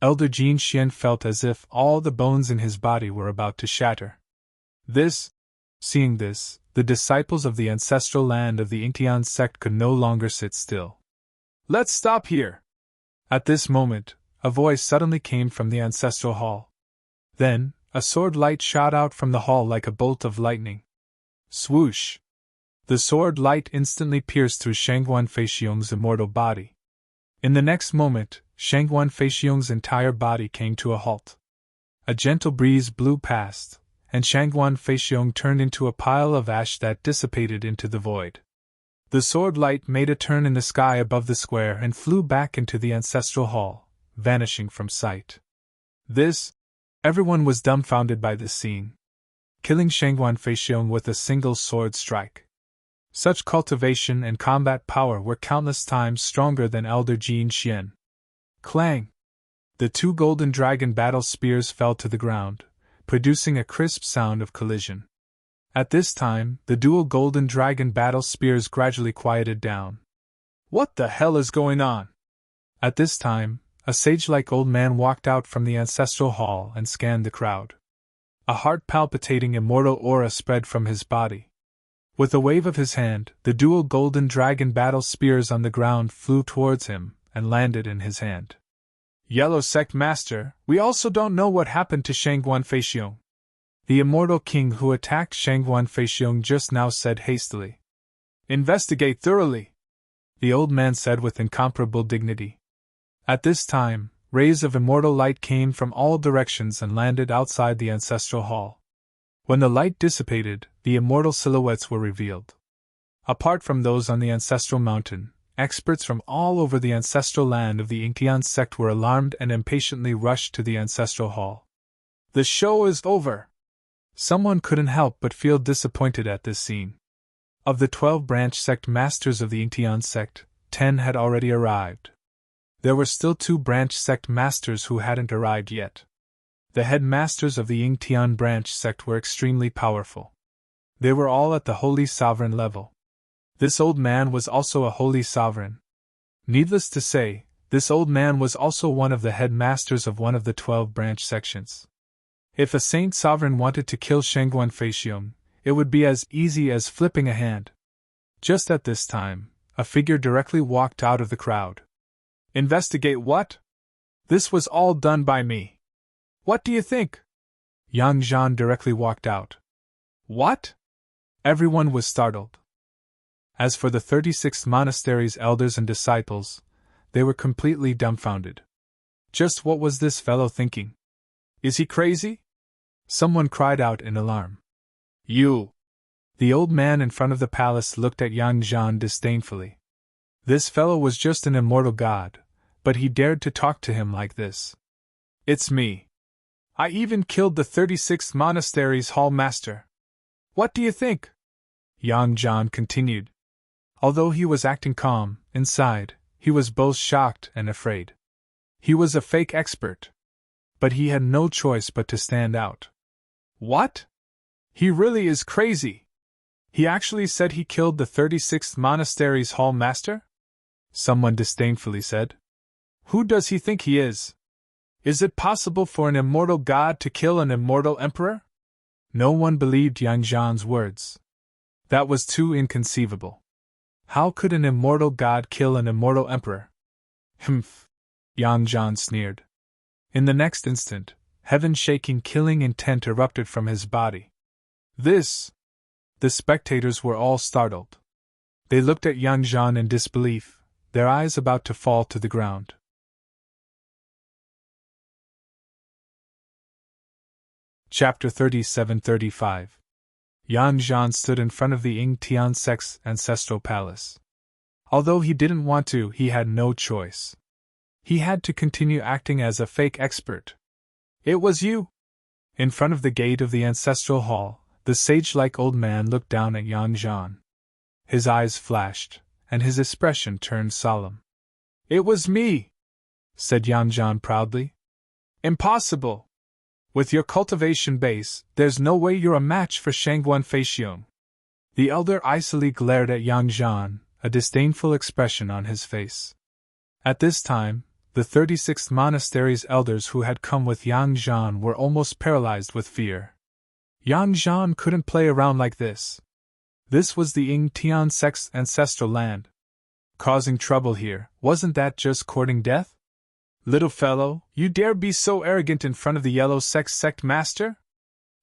A: Elder Jin Xian felt as if all the bones in his body were about to shatter. Seeing this, the disciples of the ancestral land of the Yingtian sect could no longer sit still. Let's stop here! At this moment, a voice suddenly came from the ancestral hall. Then, a sword light shot out from the hall like a bolt of lightning. Swoosh! The sword light instantly pierced through Shangguan Feixiong's immortal body. In the next moment, Shangguan Feixiong's entire body came to a halt. A gentle breeze blew past, and Shangguan Feixiong turned into a pile of ash that dissipated into the void. The sword light made a turn in the sky above the square and flew back into the ancestral hall, vanishing from sight. Everyone was dumbfounded by this scene. Killing Shangguan Feixiong with a single sword strike. Such cultivation and combat power were countless times stronger than Elder Jin Xian. Clang! The two golden dragon battle spears fell to the ground, producing a crisp sound of collision. At this time, the dual golden dragon battle spears gradually quieted down. What the hell is going on? At this time, a sage-like old man walked out from the ancestral hall and scanned the crowd. A heart-palpitating immortal aura spread from his body. With a wave of his hand, the dual golden dragon battle spears on the ground flew towards him, and landed in his hand. Yellow Sect Master, we also don't know what happened to Shangguan Feixiong. The immortal king who attacked Shangguan Feixiong just now said hastily. Investigate thoroughly, the old man said with incomparable dignity. At this time, rays of immortal light came from all directions and landed outside the ancestral hall. When the light dissipated, the immortal silhouettes were revealed. Apart from those on the ancestral mountain, experts from all over the ancestral land of the Yingtian sect were alarmed and impatiently rushed to the ancestral hall. The show is over! Someone couldn't help but feel disappointed at this scene. Of the 12 branch sect masters of the Yingtian sect, 10 had already arrived. There were still 2 branch sect masters who hadn't arrived yet. The headmasters of the Yingtian branch sect were extremely powerful. They were all at the holy sovereign level. This old man was also a holy sovereign. Needless to say, this old man was also one of the headmasters of one of the 12 branch sections. If a saint sovereign wanted to kill Shangguan Feixiong, it would be as easy as flipping a hand. Just at this time, a figure directly walked out of the crowd. Investigate what? This was all done by me. What do you think? Yang Zhan directly walked out. What? Everyone was startled. As for the 36th monastery's elders and disciples, they were completely dumbfounded. Just what was this fellow thinking? Is he crazy? Someone cried out in alarm. You! The old man in front of the palace looked at Yang Zhan disdainfully. This fellow was just an immortal god, but he dared to talk to him like this. It's me. I even killed the 36th monastery's hall master. What do you think? Yang Zhan continued. Although he was acting calm, inside, he was both shocked and afraid. He was a fake expert. But he had no choice but to stand out. What? He really is crazy. He actually said he killed the 36th monastery's hall master? Someone disdainfully said. Who does he think he is? Is it possible for an immortal god to kill an immortal emperor? No one believed Yang Zhan's words. That was too inconceivable. How could an immortal god kill an immortal emperor? Humph! Yang Zhan sneered. In the next instant, heaven-shaking killing intent erupted from his body. This! The spectators were all startled. They looked at Yang Zhan in disbelief, their eyes about to fall to the ground. Chapter 37-35. Yang Zhan stood in front of the Yingtian sect's ancestral palace. Although he didn't want to, he had no choice. He had to continue acting as a fake expert. It was you! In front of the gate of the ancestral hall, the sage-like old man looked down at Yang Zhan. His eyes flashed, and his expression turned solemn. It was me! Said Yang Zhan proudly. Impossible! With your cultivation base, there's no way you're a match for Shangguan Feixiong. The elder icily glared at Yang Zhan, a disdainful expression on his face. At this time, the 36th monastery's elders who had come with Yang Zhan were almost paralyzed with fear. Yang Zhan couldn't play around like this. This was the Yingtian sect's ancestral land. Causing trouble here, wasn't that just courting death? Little fellow, you dare be so arrogant in front of the Yellow Sect master?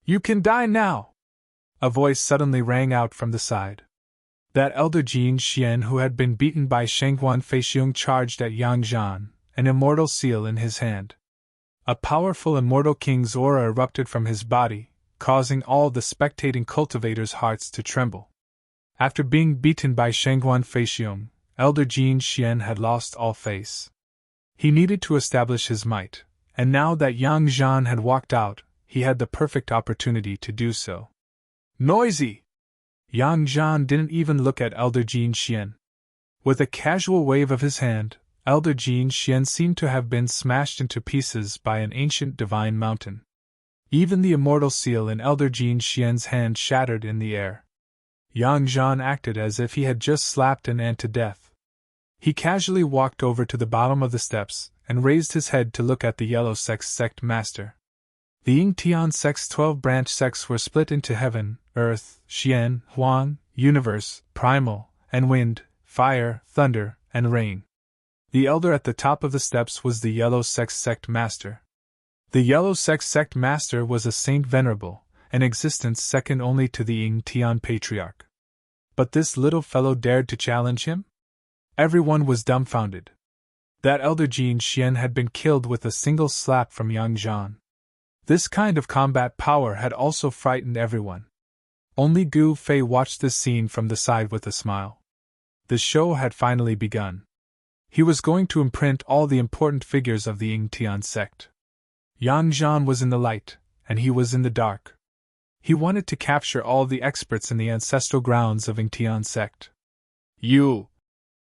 A: You can die now! A voice suddenly rang out from the side. That elder Jin Xian who had been beaten by Shangguan Feixiong charged at Yang Zhan, an immortal seal in his hand. A powerful immortal king's aura erupted from his body, causing all the spectating cultivators' hearts to tremble. After being beaten by Shangguan Feixiong, elder Jin Xian had lost all face. He needed to establish his might, and now that Yang Zhan had walked out, he had the perfect opportunity to do so. Noisy! Yang Zhan didn't even look at elder Jin Xian. With a casual wave of his hand, elder Jin Xian seemed to have been smashed into pieces by an ancient divine mountain. Even the immortal seal in elder Jin Xian's hand shattered in the air. Yang Zhan acted as if he had just slapped an ant to death. He casually walked over to the bottom of the steps and raised his head to look at the Yellow Sect master. The Yingtian sect's 12 branch sects were split into heaven, earth, Xian, Huang, universe, primal, and wind, fire, thunder, and rain. The elder at the top of the steps was the Yellow Sex Sect Master. The Yellow Sex Sect Master was a Saint Venerable, an existence second only to the Ying Tian Patriarch. But this little fellow dared to challenge him? Everyone was dumbfounded. That elder Jin Xian had been killed with a single slap from Yang Zhan. This kind of combat power had also frightened everyone. Only Gu Fei watched this scene from the side with a smile. The show had finally begun. He was going to imprint all the important figures of the Ying Tian sect. Yang Zhan was in the light, and he was in the dark. He wanted to capture all the experts in the ancestral grounds of Ying Tian sect. You!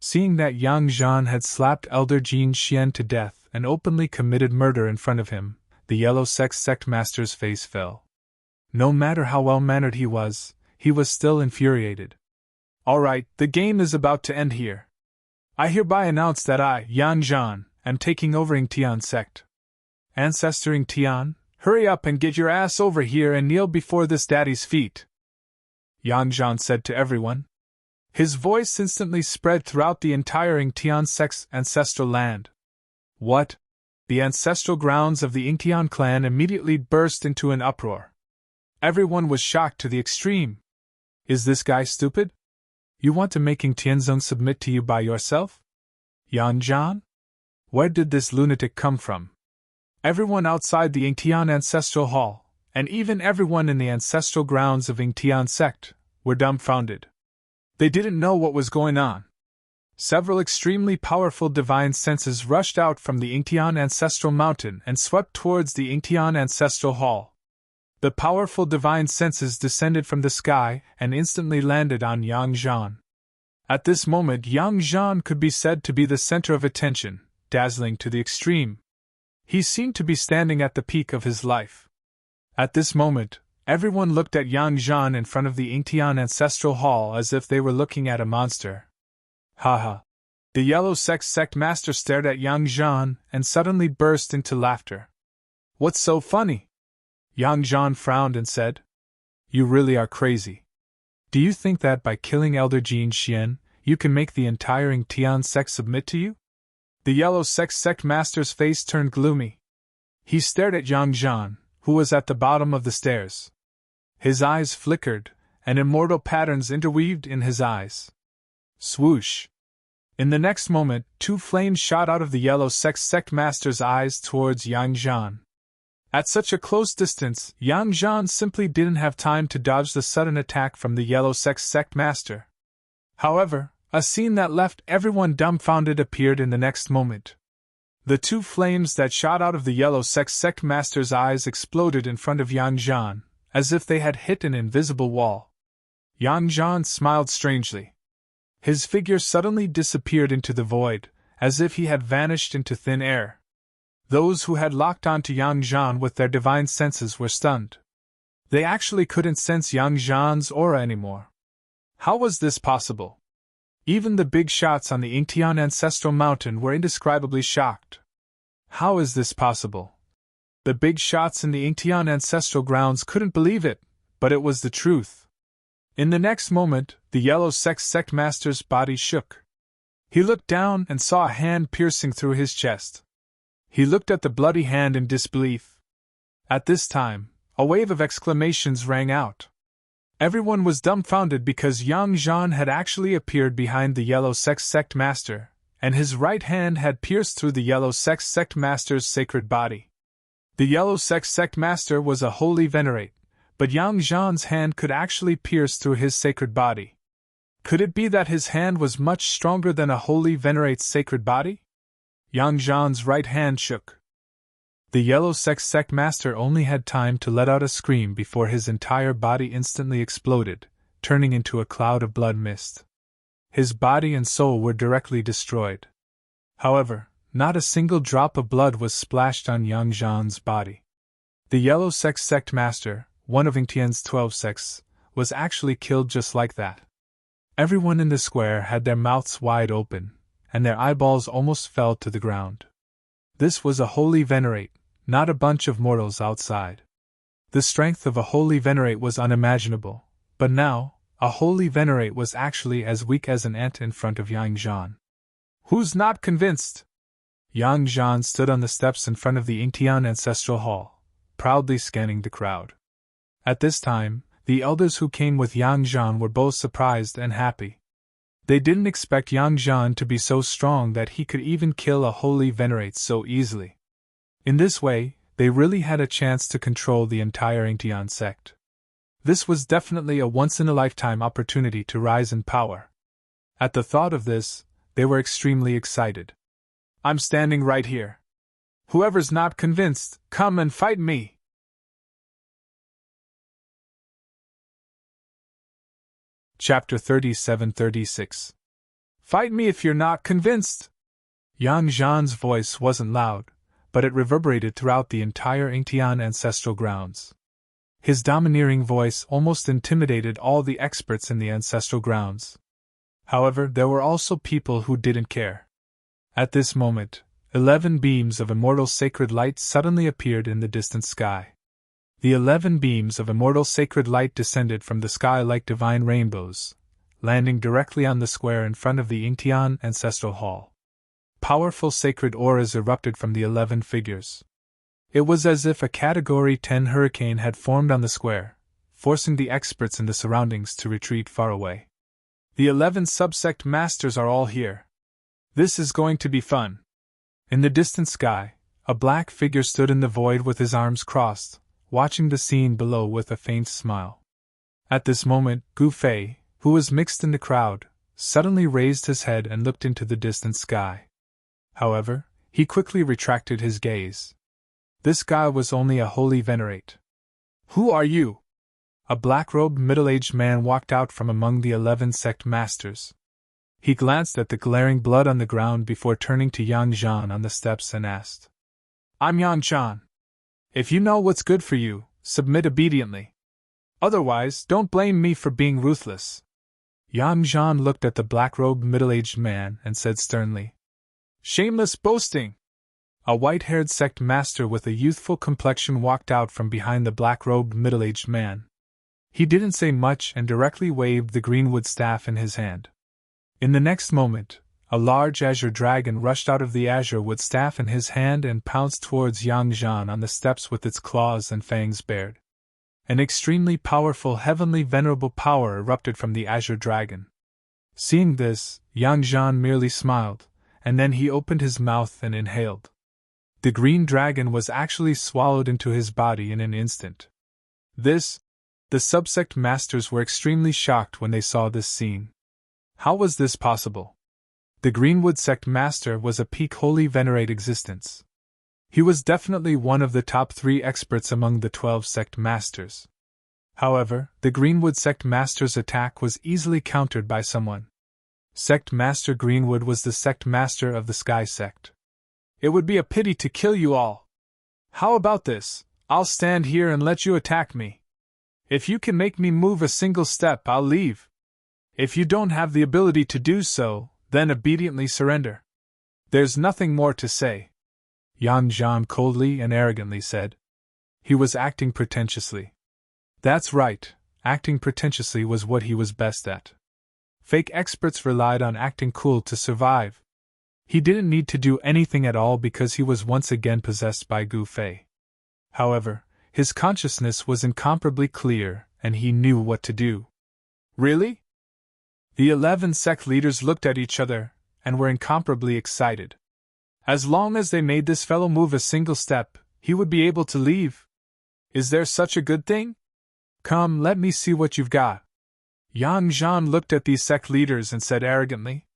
A: Seeing that Yang Zhan had slapped Elder Jin Xian to death and openly committed murder in front of him, the Yellow Sex Sect Master's face fell. No matter how well-mannered he was still infuriated. All right, the game is about to end here. I hereby announce that I, Yang Zhan, am taking over Ying Tian sect. Ancestor Ying Tian, hurry up and get your ass over here and kneel before this daddy's feet, Yang Zhan said to everyone. His voice instantly spread throughout the entire Ying Tian sect's ancestral land. What? The ancestral grounds of the Ying Tian clan immediately burst into an uproar. Everyone was shocked to the extreme. Is this guy stupid? You want to make Ying Tianzong submit to you by yourself? Yang Zhan? Where did this lunatic come from? Everyone outside the Ying Tian ancestral hall, and even everyone in the ancestral grounds of Ying Tian sect, were dumbfounded. They didn't know what was going on. Several extremely powerful divine senses rushed out from the Ying Tian ancestral mountain and swept towards the Ying Tian ancestral hall. The powerful divine senses descended from the sky and instantly landed on Yang Zhan. At this moment, Yang Zhan could be said to be the center of attention, dazzling to the extreme. He seemed to be standing at the peak of his life. At this moment, everyone looked at Yang Zhan in front of the Ying Tian ancestral hall as if they were looking at a monster. Haha. The Yellow Sex Sect Master stared at Yang Zhan and suddenly burst into laughter. What's so funny? Yang Zhan frowned and said, You really are crazy. Do you think that by killing Elder Jin Xian, you can make the entire Ying Tian sect submit to you? The Yellow Sex Sect Master's face turned gloomy. He stared at Yang Zhan, who was at the bottom of the stairs. His eyes flickered, and immortal patterns interweaved in his eyes. Swoosh! In the next moment, two flames shot out of the Yellow Sex Sect Master's eyes towards Yang Zhan. At such a close distance, Yang Zhan simply didn't have time to dodge the sudden attack from the Yellow Sex Sect Master. However, a scene that left everyone dumbfounded appeared in the next moment. The two flames that shot out of the Yellow Sex Sect Master's eyes exploded in front of Yang Zhan, as if they had hit an invisible wall. Yang Zhan smiled strangely. His figure suddenly disappeared into the void, as if he had vanished into thin air. Those who had locked onto Yang Zhan with their divine senses were stunned. They actually couldn't sense Yang Zhan's aura anymore. How was this possible? Even the big shots on the Ying Tian ancestral mountain were indescribably shocked. How is this possible? The big shots in the Ying Tian ancestral grounds couldn't believe it, but it was the truth. In the next moment, the Yellow Sex Sect Master's body shook. He looked down and saw a hand piercing through his chest. He looked at the bloody hand in disbelief. At this time, a wave of exclamations rang out. Everyone was dumbfounded because Yang Zhan had actually appeared behind the Yellow Sex Sect Master, and his right hand had pierced through the Yellow Sex Sect Master's sacred body. The Yellow Sex Sect Master was a holy venerate, but Yang Zhan's hand could actually pierce through his sacred body. Could it be that his hand was much stronger than a holy venerate's sacred body? Yang Zhan's right hand shook. The Yellow Sex Sect Master only had time to let out a scream before his entire body instantly exploded, turning into a cloud of blood mist. His body and soul were directly destroyed. However, not a single drop of blood was splashed on Yang Zhan's body. The Yellow Sex Sect Master, one of Ying Tian's 12 sects, was actually killed just like that. Everyone in the square had their mouths wide open, and their eyeballs almost fell to the ground. This was a holy venerate, not a bunch of mortals outside. The strength of a holy venerate was unimaginable, but now, a holy venerate was actually as weak as an ant in front of Yang Zhan. Who's not convinced? Yang Zhan stood on the steps in front of the Yingtian Ancestral Hall, proudly scanning the crowd. At this time, the elders who came with Yang Zhan were both surprised and happy. They didn't expect Yang Zhan to be so strong that he could even kill a holy venerate so easily. In this way, they really had a chance to control the entire Yingtian sect. This was definitely a once-in-a-lifetime opportunity to rise in power. At the thought of this, they were extremely excited. I'm standing right here. Whoever's not convinced, come and fight me! Chapter 37-36. Fight me if you're not convinced! Yang Zhan's voice wasn't loud, but it reverberated throughout the entire Yingtian ancestral grounds. His domineering voice almost intimidated all the experts in the ancestral grounds. However, there were also people who didn't care. At this moment, 11 beams of immortal sacred light suddenly appeared in the distant sky. The 11 beams of immortal sacred light descended from the sky like divine rainbows, landing directly on the square in front of the Yingtian Ancestral Hall. Powerful sacred auras erupted from the 11 figures. It was as if a Category 10 hurricane had formed on the square, forcing the experts in the surroundings to retreat far away. The 11 subsect masters are all here. This is going to be fun. In the distant sky, a black figure stood in the void with his arms crossed, watching the scene below with a faint smile. At this moment, Gu Fei, who was mixed in the crowd, suddenly raised his head and looked into the distant sky. However, he quickly retracted his gaze. This guy was only a holy venerate. Who are you? A black-robed middle-aged man walked out from among the 11 sect masters. He glanced at the glaring blood on the ground before turning to Yang Zhan on the steps and asked, I'm Yang Zhan. If you know what's good for you, submit obediently. Otherwise, don't blame me for being ruthless. Yang Zhan looked at the black-robed middle-aged man and said sternly, Shameless boasting! A white-haired sect master with a youthful complexion walked out from behind the black-robed middle-aged man. He didn't say much and directly waved the greenwood staff in his hand. In the next moment, a large azure dragon rushed out of the azure wood staff in his hand and pounced towards Yang Zhan on the steps with its claws and fangs bared. An extremely powerful heavenly venerable power erupted from the azure dragon. Seeing this, Yang Zhan merely smiled, and then he opened his mouth and inhaled. The green dragon was actually swallowed into his body in an instant. The subsect masters were extremely shocked when they saw this scene. How was this possible? The Greenwood sect master was a peak holy venerate existence. He was definitely one of the top 3 experts among the 12 sect masters. However, the Greenwood sect master's attack was easily countered by someone. Sect Master Greenwood was the sect master of the Sky sect. It would be a pity to kill you all. How about this? I'll stand here and let you attack me. If you can make me move a single step, I'll leave. If you don't have the ability to do so, then obediently surrender. There's nothing more to say. Yang Zhan coldly and arrogantly said. He was acting pretentiously. That's right, acting pretentiously was what he was best at. Fake experts relied on acting cool to survive. He didn't need to do anything at all because he was once again possessed by Gu Fei. However, his consciousness was incomparably clear, and he knew what to do. Really? The 11 sect leaders looked at each other, and were incomparably excited. As long as they made this fellow move a single step, he would be able to leave. Is there such a good thing? Come, let me see what you've got. Yang Zhan looked at these sect leaders and said arrogantly.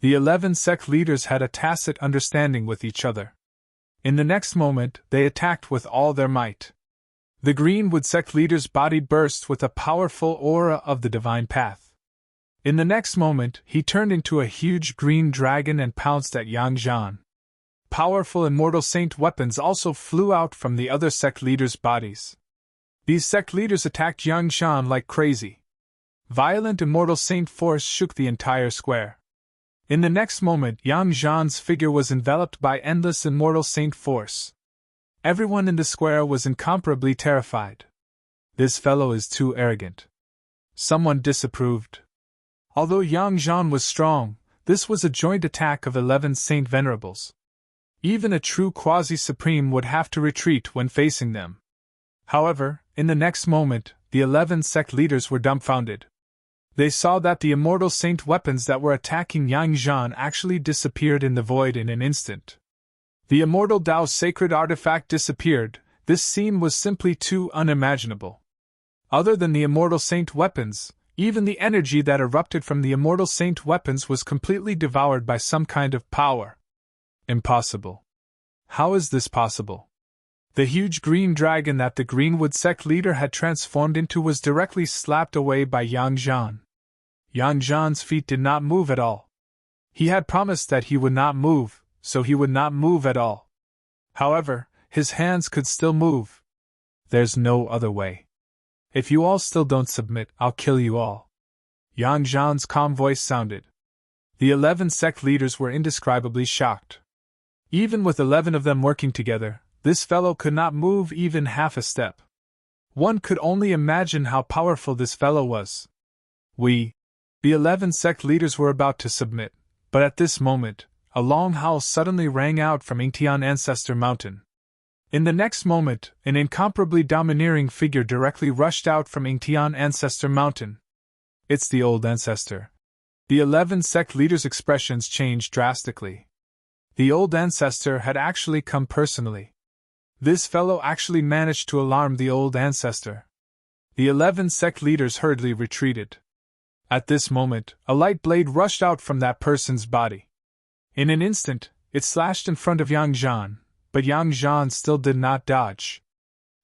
A: The 11 sect leaders had a tacit understanding with each other. In the next moment, they attacked with all their might. The Greenwood sect leader's body burst with a powerful aura of the divine path. In the next moment, he turned into a huge green dragon and pounced at Yang Zhan. Powerful immortal saint weapons also flew out from the other sect leaders' bodies. These sect leaders attacked Yang Zhan like crazy. Violent immortal saint force shook the entire square. In the next moment, Yang Zhan's figure was enveloped by endless immortal saint force. Everyone in the square was incomparably terrified. This fellow is too arrogant. Someone disapproved. Although Yang Zhan was strong, this was a joint attack of 11 Saint Venerables. Even a true quasi-supreme would have to retreat when facing them. However, in the next moment, the 11 sect leaders were dumbfounded. They saw that the immortal saint weapons that were attacking Yang Zhan actually disappeared in the void in an instant. The immortal Tao's sacred artifact disappeared. This scene was simply too unimaginable. Other than the immortal saint weapons, even the energy that erupted from the immortal saint weapons was completely devoured by some kind of power. Impossible. How is this possible? The huge green dragon that the Greenwood sect leader had transformed into was directly slapped away by Yang Zhan. Yang Zhan's feet did not move at all. He had promised that he would not move, so he would not move at all. However, his hands could still move. There's no other way. If you all still don't submit, I'll kill you all. Yang Zhan's calm voice sounded. The 11 sect leaders were indescribably shocked. Even with 11 of them working together, this fellow could not move even half a step. One could only imagine how powerful this fellow was. The 11 sect leaders were about to submit, but at this moment, a long howl suddenly rang out from Yingtian Ancestor Mountain. In the next moment, an incomparably domineering figure directly rushed out from Yingtian Ancestor Mountain. It's the old ancestor. The 11 sect leaders' expressions changed drastically. The old ancestor had actually come personally. This fellow actually managed to alarm the old ancestor. The 11 sect leaders hurriedly retreated. At this moment, a light blade rushed out from that person's body. In an instant, it slashed in front of Yang Zhan, but Yang Zhan still did not dodge.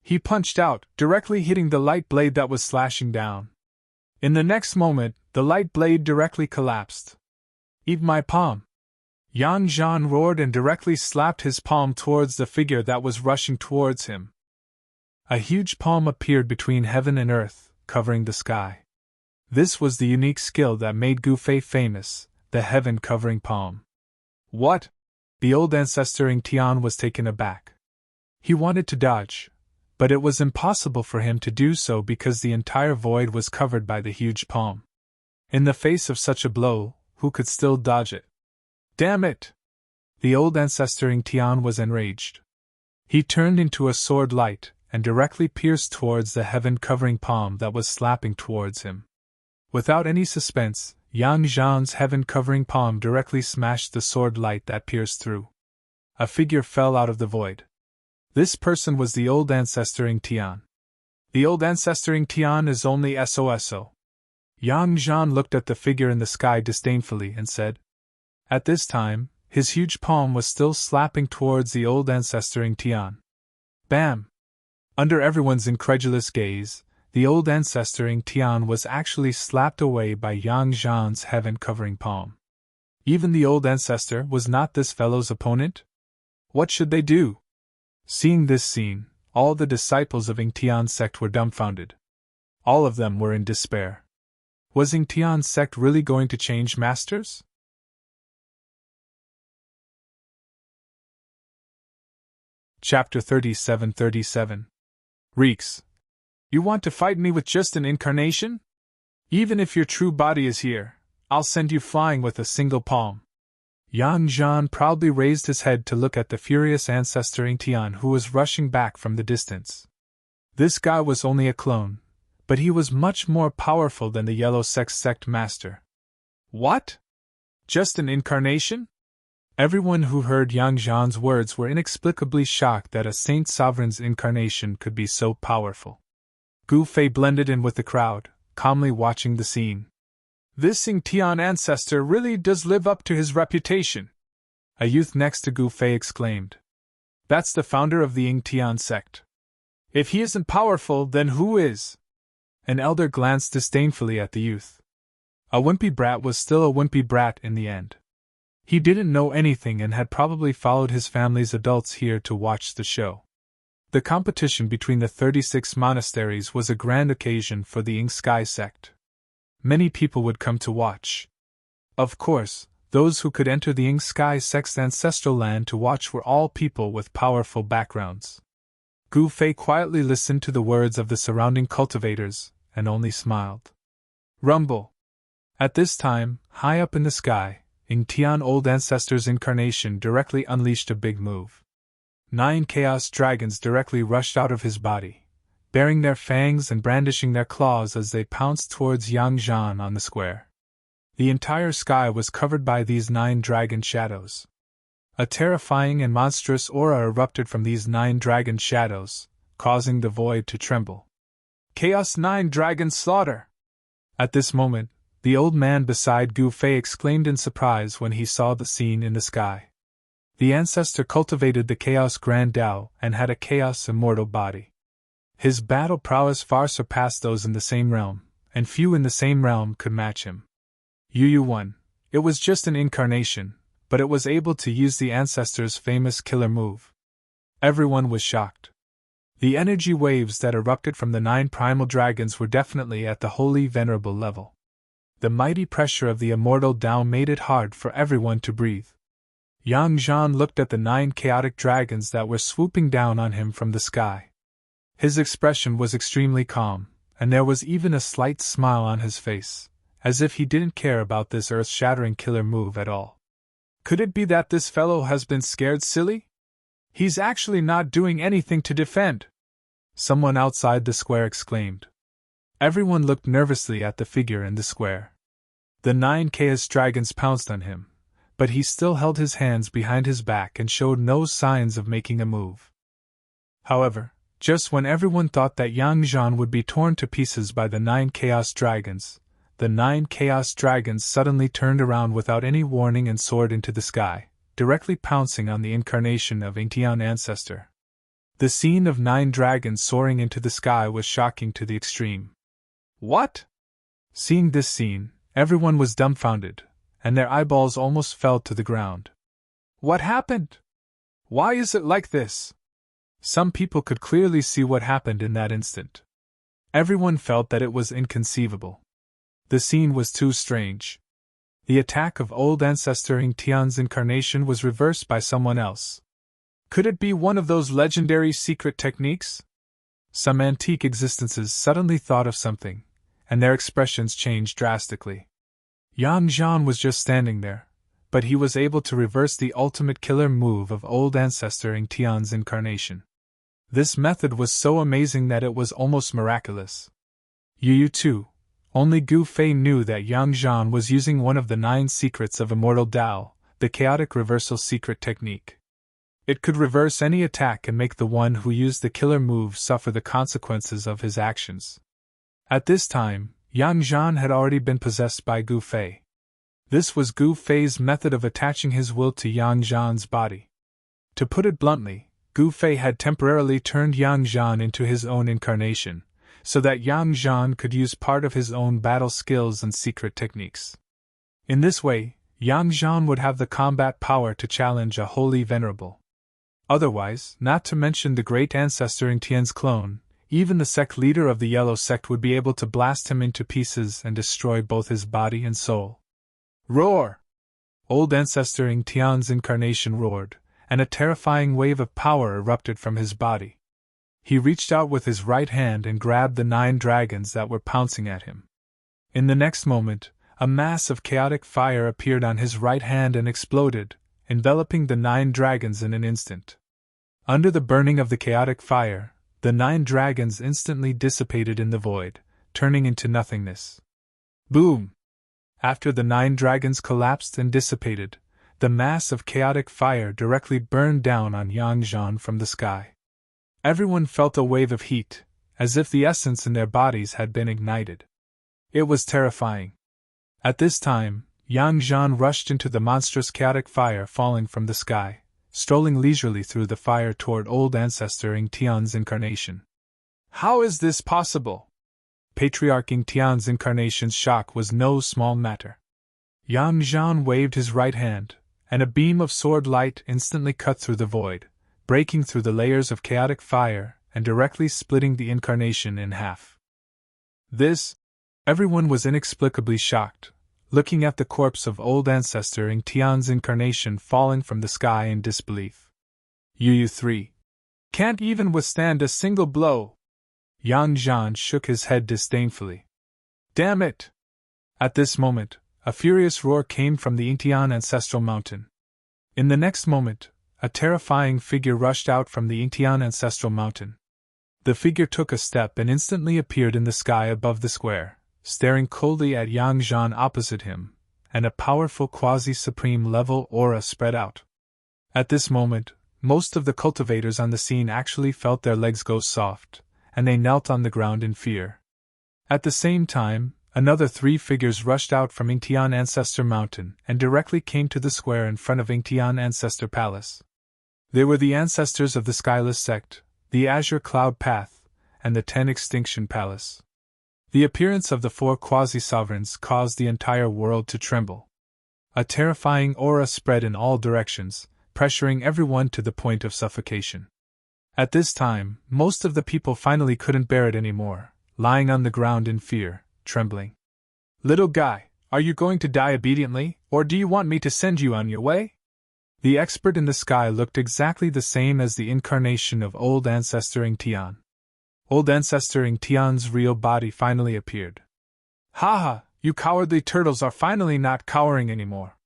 A: He punched out, directly hitting the light blade that was slashing down. In the next moment, the light blade directly collapsed. "Eat my palm!" Yang Zhan roared and directly slapped his palm towards the figure that was rushing towards him. A huge palm appeared between heaven and earth, covering the sky. This was the unique skill that made Gu Fei famous, the heaven-covering palm. What? The old ancestor Yingtian was taken aback. He wanted to dodge, but it was impossible for him to do so because the entire void was covered by the huge palm. In the face of such a blow, who could still dodge it? Damn it! The old ancestor Yingtian was enraged. He turned into a sword light and directly pierced towards the heaven-covering palm that was slapping towards him. Without any suspense, Yang Zhan's heaven-covering palm directly smashed the sword light that pierced through. A figure fell out of the void. This person was the old ancestor Yingtian. The old ancestor Yingtian is only SOSO. Yang Zhan looked at the figure in the sky disdainfully and said. At this time, his huge palm was still slapping towards the old ancestor Yingtian. Bam! Under everyone's incredulous gaze, the old ancestor Yingtian was actually slapped away by Yang Zhan's heaven-covering palm. Even the old ancestor was not this fellow's opponent? What should they do? Seeing this scene, all the disciples of Yingtian's sect were dumbfounded. All of them were in despair. Was Yingtian's sect really going to change masters? Chapter 37. Reeks. You want to fight me with just an incarnation? Even if your true body is here, I'll send you flying with a single palm. Yang Zhan proudly raised his head to look at the furious ancestor Yingtian who was rushing back from the distance. This guy was only a clone, but he was much more powerful than the Yellow sect master. What? Just an incarnation? Everyone who heard Yang Zhan's words were inexplicably shocked that a saint sovereign's incarnation could be so powerful. Gu Fei blended in with the crowd, calmly watching the scene. This Yingtian ancestor really does live up to his reputation. A youth next to Gu Fei exclaimed. That's the founder of the Yingtian sect. If he isn't powerful, then who is? An elder glanced disdainfully at the youth. A wimpy brat was still a wimpy brat in the end. He didn't know anything and had probably followed his family's adults here to watch the show. The competition between the 36 monasteries was a grand occasion for the Ying Sky sect. Many people would come to watch. Of course, those who could enter the Ying Sky sect's ancestral land to watch were all people with powerful backgrounds. Gu Fei quietly listened to the words of the surrounding cultivators, and only smiled. Rumble. At this time, high up in the sky, Ing Tian Old Ancestor's incarnation directly unleashed a big move. 9 chaos dragons directly rushed out of his body, baring their fangs and brandishing their claws as they pounced towards Yang Zhan on the square. The entire sky was covered by these 9 dragon shadows. A terrifying and monstrous aura erupted from these 9 dragon shadows, causing the void to tremble. Chaos 9 Dragon Slaughter! At this moment, the old man beside Gu Fei exclaimed in surprise when he saw the scene in the sky. The ancestor cultivated the Chaos Grand Tao and had a Chaos Immortal body. His battle prowess far surpassed those in the same realm, and few in the same realm could match him. Yu 1. It was just an incarnation, but it was able to use the ancestor's famous killer move. Everyone was shocked. The energy waves that erupted from the 9 primal dragons were definitely at the holy venerable level. The mighty pressure of the immortal Tao made it hard for everyone to breathe. Yang Zhan looked at the 9 chaotic dragons that were swooping down on him from the sky. His expression was extremely calm, and there was even a slight smile on his face, as if he didn't care about this earth-shattering killer move at all. Could it be that this fellow has been scared silly? He's actually not doing anything to defend! Someone outside the square exclaimed. Everyone looked nervously at the figure in the square. The 9 chaos dragons pounced on him, but he still held his hands behind his back and showed no signs of making a move. However, just when everyone thought that Yang Zhan would be torn to pieces by the 9 chaos dragons, the 9 chaos dragons suddenly turned around without any warning and soared into the sky, directly pouncing on the incarnation of Ing Tian Ancestor. The scene of 9 dragons soaring into the sky was shocking to the extreme. What? Seeing this scene, everyone was dumbfounded, and their eyeballs almost fell to the ground. What happened? Why is it like this? Some people could clearly see what happened in that instant. Everyone felt that it was inconceivable. The scene was too strange. The attack of old ancestor Ing Tian's incarnation was reversed by someone else. Could it be one of those legendary secret techniques? Some antique existences suddenly thought of something, and their expressions changed drastically. Yang Zhan was just standing there, but he was able to reverse the ultimate killer move of old ancestor Ing Tian's incarnation. This method was so amazing that it was almost miraculous. Yu 2. Only Gu Fei knew that Yang Zhan was using one of the 9 secrets of Immortal Tao, the chaotic reversal secret technique. It could reverse any attack and make the one who used the killer move suffer the consequences of his actions. At this time, Yang Zhan had already been possessed by Gu Fei. This was Gu Fei's method of attaching his will to Yang Zhan's body. To put it bluntly, Gu Fei had temporarily turned Yang Zhan into his own incarnation, so that Yang Zhan could use part of his own battle skills and secret techniques. In this way, Yang Zhan would have the combat power to challenge a holy venerable. Otherwise, not to mention the great ancestor Ing Tian's clone, even the sect leader of the Yellow Sect would be able to blast him into pieces and destroy both his body and soul. Roar! Old ancestor Ing Tian's incarnation roared, and a terrifying wave of power erupted from his body. He reached out with his right hand and grabbed the 9 dragons that were pouncing at him. In the next moment, a mass of chaotic fire appeared on his right hand and exploded, enveloping the 9 dragons in an instant. Under the burning of the chaotic fire, the 9 dragons instantly dissipated in the void, turning into nothingness. Boom! After the 9 dragons collapsed and dissipated, the mass of chaotic fire directly burned down on Yang Zhan from the sky. Everyone felt a wave of heat, as if the essence in their bodies had been ignited. It was terrifying. At this time, Yang Zhan rushed into the monstrous chaotic fire falling from the sky, strolling leisurely through the fire toward old ancestor Ing Tian's incarnation. How is this possible? Patriarch Ing Tian's incarnation's shock was no small matter. Yang Zhan waved his right hand, and a beam of sword light instantly cut through the void, breaking through the layers of chaotic fire and directly splitting the incarnation in half. Everyone was inexplicably shocked, looking at the corpse of old ancestor Ing Tian's incarnation falling from the sky in disbelief. Yu 3. Can't even withstand a single blow. Yang Zhan shook his head disdainfully. Damn it! At this moment, a furious roar came from the Ingtian ancestral mountain. In the next moment, a terrifying figure rushed out from the Ingtian ancestral mountain. The figure took a step and instantly appeared in the sky above the square, staring coldly at Yang Zhan opposite him, and a powerful quasi-supreme level aura spread out. At this moment, most of the cultivators on the scene actually felt their legs go soft, and they knelt on the ground in fear. At the same time, another 3 figures rushed out from Ingtian Ancestor Mountain and directly came to the square in front of Ingtian Ancestor Palace. They were the ancestors of the Skyless Sect, the Azure Cloud Path, and the 10 Extinction Palace. The appearance of the 4 quasi-sovereigns caused the entire world to tremble. A terrifying aura spread in all directions, pressuring everyone to the point of suffocation. At this time, most of the people finally couldn't bear it anymore, lying on the ground in fear, trembling. "Little guy, are you going to die obediently, or do you want me to send you on your way?" The expert in the sky looked exactly the same as the incarnation of old ancestor Ingtian. Old ancestor Ingtian's real body finally appeared. "Haha, you cowardly turtles are finally not cowering anymore."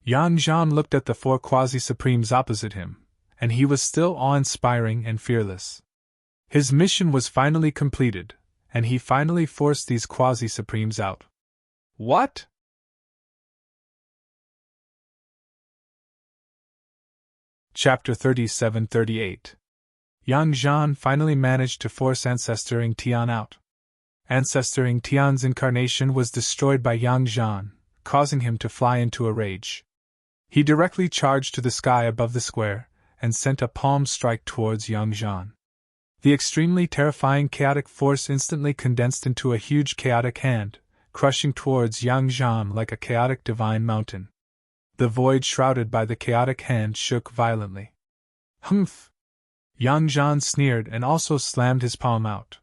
A: Yang Zhan looked at the 4 quasi-supremes opposite him, and he was still awe-inspiring and fearless. His mission was finally completed, and he finally forced these quasi-supremes out. What? Chapter 37-38. Yang Zhan finally managed to force Ancestor Ingtian out. Ancestor Ingtian's incarnation was destroyed by Yang Zhan, causing him to fly into a rage. He directly charged to the sky above the square, and sent a palm strike towards Yang Zhan. The extremely terrifying chaotic force instantly condensed into a huge chaotic hand, crushing towards Yang Zhan like a chaotic divine mountain. The void shrouded by the chaotic hand shook violently. "Humph!" Yang Zhan sneered and also slammed his palm out.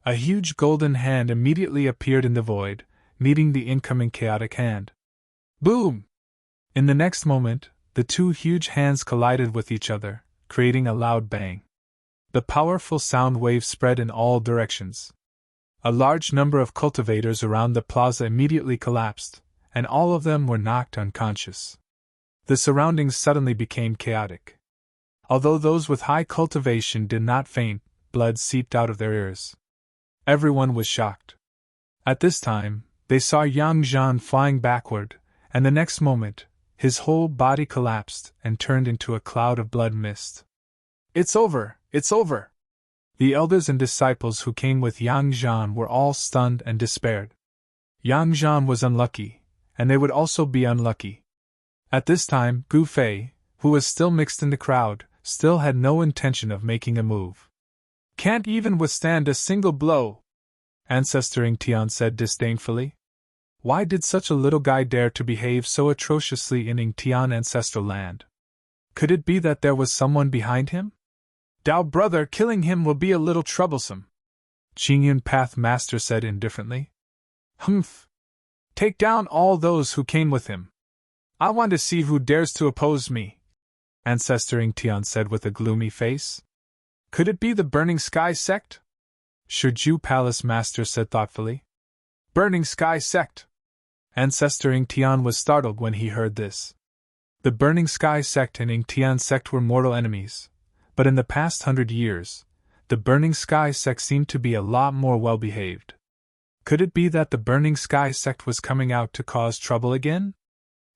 A: A huge golden hand immediately appeared in the void, meeting the incoming chaotic hand. Boom! In the next moment, the 2 huge hands collided with each other, creating a loud bang. The powerful sound wave spread in all directions. A large number of cultivators around the plaza immediately collapsed, and all of them were knocked unconscious. The surroundings suddenly became chaotic. Although those with high cultivation did not faint, blood seeped out of their ears. Everyone was shocked. At this time, they saw Yang Zhan flying backward, and the next moment, his whole body collapsed and turned into a cloud of blood mist. "It's over! It's over!" The elders and disciples who came with Yang Zhan were all stunned and despaired. Yang Zhan was unlucky, and they would also be unlucky. At this time, Gu Fei, who was still mixed in the crowd, still had no intention of making a move. "Can't even withstand a single blow," Ancestor Ingtian said disdainfully. Why did such a little guy dare to behave so atrociously in Ingtian ancestral land? Could it be that there was someone behind him? "Dao brother, killing him will be a little troublesome," Qingyun Path Master said indifferently. "Humph! Take down all those who came with him. I want to see who dares to oppose me," Ancestor Ingtian said with a gloomy face. "Could it be the Burning Sky Sect?" Shiju Palace Master said thoughtfully. "Burning Sky Sect!" Ancestor Ingtian was startled when he heard this. The Burning Sky Sect and Ingtian Sect were mortal enemies, but in the past 100 years, the Burning Sky Sect seemed to be a lot more well-behaved. Could it be that the Burning Sky Sect was coming out to cause trouble again?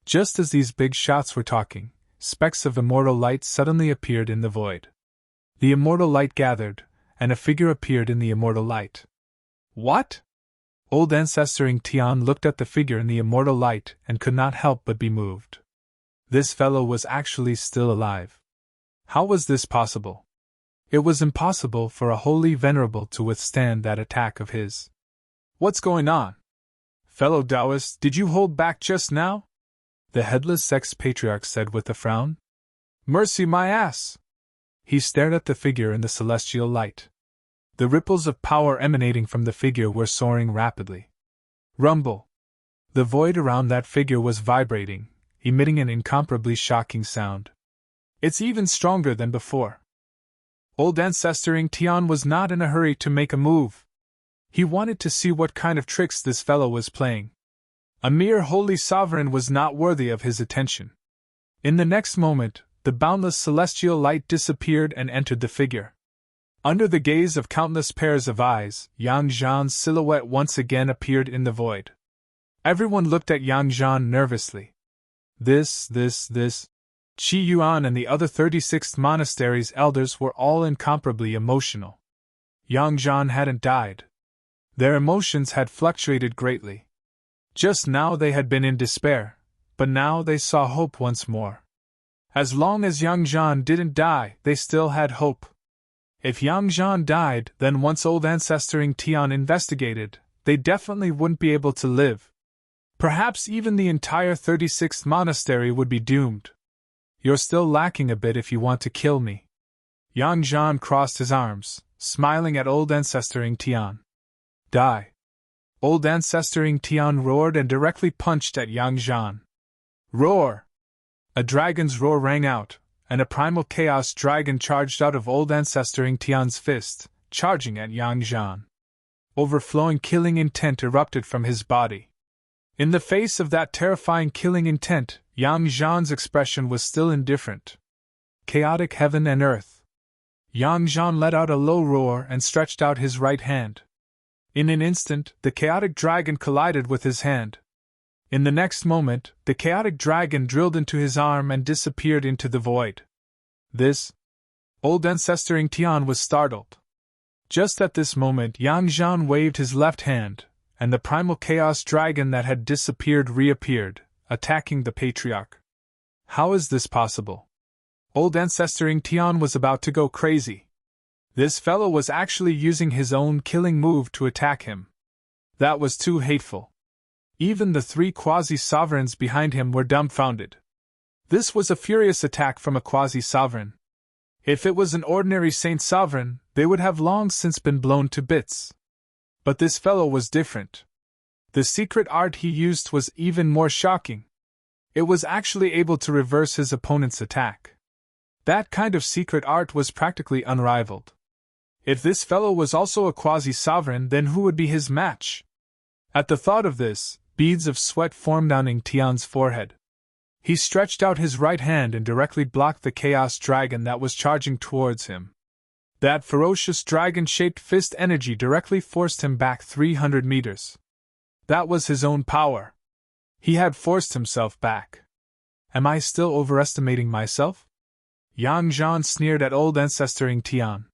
A: Just as these big shots were talking, specks of immortal light suddenly appeared in the void. The immortal light gathered, and a figure appeared in the immortal light. What? Old Ancestor Ingtian looked at the figure in the immortal light and could not help but be moved. This fellow was actually still alive. How was this possible? It was impossible for a holy Venerable to withstand that attack of his. "What's going on? Fellow Taoist, did you hold back just now?" the headless sex patriarch said with a frown. "Mercy my ass!" He stared at the figure in the celestial light. The ripples of power emanating from the figure were soaring rapidly. Rumble! The void around that figure was vibrating, emitting an incomparably shocking sound. "It's even stronger than before." Old Ancestor Ingtian was not in a hurry to make a move. He wanted to see what kind of tricks this fellow was playing. A mere holy sovereign was not worthy of his attention. In the next moment, the boundless celestial light disappeared and entered the figure. Under the gaze of countless pairs of eyes, Yang Zhan's silhouette once again appeared in the void. Everyone looked at Yang Zhan nervously. This. Qi Yuan and the other 36th monastery's elders were all incomparably emotional. Yang Zhan hadn't died. Their emotions had fluctuated greatly. Just now they had been in despair, but now they saw hope once more. As long as Yang Zhan didn't die, they still had hope. If Yang Zhan died, then once old ancestor Tian investigated, they definitely wouldn't be able to live. Perhaps even the entire 36th monastery would be doomed. You're still lacking a bit if you want to kill me. Yang Zhan crossed his arms, smiling at old ancestor Tian. Die. Old ancestor Tian roared and directly punched at Yang Zhan. Roar! A dragon's roar rang out, and a primal chaos dragon charged out of old ancestor Tian's fist, charging at Yang Zhan. Overflowing killing intent erupted from his body. In the face of that terrifying killing intent, Yang Zhan's expression was still indifferent. Chaotic heaven and earth. Yang Zhan let out a low roar and stretched out his right hand. In an instant, the chaotic dragon collided with his hand. In the next moment, the chaotic dragon drilled into his arm and disappeared into the void. This? Old ancestor Tian was startled. Just at this moment, Yang Zhan waved his left hand, and the primal chaos dragon that had disappeared reappeared, attacking the patriarch. How is this possible? Old ancestor Tian was about to go crazy. This fellow was actually using his own killing move to attack him. That was too hateful. Even the three quasi-sovereigns behind him were dumbfounded. This was a furious attack from a quasi-sovereign. If it was an ordinary saint sovereign, they would have long since been blown to bits. But this fellow was different. The secret art he used was even more shocking. It was actually able to reverse his opponent's attack. That kind of secret art was practically unrivaled. If this fellow was also a quasi-sovereign, then who would be his match? At the thought of this, beads of sweat formed on Tian's forehead. He stretched out his right hand and directly blocked the chaos dragon that was charging towards him. That ferocious dragon-shaped fist energy directly forced him back 300 meters. That was his own power. He had forced himself back. Am I still overestimating myself? Yang Zhan sneered at old ancestor Tian.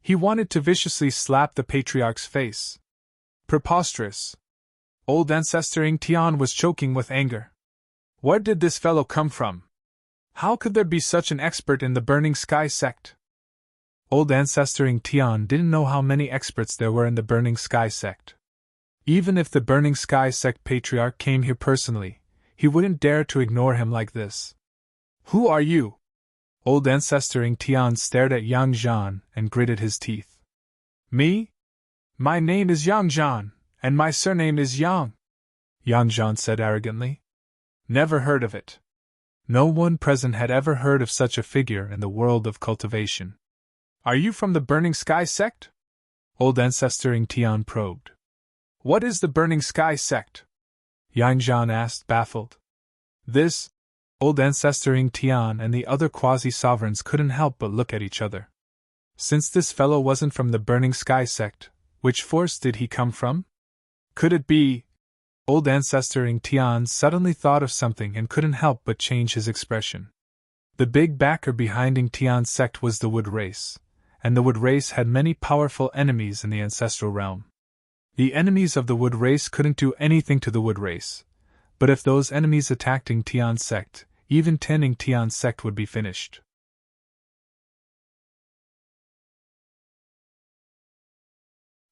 A: He wanted to viciously slap the patriarch's face. Preposterous. Old ancestor Tian was choking with anger. Where did this fellow come from? How could there be such an expert in the Burning Sky sect? Old ancestor Tian didn't know how many experts there were in the Burning Sky sect. Even if the Burning Sky sect patriarch came here personally, he wouldn't dare to ignore him like this. Who are you? Old ancestor Tian stared at Yang Zhan and gritted his teeth. Me? My name is Yang Zhan, and my surname is Yang. Yang Zhan said arrogantly. Never heard of it. No one present had ever heard of such a figure in the world of cultivation. Are you from the Burning Sky sect? Old ancestor Tian probed. What is the Burning Sky sect? Yang Zhan asked, baffled. This? Old ancestor Tian and the other quasi-sovereigns couldn't help but look at each other. Since this fellow wasn't from the Burning Sky sect, which force did he come from? Could it be? Old ancestor Tian suddenly thought of something and couldn't help but change his expression. The big backer behind Tian's sect was the Wood Race, and the Wood Race had many powerful enemies in the ancestral realm. The enemies of the Wood Race couldn't do anything to the Wood Race, but if those enemies attacked Tian's sect, even Tian's sect would be finished.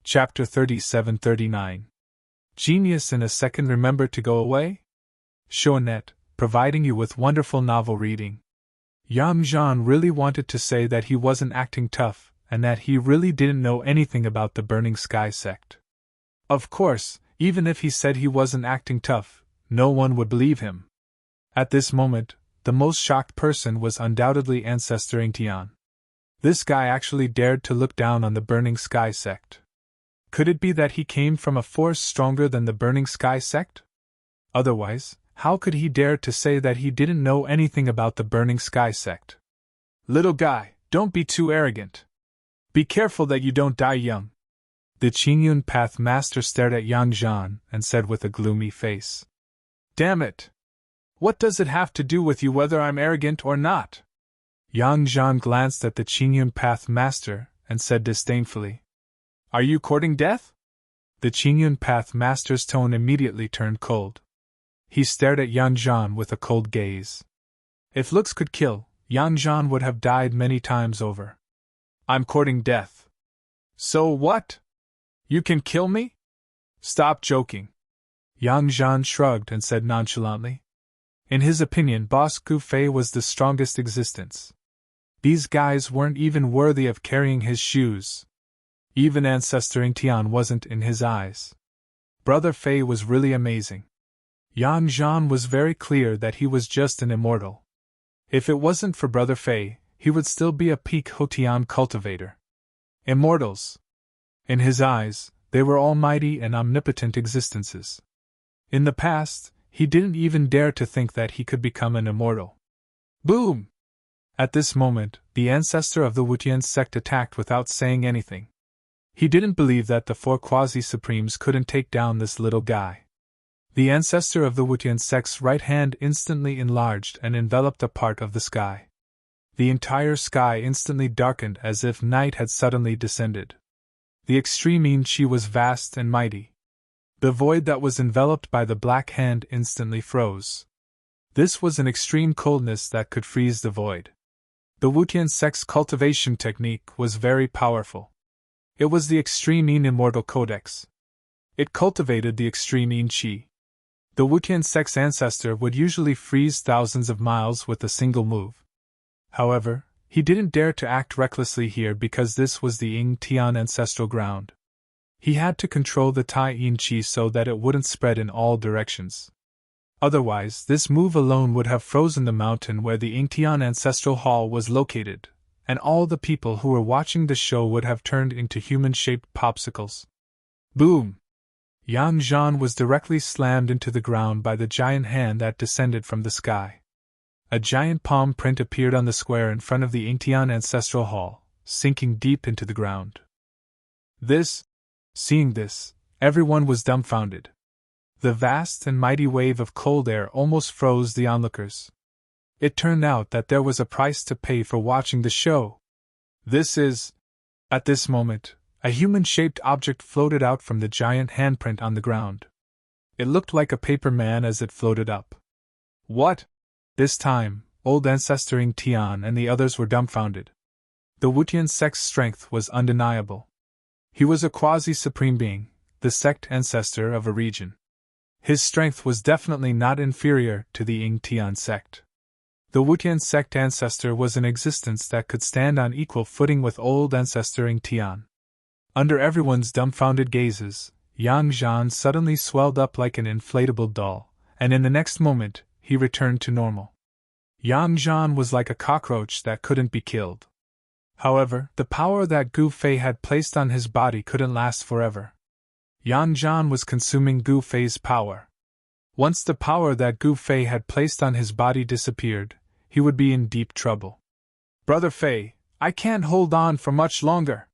A: Chapter 37-39. Genius in a second. Remember to go away? Shonet, providing you with wonderful novel reading. Yang Zhan really wanted to say that he wasn't acting tough, and that he really didn't know anything about the Burning Sky sect. Of course, even if he said he wasn't acting tough, no one would believe him. At this moment, the most shocked person was undoubtedly ancestor Tian. This guy actually dared to look down on the Burning Sky sect. Could it be that he came from a force stronger than the Burning Sky sect? Otherwise, how could he dare to say that he didn't know anything about the Burning Sky sect? Little guy, don't be too arrogant. Be careful that you don't die young. The Qingyun Path Master stared at Yang Zhan and said with a gloomy face. Damn it! What does it have to do with you whether I'm arrogant or not? Yang Zhan glanced at the Qingyun Path Master and said disdainfully. Are you courting death? The Qingyun Path Master's tone immediately turned cold. He stared at Yang Zhan with a cold gaze. If looks could kill, Yang Zhan would have died many times over. I'm courting death. So what? You can kill me? Stop joking. Yang Zhan shrugged and said nonchalantly. In his opinion, Boss Gu Fei was the strongest existence. These guys weren't even worthy of carrying his shoes. Even Ancestor Ing Tian wasn't in his eyes. Brother Fei was really amazing. Yang Zhan was very clear that he was just an immortal. If it wasn't for Brother Fei, he would still be a peak Hotian cultivator. Immortals. In his eyes, they were almighty and omnipotent existences. In the past, he didn't even dare to think that he could become an immortal. Boom! At this moment, the ancestor of the Wutian sect attacked without saying anything. He didn't believe that the four quasi-supremes couldn't take down this little guy. The ancestor of the Wutian sect's right hand instantly enlarged and enveloped a part of the sky. The entire sky instantly darkened as if night had suddenly descended. The extreme Yin Qi was vast and mighty. The void that was enveloped by the black hand instantly froze. This was an extreme coldness that could freeze the void. The Wutian sect's cultivation technique was very powerful. It was the Extreme Yin Immortal Codex. It cultivated the Extreme Yin Qi. The Wutian sect's ancestor would usually freeze thousands of miles with a single move. However, he didn't dare to act recklessly here because this was the Ing Tian ancestral ground. He had to control the Tai Yin Qi so that it wouldn't spread in all directions. Otherwise, this move alone would have frozen the mountain where the Ing Tian ancestral hall was located, and all the people who were watching the show would have turned into human-shaped popsicles. Boom! Yang Zhan was directly slammed into the ground by the giant hand that descended from the sky. A giant palm print appeared on the square in front of the Ing Tian ancestral hall, sinking deep into the ground. Seeing this, everyone was dumbfounded. The vast and mighty wave of cold air almost froze the onlookers. It turned out that there was a price to pay for watching the show. At this moment, a human-shaped object floated out from the giant handprint on the ground. It looked like a paper man as it floated up. What? This time, old Ancestor Ing Tian and the others were dumbfounded. The Wutian sect's strength was undeniable. He was a quasi-supreme being, the sect ancestor of a region. His strength was definitely not inferior to the Ing Tian sect. The Wutian sect ancestor was an existence that could stand on equal footing with old Ancestor Ing Tian. Under everyone's dumbfounded gazes, Yang Zhan suddenly swelled up like an inflatable doll, and in the next moment, he returned to normal. Yang Zhan was like a cockroach that couldn't be killed. However, the power that Gu Fei had placed on his body couldn't last forever. Yang Zhan was consuming Gu Fei's power. Once the power that Gu Fei had placed on his body disappeared, he would be in deep trouble. Brother Fei, I can't hold on for much longer.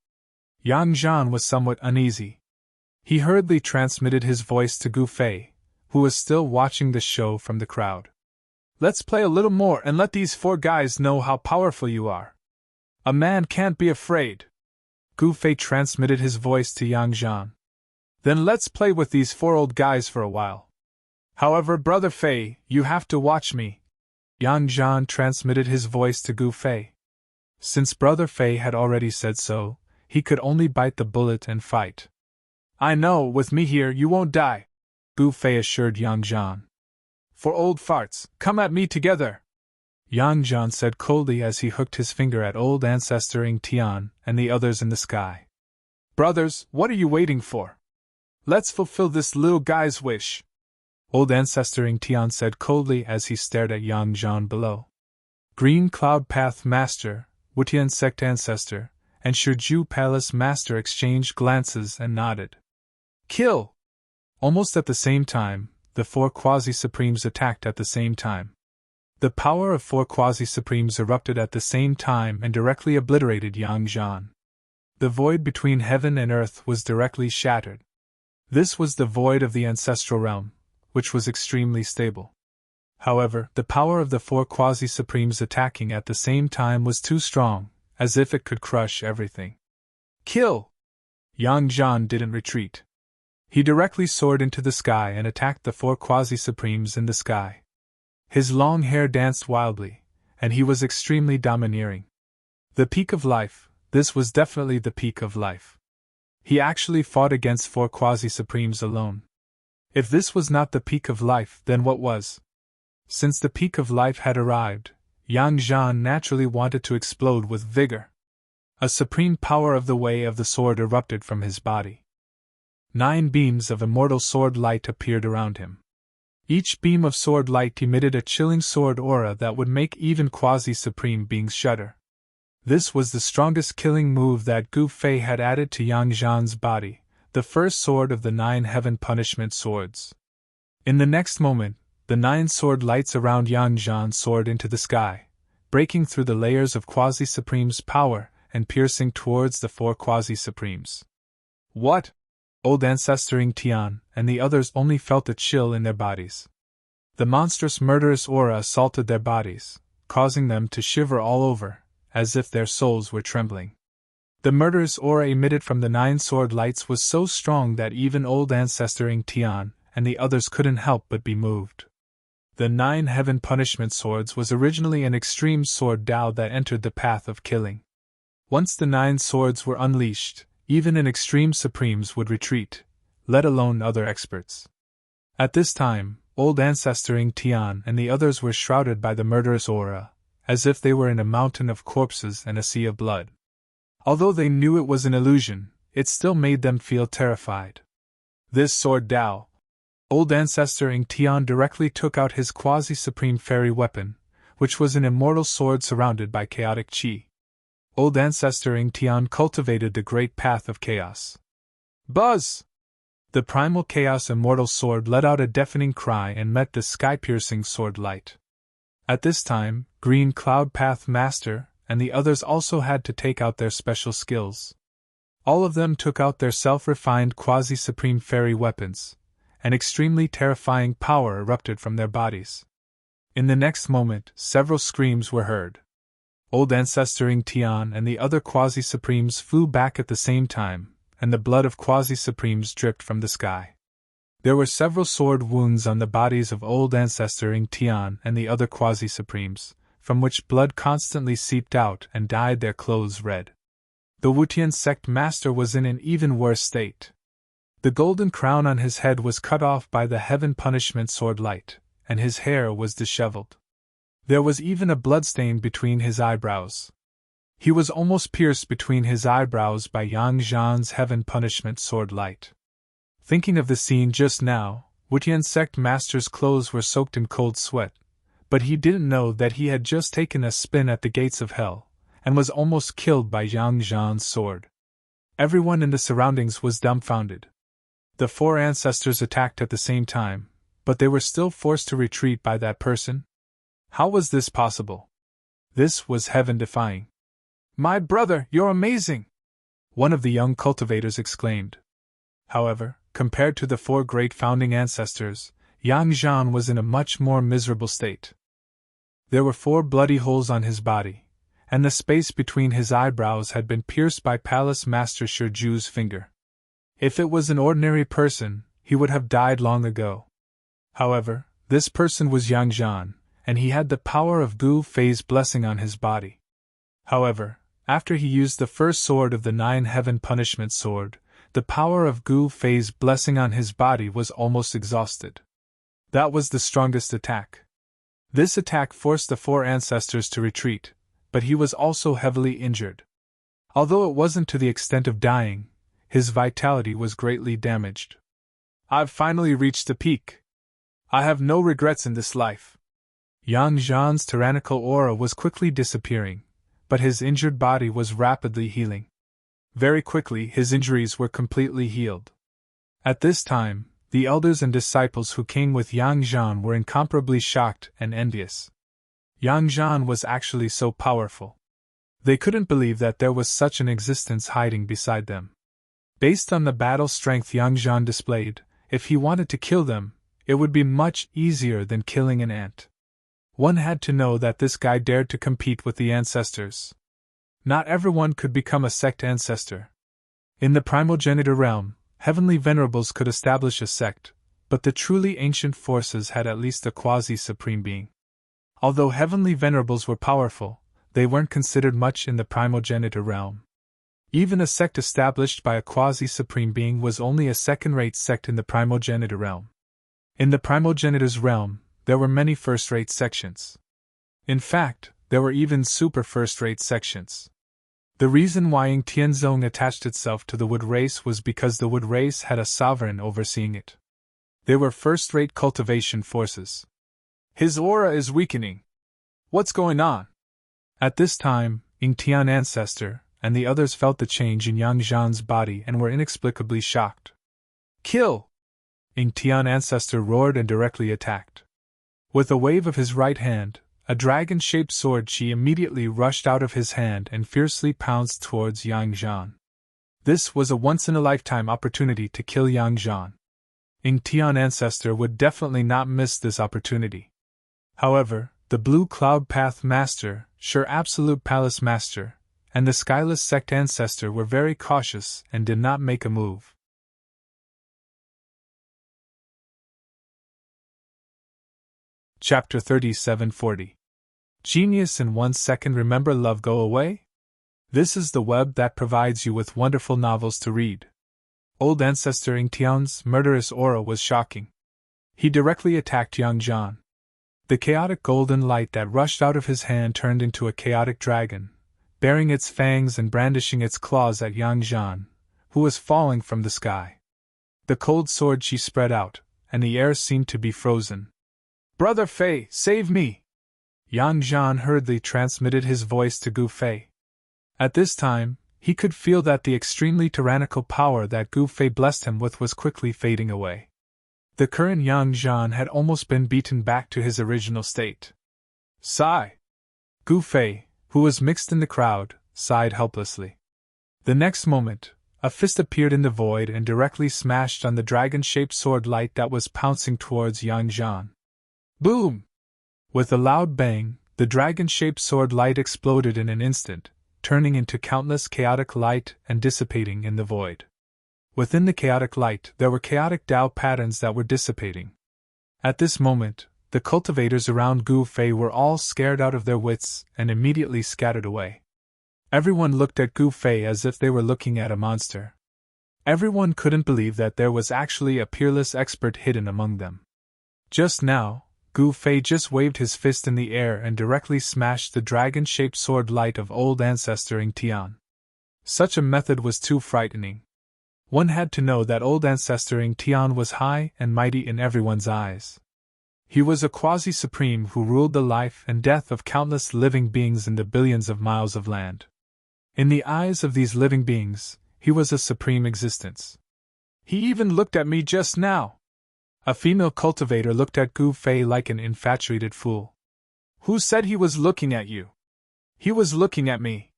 A: Yang Zhan was somewhat uneasy. He hurriedly transmitted his voice to Gu Fei, who was still watching the show from the crowd. Let's play a little more and let these four guys know how powerful you are. A man can't be afraid. Gu Fei transmitted his voice to Yang Zhan. Then let's play with these four old guys for a while. However, Brother Fei, you have to watch me. Yang Zhan transmitted his voice to Gu Fei. Since Brother Fei had already said so, he could only bite the bullet and fight. I know, with me here you won't die, Gu Fei assured Yang Zhan. For old farts, come at me together. Yang Zhan said coldly as he hooked his finger at old Ancestor Ing Tian and the others in the sky. Brothers, what are you waiting for? Let's fulfill this little guy's wish. Old Ancestor Ing Tian said coldly as he stared at Yang Zhan below. Green Cloud Path Master, Wutian Sect Ancestor, and Shiju Palace Master exchanged glances and nodded. Kill! Almost at the same time, the four quasi-supremes attacked at the same time. The power of four quasi-supremes erupted at the same time and directly obliterated Yang Zhan. The void between heaven and earth was directly shattered. This was the void of the ancestral realm, which was extremely stable. However, the power of the four quasi-supremes attacking at the same time was too strong, as if it could crush everything. Kill! Yang Zhan didn't retreat. He directly soared into the sky and attacked the four quasi-supremes in the sky. His long hair danced wildly, and he was extremely domineering. The peak of life, this was definitely the peak of life. He actually fought against four quasi-supremes alone. If this was not the peak of life, then what was? Since the peak of life had arrived, Yang Zhan naturally wanted to explode with vigor. A supreme power of the way of the sword erupted from his body. 9 beams of immortal sword light appeared around him. Each beam of sword light emitted a chilling sword aura that would make even quasi-supreme beings shudder. This was the strongest killing move that Gu Fei had added to Yang Zhan's body, the first sword of the 9 heaven punishment swords. In the next moment, the 9 sword lights around Yang Zhan soared into the sky, breaking through the layers of quasi-supreme's power and piercing towards the 4 quasi-supremes. What? Old Ancestor Ing Tian and the others only felt a chill in their bodies. The monstrous murderous aura assaulted their bodies, causing them to shiver all over, as if their souls were trembling. The murderous aura emitted from the 9 sword lights was so strong that even Old Ancestor Ing Tian and the others couldn't help but be moved. The 9 heaven punishment swords was originally an extreme sword Dao that entered the path of killing. Once the 9 swords were unleashed, even an extreme supremes would retreat, let alone other experts. At this time, Old Ancestor Ing Tian and the others were shrouded by the murderous aura, as if they were in a mountain of corpses and a sea of blood. Although they knew it was an illusion, it still made them feel terrified. This sword Dao, Old Ancestor Ing Tian directly took out his quasi-supreme fairy weapon, which was an immortal sword surrounded by chaotic chi. Old Ancestor Ing Tian cultivated the great path of chaos. Buzz! The primal chaos immortal sword let out a deafening cry and met the sky-piercing sword light. At this time, Green Cloud Path Master and the others also had to take out their special skills. All of them took out their self-refined quasi-supreme fairy weapons. An extremely terrifying power erupted from their bodies. In the next moment, several screams were heard. Old Ancestor Ing Tian and the other quasi-supremes flew back at the same time, and the blood of quasi-supremes dripped from the sky. There were several sword wounds on the bodies of Old Ancestor Ing Tian and the other quasi-supremes, from which blood constantly seeped out and dyed their clothes red. The Wutian sect master was in an even worse state. The golden crown on his head was cut off by the heaven punishment sword light, and his hair was disheveled. There was even a bloodstain between his eyebrows. He was almost pierced between his eyebrows by Yang Zhan's heaven punishment sword light. Thinking of the scene just now, Wutian sect master's clothes were soaked in cold sweat, but he didn't know that he had just taken a spin at the gates of hell, and was almost killed by Yang Zhan's sword. Everyone in the surroundings was dumbfounded. The 4 ancestors attacked at the same time, but they were still forced to retreat by that person? How was this possible? This was heaven-defying. My brother, you're amazing! One of the young cultivators exclaimed. However, compared to the 4 great founding ancestors, Yang Zhan was in a much more miserable state. There were 4 bloody holes on his body, and the space between his eyebrows had been pierced by Palace Master Shiju's finger. If it was an ordinary person, he would have died long ago. However, this person was Yang Zhan, and he had the power of Gu Fei's blessing on his body. However, after he used the first sword of the 9 heaven punishment sword, the power of Gu Fei's blessing on his body was almost exhausted. That was the strongest attack. This attack forced the 4 ancestors to retreat, but he was also heavily injured. Although it wasn't to the extent of dying, his vitality was greatly damaged. I've finally reached the peak. I have no regrets in this life. Yang Zhan's tyrannical aura was quickly disappearing, but his injured body was rapidly healing. Very quickly his injuries were completely healed. At this time, the elders and disciples who came with Yang Zhan were incomparably shocked and envious. Yang Zhan was actually so powerful. They couldn't believe that there was such an existence hiding beside them. Based on the battle strength Yang Zhan displayed, if he wanted to kill them, it would be much easier than killing an ant. One had to know that this guy dared to compete with the ancestors. Not everyone could become a sect ancestor. In the primogenitor realm, heavenly venerables could establish a sect, but the truly ancient forces had at least a quasi-supreme being. Although heavenly venerables were powerful, they weren't considered much in the primogenitor realm. Even a sect established by a quasi-supreme being was only a second-rate sect in the primogenitor realm. In the primogenitor's realm, there were many first-rate sections. In fact, there were even super first-rate sections. The reason why Ying Tianzong attached itself to the wood race was because the wood race had a sovereign overseeing it. They were first-rate cultivation forces. His aura is weakening. What's going on? At this time, Ying Tian Ancestor and the others felt the change in Yang Zhan's body and were inexplicably shocked. Kill! Ying Tian Ancestor roared and directly attacked. With a wave of his right hand, a dragon-shaped sword Qi immediately rushed out of his hand and fiercely pounced towards Yang Zhan. This was a once-in-a-lifetime opportunity to kill Yang Zhan. Ying Tian Ancestor would definitely not miss this opportunity. However, the Blue Cloud Path Master, Sure Absolute Palace Master, and the Skyless Sect Ancestor were very cautious and did not make a move. Chapter 3740. Genius in 1 second. Remember love go away? This is the web that provides you with wonderful novels to read. Old Ancestor Ying Tian's murderous aura was shocking. He directly attacked Yang Zhan. The chaotic golden light that rushed out of his hand turned into a chaotic dragon, baring its fangs and brandishing its claws at Yang Zhan, who was falling from the sky. The cold sword she spread out, and the air seemed to be frozen. Brother Fei, save me! Yang Zhan hurriedly transmitted his voice to Gu Fei. At this time, he could feel that the extremely tyrannical power that Gu Fei blessed him with was quickly fading away. The current Yang Zhan had almost been beaten back to his original state. Sigh! Gu Fei, who was mixed in the crowd, sighed helplessly. The next moment, a fist appeared in the void and directly smashed on the dragon-shaped sword light that was pouncing towards Yang Zhan. Boom! With a loud bang, the dragon-shaped sword light exploded in an instant, turning into countless chaotic light and dissipating in the void. Within the chaotic light, there were chaotic Tao patterns that were dissipating. At this moment, the cultivators around Gu Fei were all scared out of their wits and immediately scattered away. Everyone looked at Gu Fei as if they were looking at a monster. Everyone couldn't believe that there was actually a peerless expert hidden among them. Just now, Gu Fei just waved his fist in the air and directly smashed the dragon-shaped sword light of old ancestor Ying Tian. Such a method was too frightening. One had to know that old ancestor Ying Tian was high and mighty in everyone's eyes. He was a quasi-supreme who ruled the life and death of countless living beings in the billions of miles of land. In the eyes of these living beings, he was a supreme existence. He even looked at me just now. A female cultivator looked at Gu Fei like an infatuated fool. Who said he was looking at you? He was looking at me.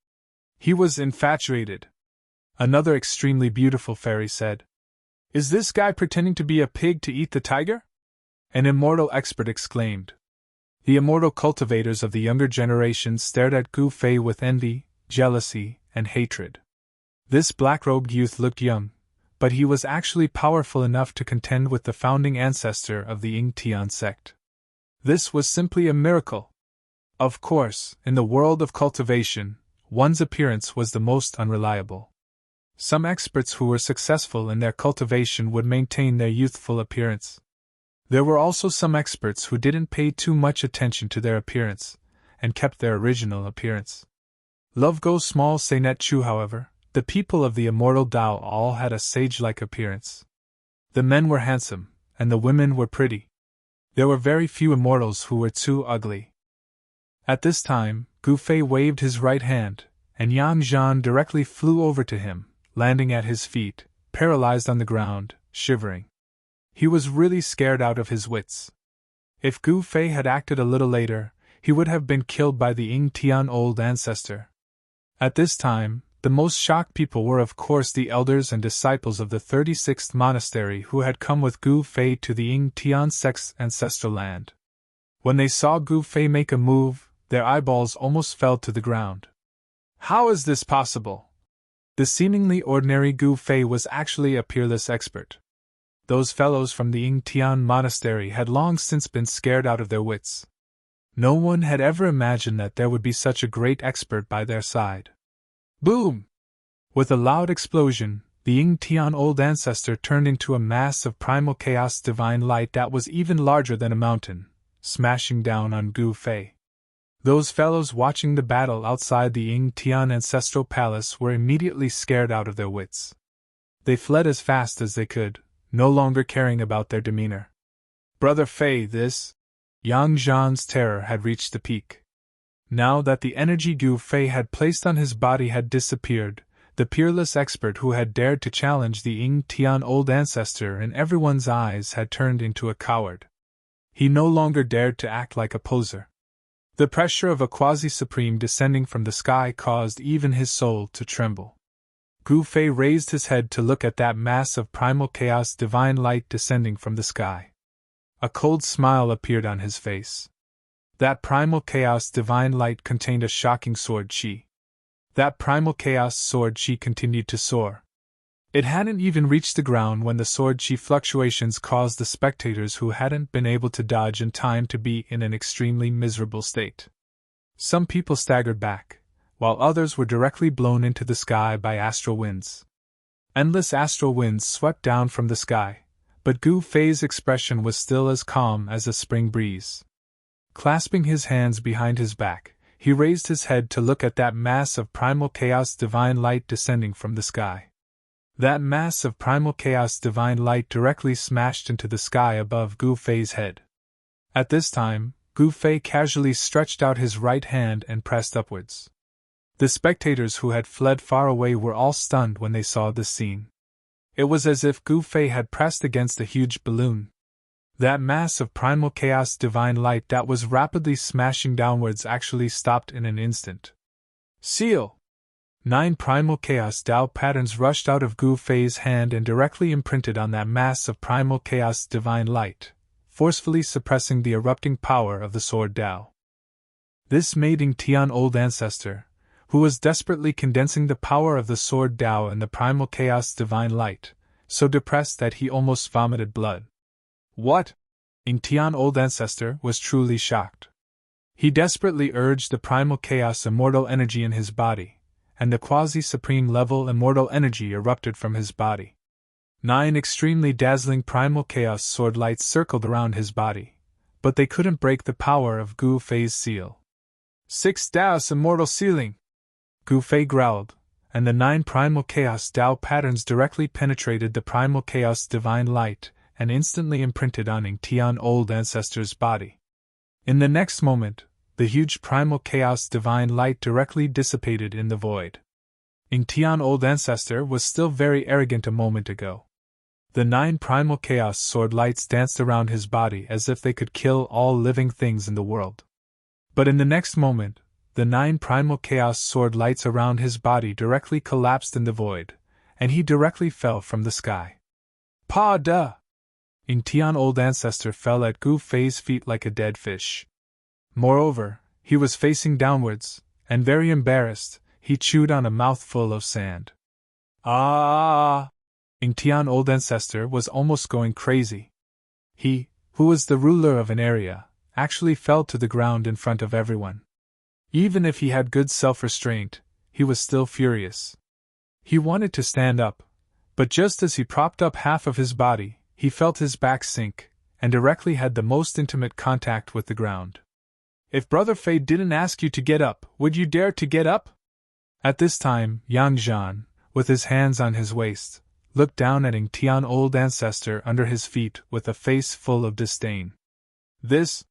A: He was infatuated. Another extremely beautiful fairy said. Is this guy pretending to be a pig to eat the tiger? An immortal expert exclaimed. The immortal cultivators of the younger generation stared at Gu Fei with envy, jealousy, and hatred. This black-robed youth looked young, but he was actually powerful enough to contend with the founding ancestor of the Ying Tian sect. This was simply a miracle. Of course, in the world of cultivation, one's appearance was the most unreliable. Some experts who were successful in their cultivation would maintain their youthful appearance. There were also some experts who didn't pay too much attention to their appearance, and kept their original appearance. Love goes small say net chu however, the people of the immortal Tao all had a sage-like appearance. The men were handsome, and the women were pretty. There were very few immortals who were too ugly. At this time, Gu Fei waved his right hand, and Yang Zhan directly flew over to him, landing at his feet, paralyzed on the ground, shivering. He was really scared out of his wits. If Gu Fei had acted a little later, he would have been killed by the Ying Tian old ancestor. At this time, the most shocked people were of course the elders and disciples of the 36th monastery who had come with Gu Fei to the Ying Tian sect's ancestral land. When they saw Gu Fei make a move, their eyeballs almost fell to the ground. How is this possible? The seemingly ordinary Gu Fei was actually a peerless expert. Those fellows from the Ying Tian monastery had long since been scared out of their wits. No one had ever imagined that there would be such a great expert by their side. Boom! With a loud explosion, the Ying Tian old ancestor turned into a mass of primal chaos divine light that was even larger than a mountain, smashing down on Gu Fei. Those fellows watching the battle outside the Ying Tian ancestral palace were immediately scared out of their wits. They fled as fast as they could, no longer caring about their demeanor. Brother Fei, this... Yang Zhan's terror had reached the peak. Now that the energy Gu Fei had placed on his body had disappeared, the peerless expert who had dared to challenge the Ying Tian old ancestor in everyone's eyes had turned into a coward. He no longer dared to act like a poser. The pressure of a quasi-supreme descending from the sky caused even his soul to tremble. Gu Fei raised his head to look at that mass of primal chaos divine light descending from the sky. A cold smile appeared on his face. That primal chaos divine light contained a shocking sword chi. That primal chaos sword chi continued to soar. It hadn't even reached the ground when the sword chi fluctuations caused the spectators who hadn't been able to dodge in time to be in an extremely miserable state. Some people staggered back, while others were directly blown into the sky by astral winds. Endless astral winds swept down from the sky, but Gu Fei's expression was still as calm as a spring breeze. Clasping his hands behind his back, he raised his head to look at that mass of primal chaos divine light descending from the sky. That mass of primal chaos divine light directly smashed into the sky above Gu Fei's head. At this time, Gu Fei casually stretched out his right hand and pressed upwards. The spectators who had fled far away were all stunned when they saw this scene. It was as if Gu Fei had pressed against a huge balloon. That mass of primal chaos divine light that was rapidly smashing downwards actually stopped in an instant. Seal! 9 primal chaos Dao patterns rushed out of Gu Fei's hand and directly imprinted on that mass of primal chaos divine light, forcefully suppressing the erupting power of the sword Dao. This made Ying Tian old ancestor, who was desperately condensing the power of the sword Dao and the primal chaos divine light, so depressed that he almost vomited blood. What? Ying Tian old ancestor was truly shocked. He desperately urged the primal chaos immortal energy in his body, and the quasi-supreme level immortal energy erupted from his body. 9 extremely dazzling primal chaos sword lights circled around his body, but they couldn't break the power of Gu Fei's seal. 6 Dao's immortal sealing! Gu Fei growled, and the 9 primal chaos Dao patterns directly penetrated the primal chaos divine light and instantly imprinted on Ying Tian old ancestor's body. In the next moment, the huge primal chaos divine light directly dissipated in the void. Ying Tian old ancestor was still very arrogant a moment ago. The 9 primal chaos sword lights danced around his body as if they could kill all living things in the world. But in the next moment, the 9 primal chaos sword lights around his body directly collapsed in the void, and he directly fell from the sky. Pa da! Ying Tian old ancestor fell at Gu Fei's feet like a dead fish. Moreover, he was facing downwards, and very embarrassed, he chewed on a mouthful of sand. Ah! Ying Tian old ancestor was almost going crazy. He, who was the ruler of an area, actually fell to the ground in front of everyone. Even if he had good self-restraint, he was still furious. He wanted to stand up, but just as he propped up half of his body, he felt his back sink, and directly had the most intimate contact with the ground. If Brother Fei didn't ask you to get up, would you dare to get up? At this time, Yang Zhan, with his hands on his waist, looked down at Ying Tian old ancestor under his feet with a face full of disdain. This?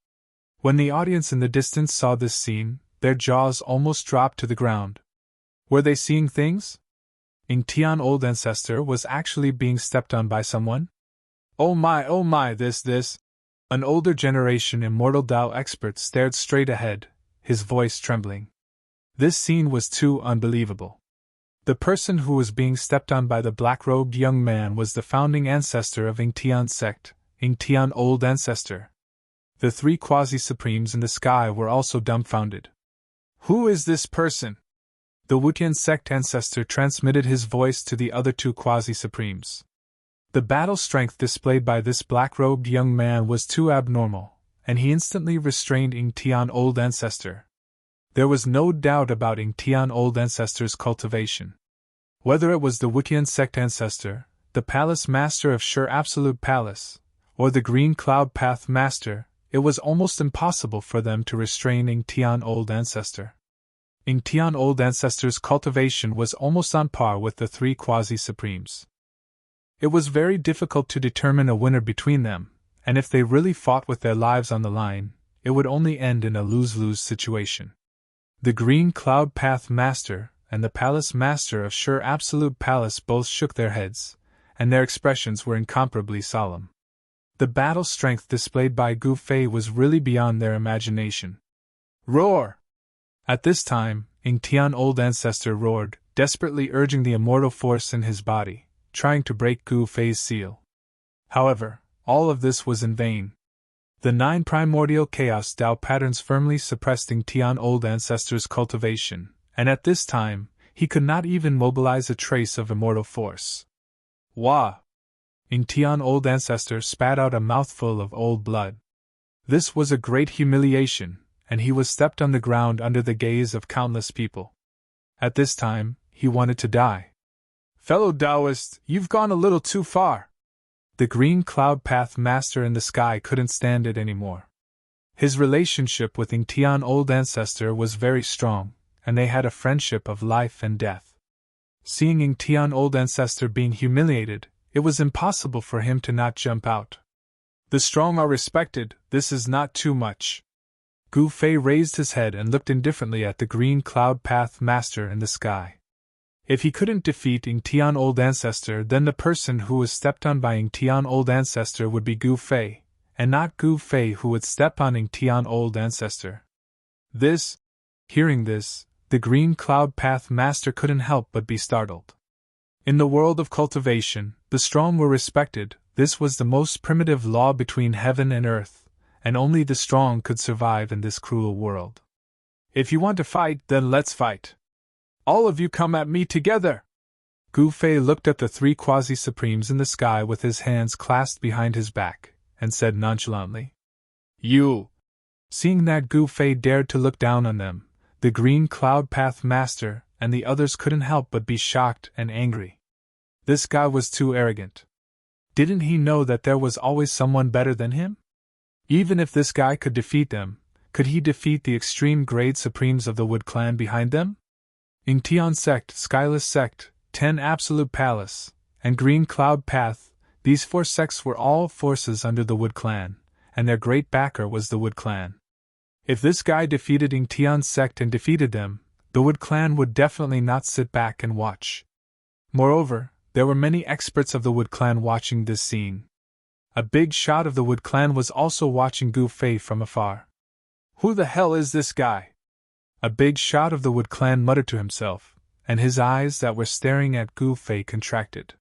A: When the audience in the distance saw this scene, their jaws almost dropped to the ground. Were they seeing things? Ying Tian old ancestor was actually being stepped on by someone? Oh my, this. An older generation immortal Tao expert stared straight ahead, his voice trembling. This scene was too unbelievable. The person who was being stepped on by the black-robed young man was the founding ancestor of Yingtian sect, Yingtian Old Ancestor. The three quasi-supremes in the sky were also dumbfounded. Who is this person? The Wutian sect ancestor transmitted his voice to the other two quasi-supremes. The battle strength displayed by this black-robed young man was too abnormal, and he instantly restrained Yingtian Old Ancestor. There was no doubt about Yingtian Old Ancestor's cultivation. Whether it was the Wutian sect ancestor, the Palace Master of Sure Absolute Palace, or the Green Cloud Path Master, it was almost impossible for them to restrain Yingtian Old Ancestor. Yingtian Old Ancestor's cultivation was almost on par with the three quasi-supremes. It was very difficult to determine a winner between them, and if they really fought with their lives on the line, it would only end in a lose-lose situation. The Green Cloud Path Master and the Palace Master of Sure Absolute Palace both shook their heads, and their expressions were incomparably solemn. The battle strength displayed by Gu Fei was really beyond their imagination. Roar! At this time, Yingtian Old Ancestor roared, desperately urging the immortal force in his body, trying to break Gu Fei's seal. However, all of this was in vain. The 9 primordial chaos Tao patterns firmly suppressed Yingtian Old Ancestor's cultivation, and at this time, he could not even mobilize a trace of immortal force. Wah! Yingtian Old Ancestor spat out a mouthful of old blood. This was a great humiliation, and he was stepped on the ground under the gaze of countless people. At this time, he wanted to die. Fellow Taoist, you've gone a little too far. The Green Cloud Path Master in the sky couldn't stand it anymore. His relationship with Yingtian Old Ancestor was very strong, and they had a friendship of life and death. Seeing Yingtian Old Ancestor being humiliated, it was impossible for him to not jump out. The strong are respected, this is not too much. Gu Fei raised his head and looked indifferently at the Green Cloud Path Master in the sky. If he couldn't defeat Yingtian Old Ancestor, then the person who was stepped on by Yingtian Old Ancestor would be Gu Fei, and not Gu Fei who would step on Yingtian Old Ancestor. Hearing this, the Green Cloud Path Master couldn't help but be startled. In the world of cultivation, the strong were respected. This was the most primitive law between heaven and earth, and only the strong could survive in this cruel world. If you want to fight, then let's fight. All of you come at me together! Gu Fei looked at the 3 quasi-supremes in the sky with his hands clasped behind his back, and said nonchalantly, You! Seeing that Gu Fei dared to look down on them, the Green Cloud Path Master and the others couldn't help but be shocked and angry. This guy was too arrogant. Didn't he know that there was always someone better than him? Even if this guy could defeat them, could he defeat the extreme grade supremes of the Wood Clan behind them? Yingtian sect, Skyless sect, 10 Absolute Palace, and Green Cloud Path, these 4 sects were all forces under the Wood Clan, and their great backer was the Wood Clan. If this guy defeated Yingtian sect and defeated them, the Wood Clan would definitely not sit back and watch. Moreover, there were many experts of the Wood Clan watching this scene. A big shot of the Wood Clan was also watching Gu Fei from afar. Who the hell is this guy? A big shot of the Wood Clan muttered to himself, and his eyes that were staring at Gu Fei contracted.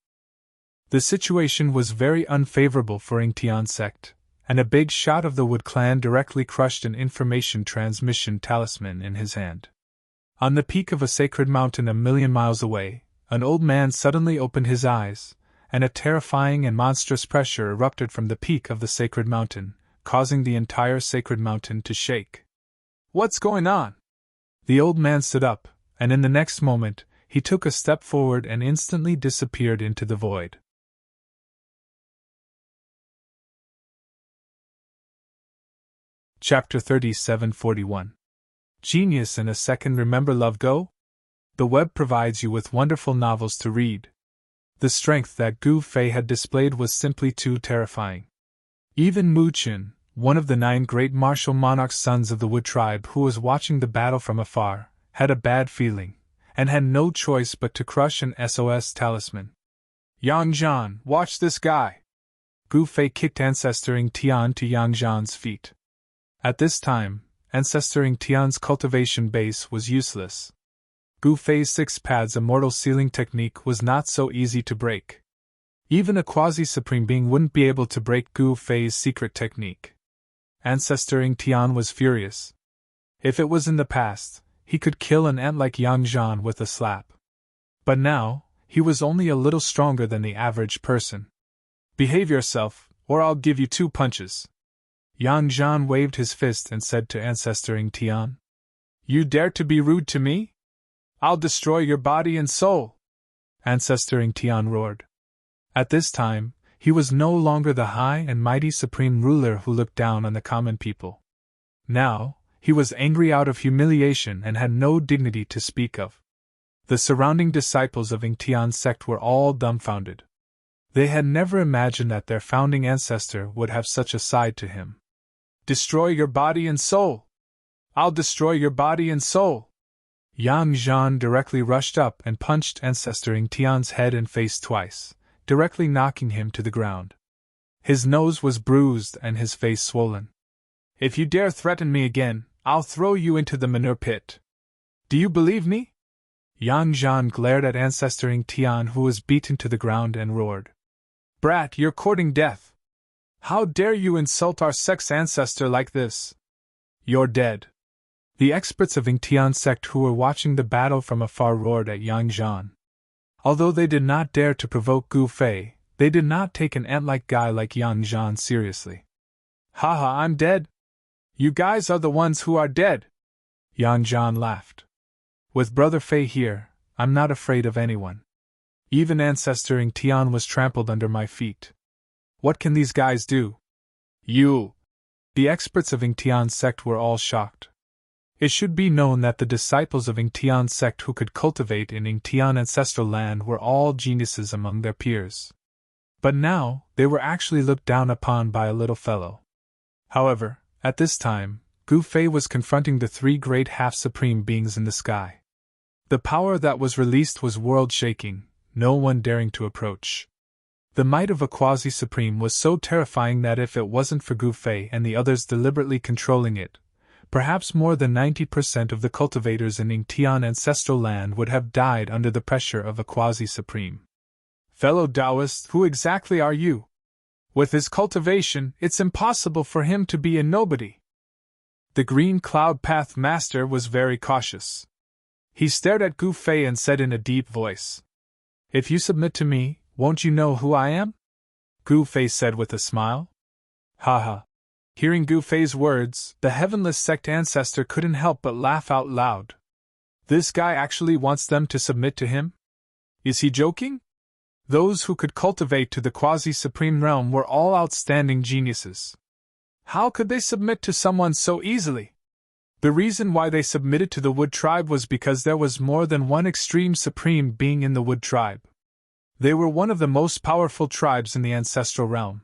A: The situation was very unfavorable for Yingtian sect, and a big shot of the Wood Clan directly crushed an information transmission talisman in his hand. On the peak of a sacred mountain a million miles away, an old man suddenly opened his eyes, and a terrifying and monstrous pressure erupted from the peak of the sacred mountain, causing the entire sacred mountain to shake. What's going on? The old man stood up, and in the next moment, he took a step forward and instantly disappeared into the void. Chapter 3741. Genius in a Second. Remember Love Go? The web provides you with wonderful novels to read. The strength that Gu Fei had displayed was simply too terrifying. Even Mu Qin, one of the 9 great martial monarch's sons of the Wood tribe who was watching the battle from afar, had a bad feeling, and had no choice but to crush an SOS talisman. Yang Zhan, watch this guy! Gu Fei kicked Ancestor Tian to Yang Zhan's feet. At this time, Ancestor Tian's cultivation base was useless. Gu Fei's 6 pads immortal sealing technique was not so easy to break. Even a quasi-supreme being wouldn't be able to break Gu Fei's secret technique. Ancestor Tian was furious. If it was in the past, he could kill an ant like Yang Zhan with a slap. But now, he was only a little stronger than the average person. Behave yourself, or I'll give you 2 punches. Yang Zhan waved his fist and said to Ancestor Tian. You dare to be rude to me? I'll destroy your body and soul! Ancestor Tian roared. At this time, he was no longer the high and mighty supreme ruler who looked down on the common people. Now, he was angry out of humiliation and had no dignity to speak of. The surrounding disciples of Tian's sect were all dumbfounded. They had never imagined that their founding ancestor would have such a side to him. Destroy your body and soul! I'll destroy your body and soul! Yang Zhan directly rushed up and punched Ancestor Tian's head and face twice, directly knocking him to the ground. His nose was bruised and his face swollen. If you dare threaten me again, I'll throw you into the manure pit. Do you believe me? Yang Zhan glared at Ancestor Tian, who was beaten to the ground, and roared. Brat, you're courting death. How dare you insult our sect's ancestor like this? You're dead. The experts of Tian's sect who were watching the battle from afar roared at Yang Zhan. Although they did not dare to provoke Gu Fei, they did not take an ant-like guy like Yang Zhan seriously. Haha, I'm dead? You guys are the ones who are dead! Yang Zhan laughed. With Brother Fei here, I'm not afraid of anyone. Even Ancestor Tian was trampled under my feet. What can these guys do? You! The experts of Tian's sect were all shocked. It should be known that the disciples of Tian's sect who could cultivate in Tian ancestral land were all geniuses among their peers. But now, they were actually looked down upon by a little fellow. However, at this time, Gu Fei was confronting the 3 great half-supreme beings in the sky. The power that was released was world-shaking, no one daring to approach. The might of a quasi-supreme was so terrifying that if it wasn't for Gu Fei and the others deliberately controlling it, perhaps more than 90% of the cultivators in Tian ancestral land would have died under the pressure of a quasi-supreme. Fellow Taoist, who exactly are you? With his cultivation, it's impossible for him to be a nobody. The Green Cloud Path Master was very cautious. He stared at Gu Fei and said in a deep voice, If you submit to me, won't you know who I am? Gu Fei said with a smile. Haha. Hearing Gu Fei's words, the Heavenless Sect ancestor couldn't help but laugh out loud. This guy actually wants them to submit to him? Is he joking? Those who could cultivate to the quasi-supreme realm were all outstanding geniuses. How could they submit to someone so easily? The reason why they submitted to the Wood Tribe was because there was more than one extreme supreme being in the Wood Tribe. They were one of the most powerful tribes in the ancestral realm.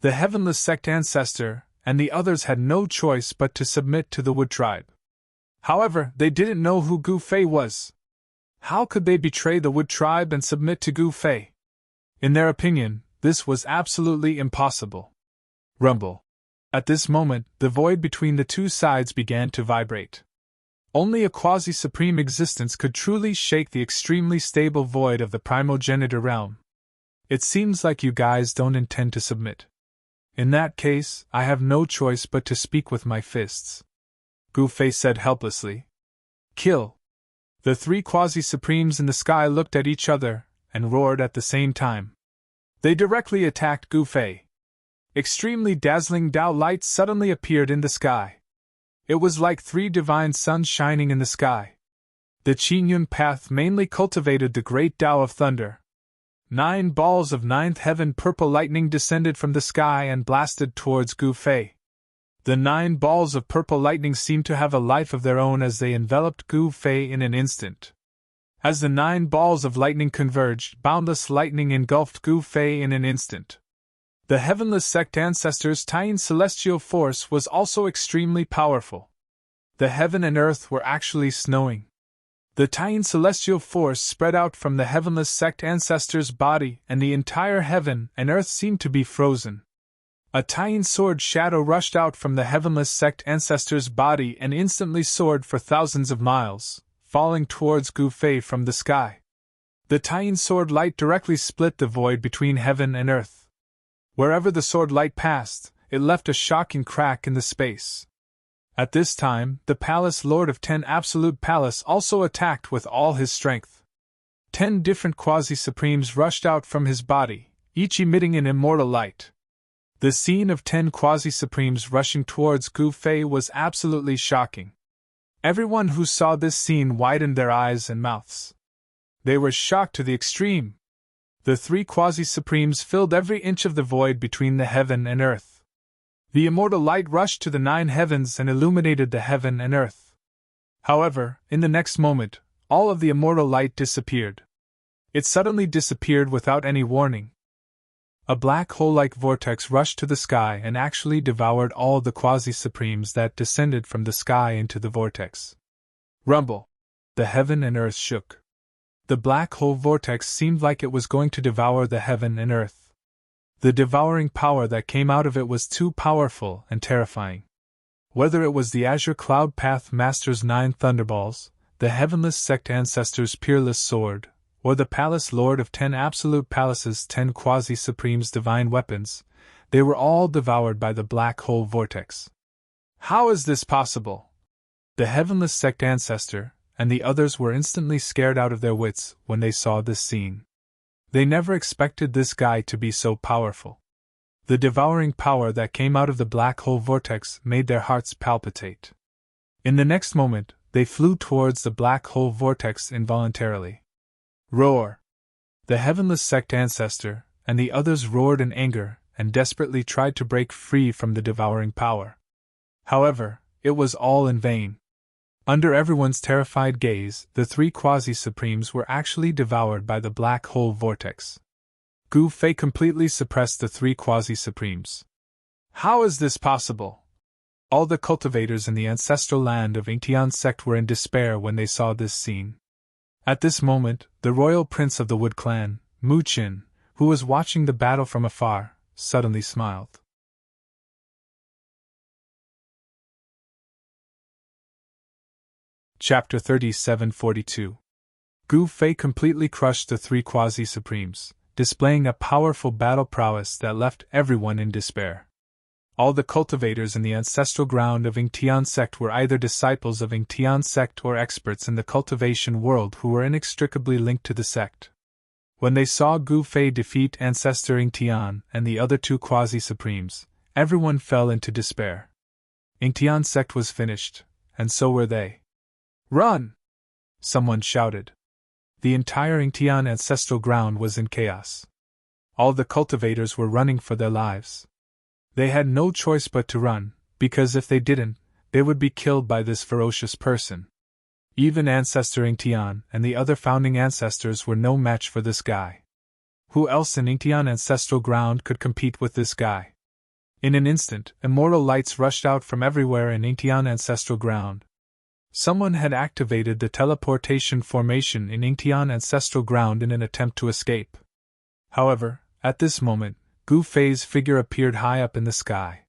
A: The Heavenless Sect ancestor and the others had no choice but to submit to the Wood Tribe. However, they didn't know who Gu Fei was. How could they betray the Wood Tribe and submit to Gu Fei? In their opinion, this was absolutely impossible. Rumble. At this moment, the void between the 2 sides began to vibrate. Only a quasi-supreme existence could truly shake the extremely stable void of the primogenitor realm. It seems like you guys don't intend to submit. In that case, I have no choice but to speak with my fists. Gu Fei said helplessly. Kill! The 3 quasi-supremes in the sky looked at each other and roared at the same time. They directly attacked Gu Fei. Extremely dazzling Tao light suddenly appeared in the sky. It was like 3 divine suns shining in the sky. The Qingyun path mainly cultivated the great Tao of thunder. 9 balls of 9th heaven purple lightning descended from the sky and blasted towards Gu Fei. The 9 balls of purple lightning seemed to have a life of their own as they enveloped Gu Fei in an instant. As the 9 balls of lightning converged, boundless lightning engulfed Gu Fei in an instant. The Heavenless Sect ancestors' Taiyin celestial force was also extremely powerful. The heaven and earth were actually snowing. The tiny celestial force spread out from the heavenless sect ancestor's body, and the entire heaven and earth seemed to be frozen. A tiny sword shadow rushed out from the heavenless sect ancestor's body and instantly soared for thousands of miles, falling towards Gu Fei from the sky. The tiny sword light directly split the void between heaven and earth. Wherever the sword light passed, it left a shocking crack in the space. At this time, the Palace Lord of 10 Absolute Palace also attacked with all his strength. 10 different quasi-supremes rushed out from his body, each emitting an immortal light. The scene of 10 quasi-supremes rushing towards Gu Fei was absolutely shocking. Everyone who saw this scene widened their eyes and mouths. They were shocked to the extreme. The 3 quasi-supremes filled every inch of the void between the heaven and earth. The immortal light rushed to the 9 heavens and illuminated the heaven and earth. However, in the next moment, all of the immortal light disappeared. It suddenly disappeared without any warning. A black hole-like vortex rushed to the sky and actually devoured all the quasi-supremes that descended from the sky into the vortex. Rumble! The heaven and earth shook. The black hole vortex seemed like it was going to devour the heaven and earth. The devouring power that came out of it was too powerful and terrifying. Whether it was the Azure Cloud Path Master's 9 Thunderballs, the Heavenless Sect Ancestor's Peerless Sword, or the Palace Lord of 10 Absolute Palace's 10 Quasi-Supremes' divine weapons, they were all devoured by the black hole vortex. How is this possible? The Heavenless Sect Ancestor and the others were instantly scared out of their wits when they saw this scene. They never expected this guy to be so powerful. The devouring power that came out of the black hole vortex made their hearts palpitate. In the next moment, they flew towards the black hole vortex involuntarily. Roar! The Heavenless Sect Ancestor and the others roared in anger and desperately tried to break free from the devouring power. However, it was all in vain. Under everyone's terrified gaze, the 3 quasi-supremes were actually devoured by the black hole vortex. Gu Fei completely suppressed the 3 quasi-supremes. How is this possible? All the cultivators in the ancestral land of Yingtian sect were in despair when they saw this scene. At this moment, the royal prince of the Wood clan, Mu Qin, who was watching the battle from afar, suddenly smiled. Chapter 3742. Gu Fei completely crushed the 3 quasi-supremes, displaying a powerful battle prowess that left everyone in despair. All the cultivators in the ancestral ground of Yingtian sect were either disciples of Yingtian sect or experts in the cultivation world who were inextricably linked to the sect. When they saw Gu Fei defeat Ancestor Yingtian and the other 2 quasi-supremes, everyone fell into despair. Yingtian sect was finished, and so were they. Run! Someone shouted. The entire Yingtian ancestral ground was in chaos. All the cultivators were running for their lives. They had no choice but to run, because if they didn't, they would be killed by this ferocious person. Even Ancestor Yingtian and the other founding ancestors were no match for this guy. Who else in Yingtian ancestral ground could compete with this guy? In an instant, immortal lights rushed out from everywhere in Yingtian ancestral ground. Someone had activated the teleportation formation in Yingtian ancestral ground in an attempt to escape. However, at this moment, Gu Fei's figure appeared high up in the sky.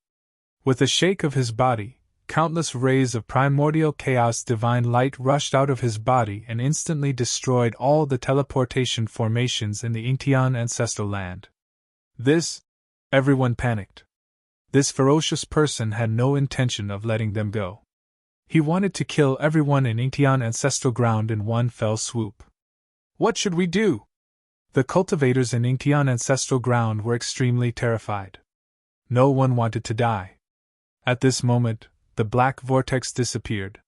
A: With a shake of his body, countless rays of primordial chaos divine light rushed out of his body and instantly destroyed all the teleportation formations in the Yingtian ancestral land. Everyone panicked. This ferocious person had no intention of letting them go. He wanted to kill everyone in Yingtian ancestral ground in one fell swoop. What should we do? The cultivators in Yingtian ancestral ground were extremely terrified. No one wanted to die. At this moment, the black vortex disappeared.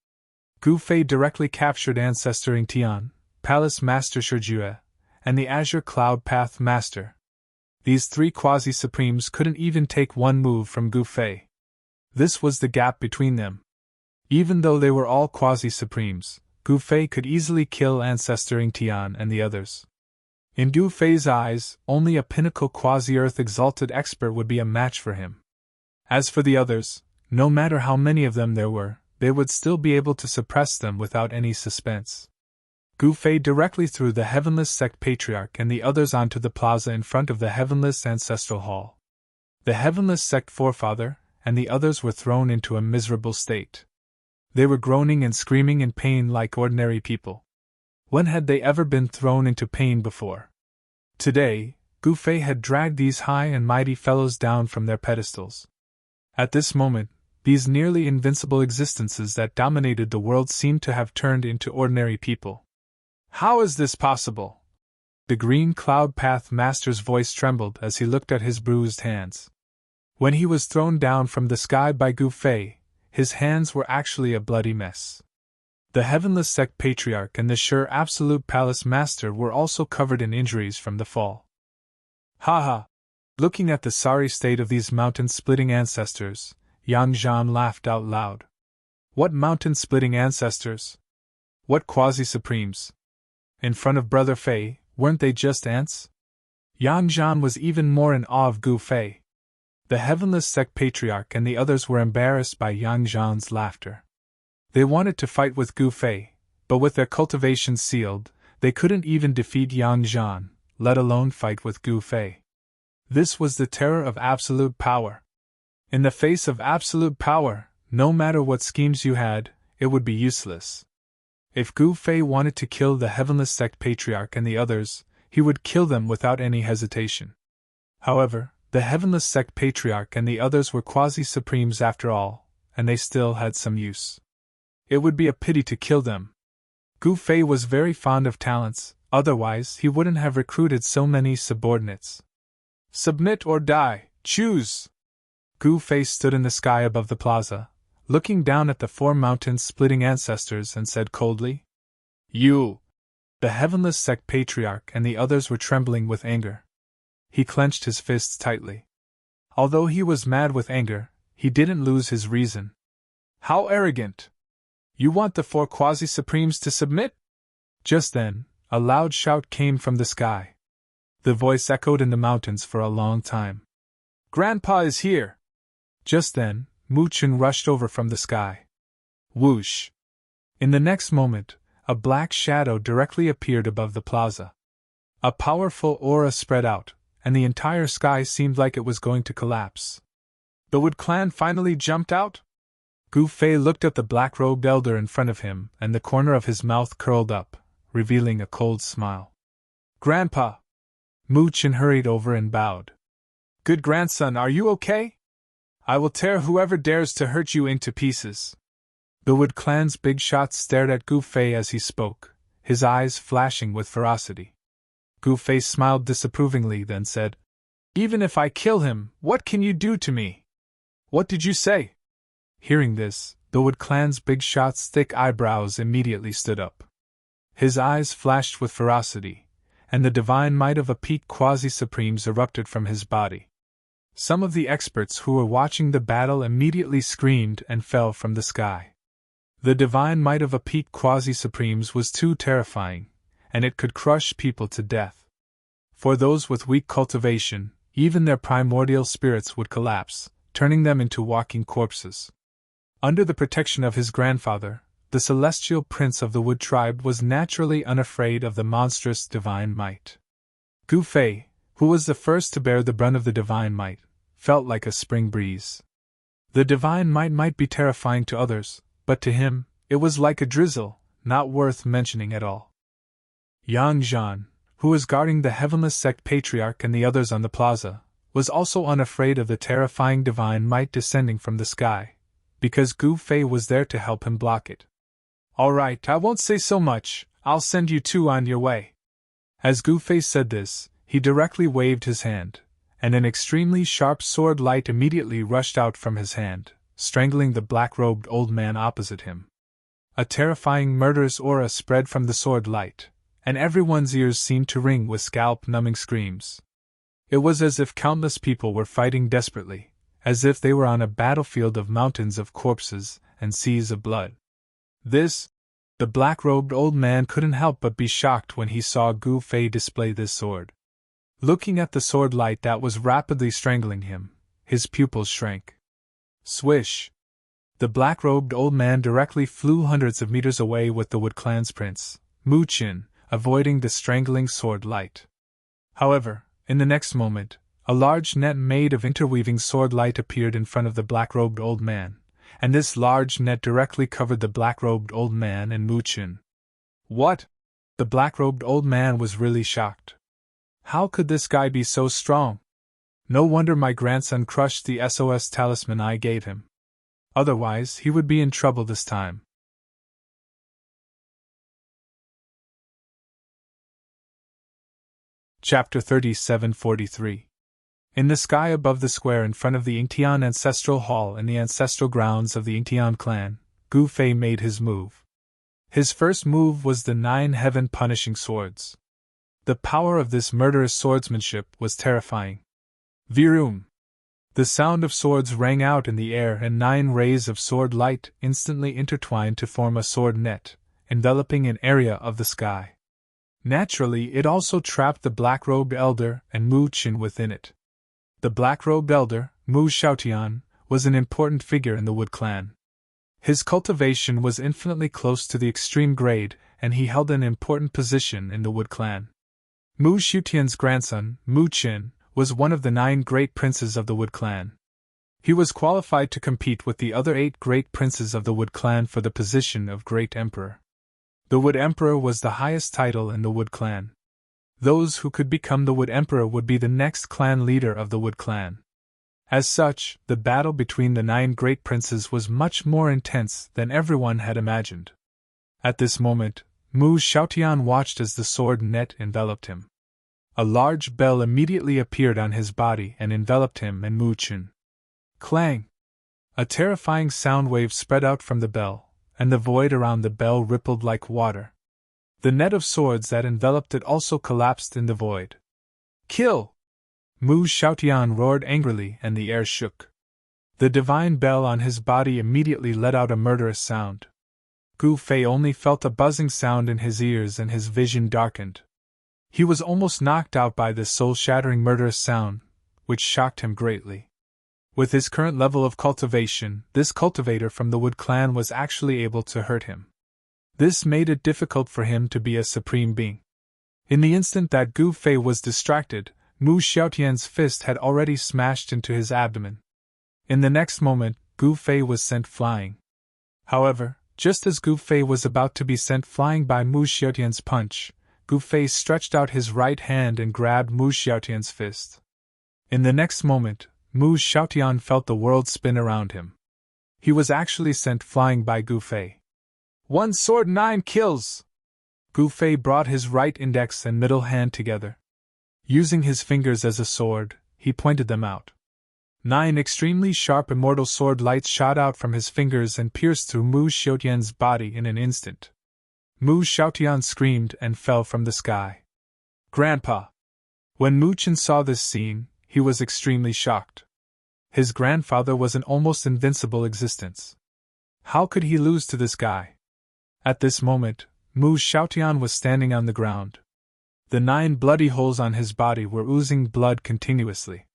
A: Gu Fei directly captured Ancestor Yingtian, Palace Master Shijue, and the Azure Cloud Path Master. These 3 quasi-supremes couldn't even take one move from Gu Fei. This was the gap between them. Even though they were all quasi-supremes, Gu Fei could easily kill Ancestor Yingtian and the others. In Gu Fei's eyes, only a pinnacle quasi-earth exalted expert would be a match for him. As for the others, no matter how many of them there were, they would still be able to suppress them without any suspense. Gu Fei directly threw the Heavenless Sect Patriarch and the others onto the plaza in front of the Heavenless Ancestral Hall. The Heavenless Sect Forefather and the others were thrown into a miserable state. They were groaning and screaming in pain like ordinary people. When had they ever been thrown into pain before? Today, Gu Fei had dragged these high and mighty fellows down from their pedestals. At this moment, these nearly invincible existences that dominated the world seemed to have turned into ordinary people. How is this possible? The Green Cloud Path Master's voice trembled as he looked at his bruised hands. When he was thrown down from the sky by Gu Fei, his hands were actually a bloody mess. The Heavenless Sect Patriarch and the Sure Absolute Palace Master were also covered in injuries from the fall. Ha ha! Looking at the sorry state of these mountain-splitting ancestors, Yang Zhan laughed out loud. What mountain-splitting ancestors? What quasi-supremes? In front of Brother Fei, weren't they just ants? Yang Zhan was even more in awe of Gu Fei. The Heavenless Sect Patriarch and the others were embarrassed by Yang Zhan's laughter. They wanted to fight with Gu Fei, but with their cultivations sealed, they couldn't even defeat Yang Zhan, let alone fight with Gu Fei. This was the terror of absolute power. In the face of absolute power, no matter what schemes you had, it would be useless. If Gu Fei wanted to kill the Heavenless Sect Patriarch and the others, he would kill them without any hesitation. However, the Heavenless Sect Patriarch and the others were quasi-supremes after all, and they still had some use. It would be a pity to kill them. Gu Fei was very fond of talents, otherwise he wouldn't have recruited so many subordinates. Submit or die, choose! Gu Fei stood in the sky above the plaza, looking down at the four mountain-splitting ancestors and said coldly, You! The Heavenless Sect Patriarch and the others were trembling with anger. He clenched his fists tightly. Although he was mad with anger, he didn't lose his reason. How arrogant! You want the four quasi-supremes to submit? Just then, a loud shout came from the sky. The voice echoed in the mountains for a long time. Grandpa is here! Just then, Mu Chun rushed over from the sky. Whoosh! In the next moment, a black shadow directly appeared above the plaza. A powerful aura spread out, and the entire sky seemed like it was going to collapse. The Wood Clan finally jumped out? Gu Fei looked at the black-robed elder in front of him, and the corner of his mouth curled up, revealing a cold smile. Grandpa! Mu Chun hurried over and bowed. Good grandson, are you okay? I will tear whoever dares to hurt you into pieces. The Wood Clan's big shot stared at Gu Fei as he spoke, his eyes flashing with ferocity. Gu Fei smiled disapprovingly, then said, Even if I kill him, what can you do to me? What did you say? Hearing this, the Wood Clan's big shot's thick eyebrows immediately stood up. His eyes flashed with ferocity, and the divine might of a peak quasi-supremes erupted from his body. Some of the experts who were watching the battle immediately screamed and fell from the sky. The divine might of a peak quasi-supremes was too terrifying, and it could crush people to death. For those with weak cultivation, even their primordial spirits would collapse, turning them into walking corpses. Under the protection of his grandfather, the celestial prince of the Wood tribe was naturally unafraid of the monstrous divine might. Gu Fei, who was the first to bear the brunt of the divine might, felt like a spring breeze. The divine might be terrifying to others, but to him, it was like a drizzle, not worth mentioning at all. Yang Zhan, who was guarding the Heavenless Sect Patriarch and the others on the plaza, was also unafraid of the terrifying divine might descending from the sky, because Gu Fei was there to help him block it. All right, I won't say so much, I'll send you two on your way. As Gu Fei said this, he directly waved his hand, and an extremely sharp sword light immediately rushed out from his hand, strangling the black-robed old man opposite him. A terrifying murderous aura spread from the sword light, and everyone's ears seemed to ring with scalp-numbing screams. It was as if countless people were fighting desperately, as if they were on a battlefield of mountains of corpses and seas of blood. The black-robed old man couldn't help but be shocked when he saw Gu Fei display this sword. Looking at the sword light that was rapidly strangling him, his pupils shrank. Swish! The black-robed old man directly flew hundreds of meters away with the Wood Clan's prince, Mu-chin, avoiding the strangling sword light. However, in the next moment, a large net made of interweaving sword light appeared in front of the black-robed old man, and this large net directly covered the black-robed old man and Mu-chin. What? The black-robed old man was really shocked. How could this guy be so strong? No wonder my grandson crushed the SOS talisman I gave him. Otherwise, he would be in trouble this time. Chapter 37:43. In the sky above the square in front of the Yingtian Ancestral Hall in the ancestral grounds of the Yingtian clan, Gu Fei made his move. His first move was the 9 heaven-punishing swords. The power of this murderous swordsmanship was terrifying. Virum! The sound of swords rang out in the air, and 9 rays of sword light instantly intertwined to form a sword net, enveloping an area of the sky. Naturally, it also trapped the black-robed elder and Mu-chin within it. The black-robed elder, Mu Xiaotian, was an important figure in the Wood clan. His cultivation was infinitely close to the extreme grade, and he held an important position in the Wood clan. Mu Xiaotian's grandson, Mu-chin, was one of the 9 great princes of the Wood clan. He was qualified to compete with the other 8 great princes of the Wood clan for the position of Great Emperor. The Wood Emperor was the highest title in the Wood clan. Those who could become the Wood Emperor would be the next clan leader of the Wood clan. As such, the battle between the 9 great princes was much more intense than everyone had imagined. At this moment, Mu Xiaotian watched as the sword net enveloped him. A large bell immediately appeared on his body and enveloped him and Mu-chin. Clang! A terrifying sound wave spread out from the bell, and the void around the bell rippled like water. The net of swords that enveloped it also collapsed in the void. Kill! Mu Xiaotian roared angrily, and the air shook. The divine bell on his body immediately let out a murderous sound. Gu Fei only felt a buzzing sound in his ears, and his vision darkened. He was almost knocked out by this soul-shattering murderous sound, which shocked him greatly. With his current level of cultivation, this cultivator from the Wood clan was actually able to hurt him. This made it difficult for him to be a supreme being. In the instant that Gu Fei was distracted, Mu Xiaotian's fist had already smashed into his abdomen. In the next moment, Gu Fei was sent flying. However, just as Gu Fei was about to be sent flying by Mu Xiaotian's punch, Gu Fei stretched out his right hand and grabbed Mu Xiaotian's fist. In the next moment, Mu Xiaotian felt the world spin around him. He was actually sent flying by Gu Fei. 1 sword 9 kills! Gu Fei brought his right index and middle hand together. Using his fingers as a sword, he pointed them out. 9 extremely sharp immortal sword lights shot out from his fingers and pierced through Mu Xiaotian's body in an instant. Mu Xiaotian screamed and fell from the sky. Grandpa! When Mu-chin saw this scene, he was extremely shocked. His grandfather was an almost invincible existence. How could he lose to this guy? At this moment, Mu Xiaotian was standing on the ground. The 9 bloody holes on his body were oozing blood continuously.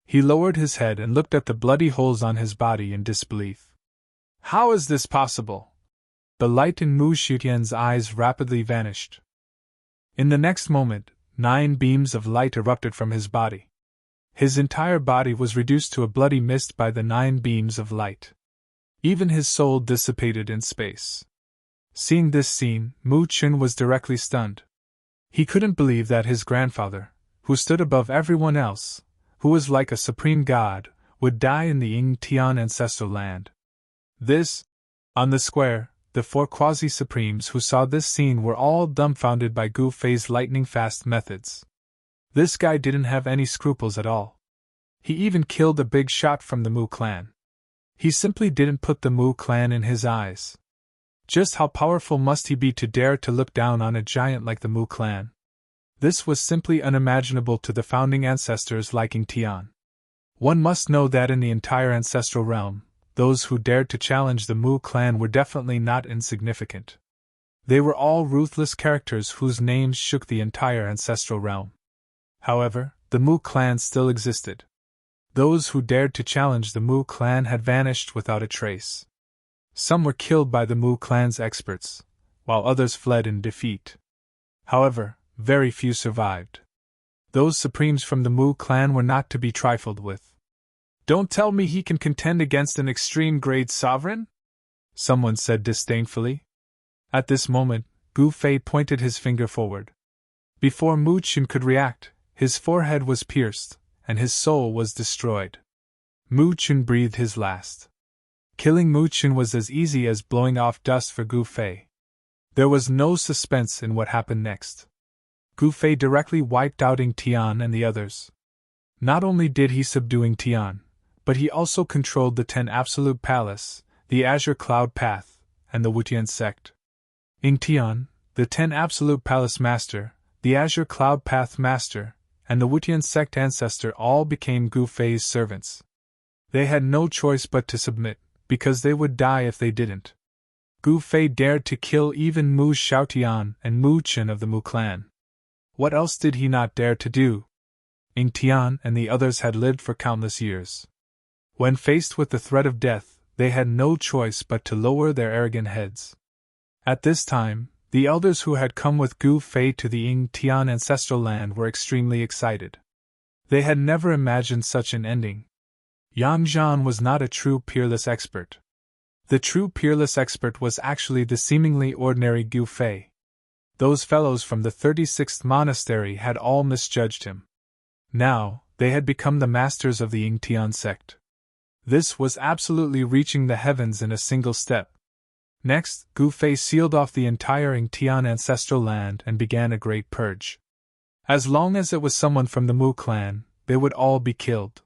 A: He lowered his head and looked at the bloody holes on his body in disbelief. How is this possible? The light in Mu Xiaotian's eyes rapidly vanished. In the next moment, 9 beams of light erupted from his body. His entire body was reduced to a bloody mist by the 9 beams of light. Even his soul dissipated in space. Seeing this scene, Mu-chin was directly stunned. He couldn't believe that his grandfather, who stood above everyone else, who was like a supreme god, would die in the Yingtian ancestral land. This, on the square, the 4 quasi-supremes who saw this scene were all dumbfounded by Gu Fei's lightning-fast methods. This guy didn't have any scruples at all. He even killed a big shot from the Mu clan. He simply didn't put the Mu clan in his eyes. Just how powerful must he be to dare to look down on a giant like the Mu clan? This was simply unimaginable to the founding ancestors like Yingtian. One must know that in the entire ancestral realm, those who dared to challenge the Mu clan were definitely not insignificant. They were all ruthless characters whose names shook the entire ancestral realm. However, the Mu clan still existed. Those who dared to challenge the Mu clan had vanished without a trace. Some were killed by the Mu clan's experts, while others fled in defeat. However, very few survived. Those supremes from the Mu clan were not to be trifled with. "Don't tell me he can contend against an extreme-grade sovereign?" someone said disdainfully. At this moment, Gu Fei pointed his finger forward. Before Mu Qin could react, his forehead was pierced, and his soul was destroyed. Mu Qin breathed his last. Killing Mu Qin was as easy as blowing off dust for Gu Fei. There was no suspense in what happened next. Gu Fei directly wiped out Ying Tian and the others. Not only did he subdue Ying Tian, but he also controlled the 10 Absolute Palace, the Azure Cloud Path, and the Wutian sect. Ying Tian, the 10 Absolute Palace Master, the Azure Cloud Path Master, and the Wutian sect ancestor all became Gu Fei's servants. They had no choice but to submit, because they would die if they didn't. Gu Fei dared to kill even Mu Xiaotian and Mu Qin of the Mu clan. What else did he not dare to do? Ying Tian and the others had lived for countless years. When faced with the threat of death, they had no choice but to lower their arrogant heads. At this time, the elders who had come with Gu Fei to the Ying Tian ancestral land were extremely excited. They had never imagined such an ending. Yang Zhan was not a true peerless expert. The true peerless expert was actually the seemingly ordinary Gu Fei. Those fellows from the 36th monastery had all misjudged him. Now, they had become the masters of the Ying Tian sect. This was absolutely reaching the heavens in a single step. Next, Gu Fei sealed off the entire Ying Tian ancestral land and began a great purge. As long as it was someone from the Mu clan, they would all be killed.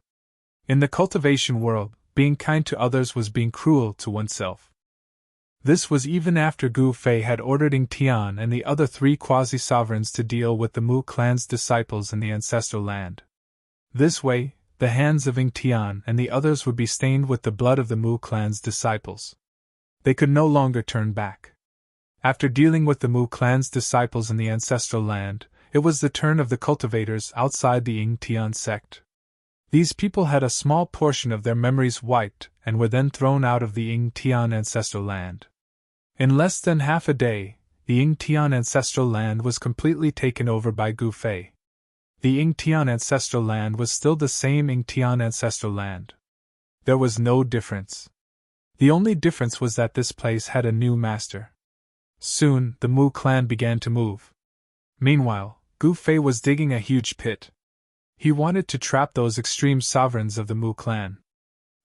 A: In the cultivation world, being kind to others was being cruel to oneself. This was even after Gu Fei had ordered Ying Tian and the other 3 quasi-sovereigns to deal with the Mu clan's disciples in the ancestral land. This way, the hands of Ying Tian and the others would be stained with the blood of the Mu clan's disciples. They could no longer turn back. After dealing with the Mu clan's disciples in the ancestral land, it was the turn of the cultivators outside the Ying Tian sect. These people had a small portion of their memories wiped and were then thrown out of the Ying Tian ancestral land. In less than half a day, the Ying Tian ancestral land was completely taken over by Gu Fei. The Ying Tian ancestral land was still the same Ying Tian ancestral land. There was no difference. The only difference was that this place had a new master. Soon, the Mu clan began to move. Meanwhile, Gu Fei was digging a huge pit. He wanted to trap those extreme sovereigns of the Mu clan.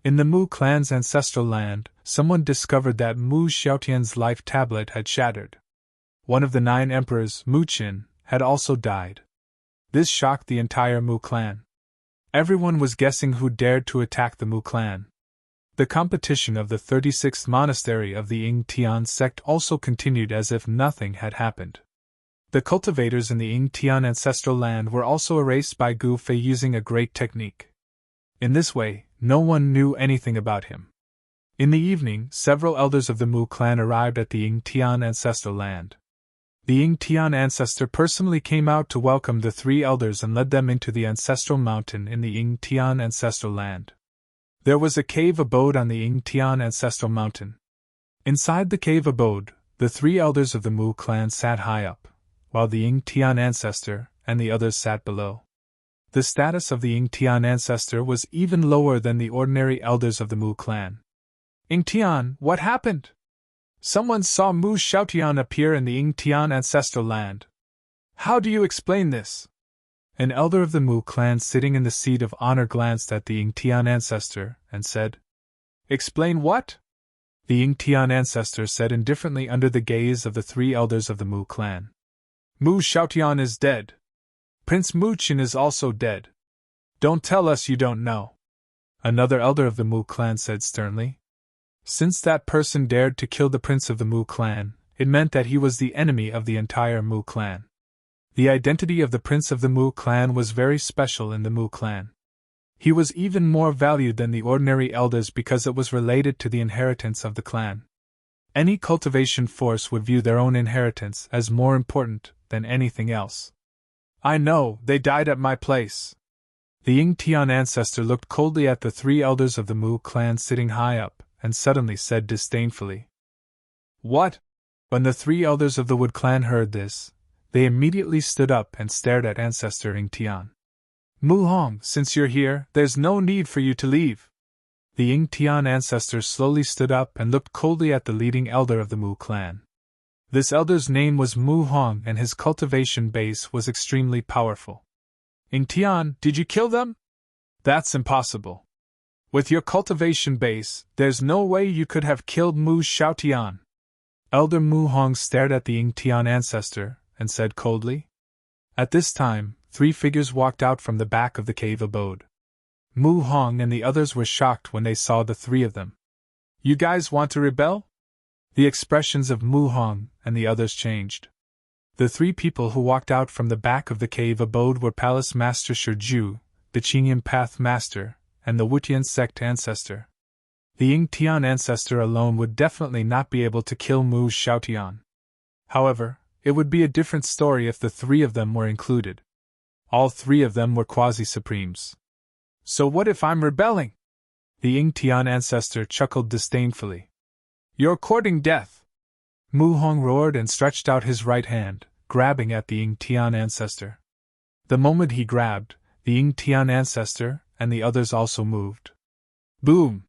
A: In the Mu clan's ancestral land, someone discovered that Mu Xiaotian's life tablet had shattered. One of the 9 emperors, Mu Qin, had also died. This shocked the entire Mu clan. Everyone was guessing who dared to attack the Mu clan. The competition of the 36th monastery of the Ying Tian sect also continued as if nothing had happened. The cultivators in the Ying Tian ancestral land were also erased by Gu Fei using a great technique. In this way, no one knew anything about him. In the evening, several elders of the Mu clan arrived at the Ying Tian ancestral land. The Ying Tian ancestor personally came out to welcome the 3 elders and led them into the ancestral mountain in the Ying Tian ancestral land. There was a cave abode on the Ying Tian ancestral mountain. Inside the cave abode, the 3 elders of the Mu clan sat high up, while the Ying Tian ancestor and the others sat below. The status of the Ying Tian ancestor was even lower than the ordinary elders of the Mu clan. "Ying Tian, what happened? Someone saw Mu Xiaotian appear in the Ying Tian ancestral land. How do you explain this?" An elder of the Mu clan sitting in the seat of honor glanced at the Ying Tian ancestor and said, "Explain what?" The Ying Tian ancestor said indifferently under the gaze of the 3 elders of the Mu clan. "Mu Xiaotian is dead. Prince Mu Qin is also dead. Don't tell us you don't know." Another elder of the Mu clan said sternly. Since that person dared to kill the prince of the Mu clan, it meant that he was the enemy of the entire Mu clan. The identity of the prince of the Mu clan was very special in the Mu clan. He was even more valued than the ordinary elders because it was related to the inheritance of the clan. Any cultivation force would view their own inheritance as more important than anything else. "I know, they died at my place." The Ying Tian ancestor looked coldly at the 3 elders of the Mu clan sitting high up, and suddenly said disdainfully, "What? When the three elders of the Wood Clan heard this, they immediately stood up and stared at Ancestor Ying-Tian. Mu Hong, since you're here, there's no need for you to leave. The Ying-Tian ancestor slowly stood up and looked coldly at the leading elder of the Mu clan. This elder's name was Mu Hong and his cultivation base was extremely powerful. Ying-Tian, did you kill them? That's impossible. With your cultivation base, there's no way you could have killed Mu Xiaotian. Elder Mu Hong stared at the Ying-Tian ancestor and said coldly. At this time, 3 figures walked out from the back of the cave abode. Mu Hong and the others were shocked when they saw the 3 of them. You guys want to rebel? The expressions of Mu Hong and the others changed. The 3 people who walked out from the back of the cave abode were Palace Master Shiju, the Qingyan Path Master, and the Wutian Sect ancestor. The Ying-Tian ancestor alone would definitely not be able to kill Mu Xiaotian. However, it would be a different story if the 3 of them were included. All 3 of them were quasi-supremes. So what if I'm rebelling? The Ying-Tian ancestor chuckled disdainfully. You're courting death! Mu Hong roared and stretched out his right hand, grabbing at the Ying-Tian ancestor. The moment he grabbed, the Ying-Tian ancestor and the others also moved. Boom!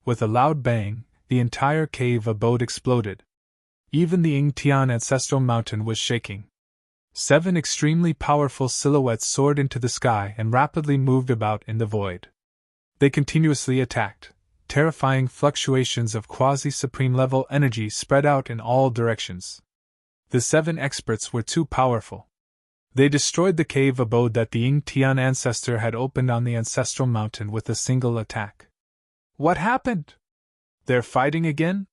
A: With a loud bang, the entire cave abode exploded. Even the Ying-Tian ancestral mountain was shaking. 7 extremely powerful silhouettes soared into the sky and rapidly moved about in the void. They continuously attacked. Terrifying fluctuations of quasi-supreme level energy spread out in all directions. The 7 experts were too powerful. They destroyed the cave abode that the Ying-Tian ancestor had opened on the ancestral mountain with a single attack. What happened? They're fighting again?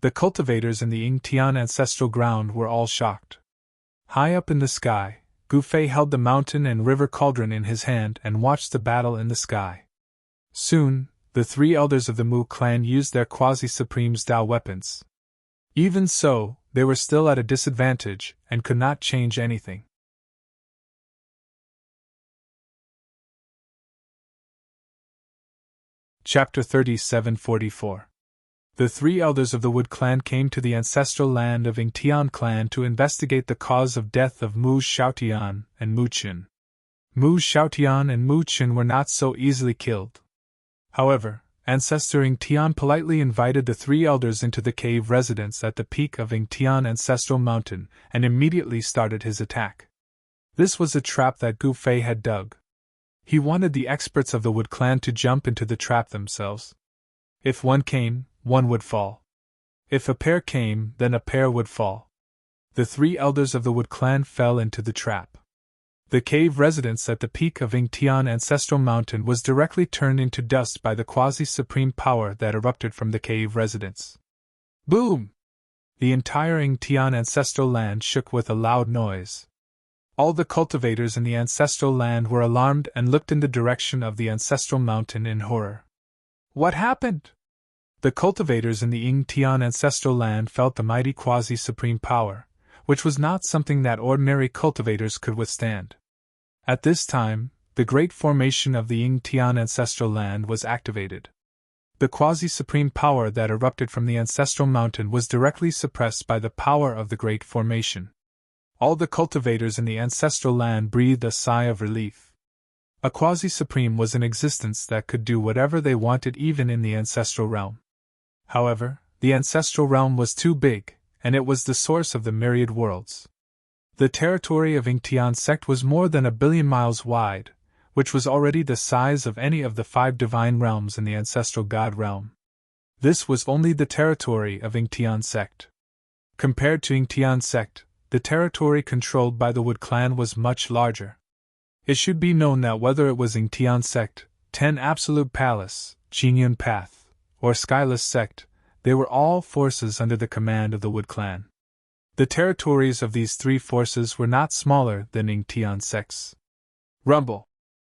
A: The cultivators in the Ying-Tian ancestral ground were all shocked. High up in the sky, Gu Fei held the mountain and river cauldron in his hand and watched the battle in the sky. Soon, the 3 elders of the Mu clan used their quasi-supreme's Dao weapons. Even so, they were still at a disadvantage and could not change anything. Chapter 3744. The 3 elders of the Wood Clan came to the ancestral land of Ying-Tian clan to investigate the cause of death of Mu Xiaotian and Mu Qin. Mu Xiaotian and Mu Qin were not so easily killed. However, Ancestor Ying-Tian politely invited the 3 elders into the cave residence at the peak of Ying-Tian ancestral mountain and immediately started his attack. This was a trap that Gu Fei had dug. He wanted the experts of the Wood Clan to jump into the trap themselves. If one came, one would fall. If a pair came, then a pair would fall. The 3 elders of the Wood Clan fell into the trap. The cave residence at the peak of Ying-Tian ancestral mountain was directly turned into dust by the quasi-supreme power that erupted from the cave residence. Boom! The entire Ying-Tian ancestral land shook with a loud noise. All the cultivators in the ancestral land were alarmed and looked in the direction of the ancestral mountain in horror. What happened? The cultivators in the Ying-Tian ancestral land felt the mighty quasi-supreme power, which was not something that ordinary cultivators could withstand. At this time, the great formation of the Ying-Tian ancestral land was activated. The quasi-supreme power that erupted from the ancestral mountain was directly suppressed by the power of the great formation. All the cultivators in the ancestral land breathed a sigh of relief. A quasi-supreme was in existence that could do whatever they wanted even in the ancestral realm. However, the ancestral realm was too big, and it was the source of the myriad worlds. The territory of Ying-Tian sect was more than 1 billion miles wide, which was already the size of any of the 5 divine realms in the ancestral god realm. This was only the territory of Ying-Tian sect. Compared to Ying-Tian sect, the territory controlled by the Wood Clan was much larger. It should be known that whether it was Ying-Tian sect, 10 Absolute Palace, Qingyan Path, or Skyless sect, they were all forces under the command of the Wood Clan. The territories of these 3 forces were not smaller than Ying-Tian sects. Rumble!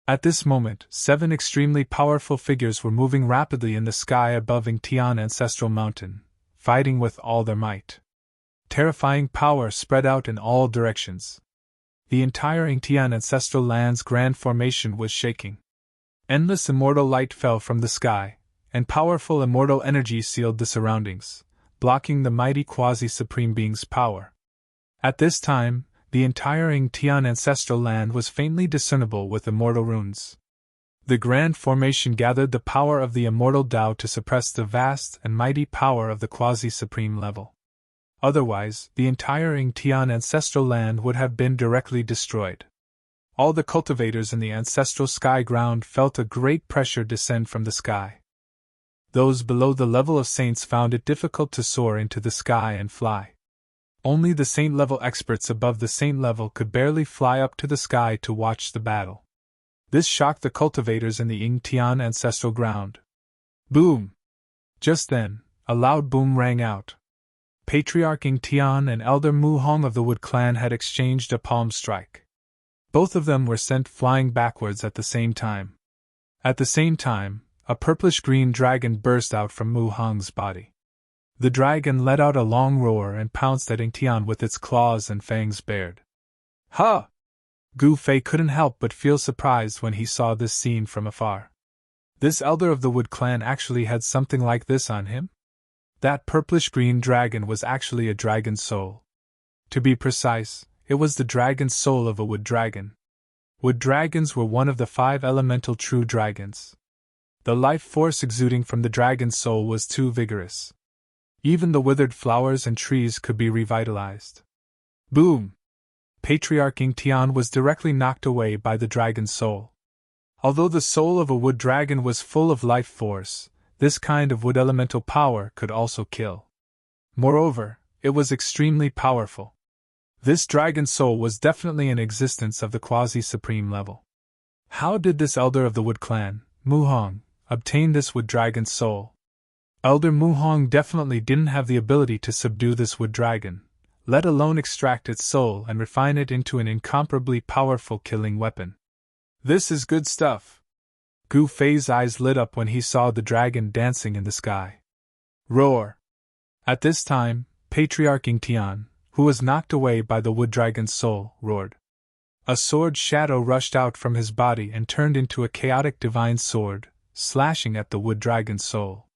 A: At this moment, 7 extremely powerful figures were moving rapidly in the sky above Ying-Tian ancestral mountain, fighting with all their might. Terrifying power spread out in all directions. The entire Ying-Tian ancestral land's grand formation was shaking. Endless immortal light fell from the sky, and powerful immortal energy sealed the surroundings, blocking the mighty quasi-supreme being's power. At this time, the entire Ying-Tian ancestral land was faintly discernible with immortal runes. The Grand Formation gathered the power of the immortal Tao to suppress the vast and mighty power of the quasi-supreme level. Otherwise, the entire Ying-Tian ancestral land would have been directly destroyed. All the cultivators in the ancestral sky ground felt a great pressure descend from the sky. Those below the level of saints found it difficult to soar into the sky and fly. Only the saint-level experts above the saint level could barely fly up to the sky to watch the battle. This shocked the cultivators in the Ying-Tian ancestral ground. Boom! Just then, a loud boom rang out. Patriarch Ying-Tian and Elder Mu Hong of the Wood Clan had exchanged a palm strike. Both of them were sent flying backwards at the same time. At the same time, a purplish-green dragon burst out from Mu Hong's body. The dragon let out a long roar and pounced at Ying-Tian with its claws and fangs bared. Ha! Gu Fei couldn't help but feel surprised when he saw this scene from afar. This elder of the Wood Clan actually had something like this on him? That purplish-green dragon was actually a dragon's soul. To be precise, it was the dragon's soul of a wood dragon. Wood dragons were one of the 5 elemental true dragons. The life force exuding from the dragon's soul was too vigorous. Even the withered flowers and trees could be revitalized. Boom! Patriarch Ying-Tian was directly knocked away by the dragon's soul. Although the soul of a wood dragon was full of life force, this kind of wood elemental power could also kill. Moreover, it was extremely powerful. This dragon soul was definitely in existence of the quasi-supreme level. How did this elder of the Wood Clan, Mu Hong, obtain this wood dragon's soul? Elder Mu Hong definitely didn't have the ability to subdue this wood dragon, let alone extract its soul and refine it into an incomparably powerful killing weapon. This is good stuff. Gu Fei's eyes lit up when he saw the dragon dancing in the sky. Roar! At this time, Patriarch Ying-Tian, who was knocked away by the wood dragon's soul, roared. A sword shadow rushed out from his body and turned into a chaotic divine sword, slashing at the wood dragon's soul.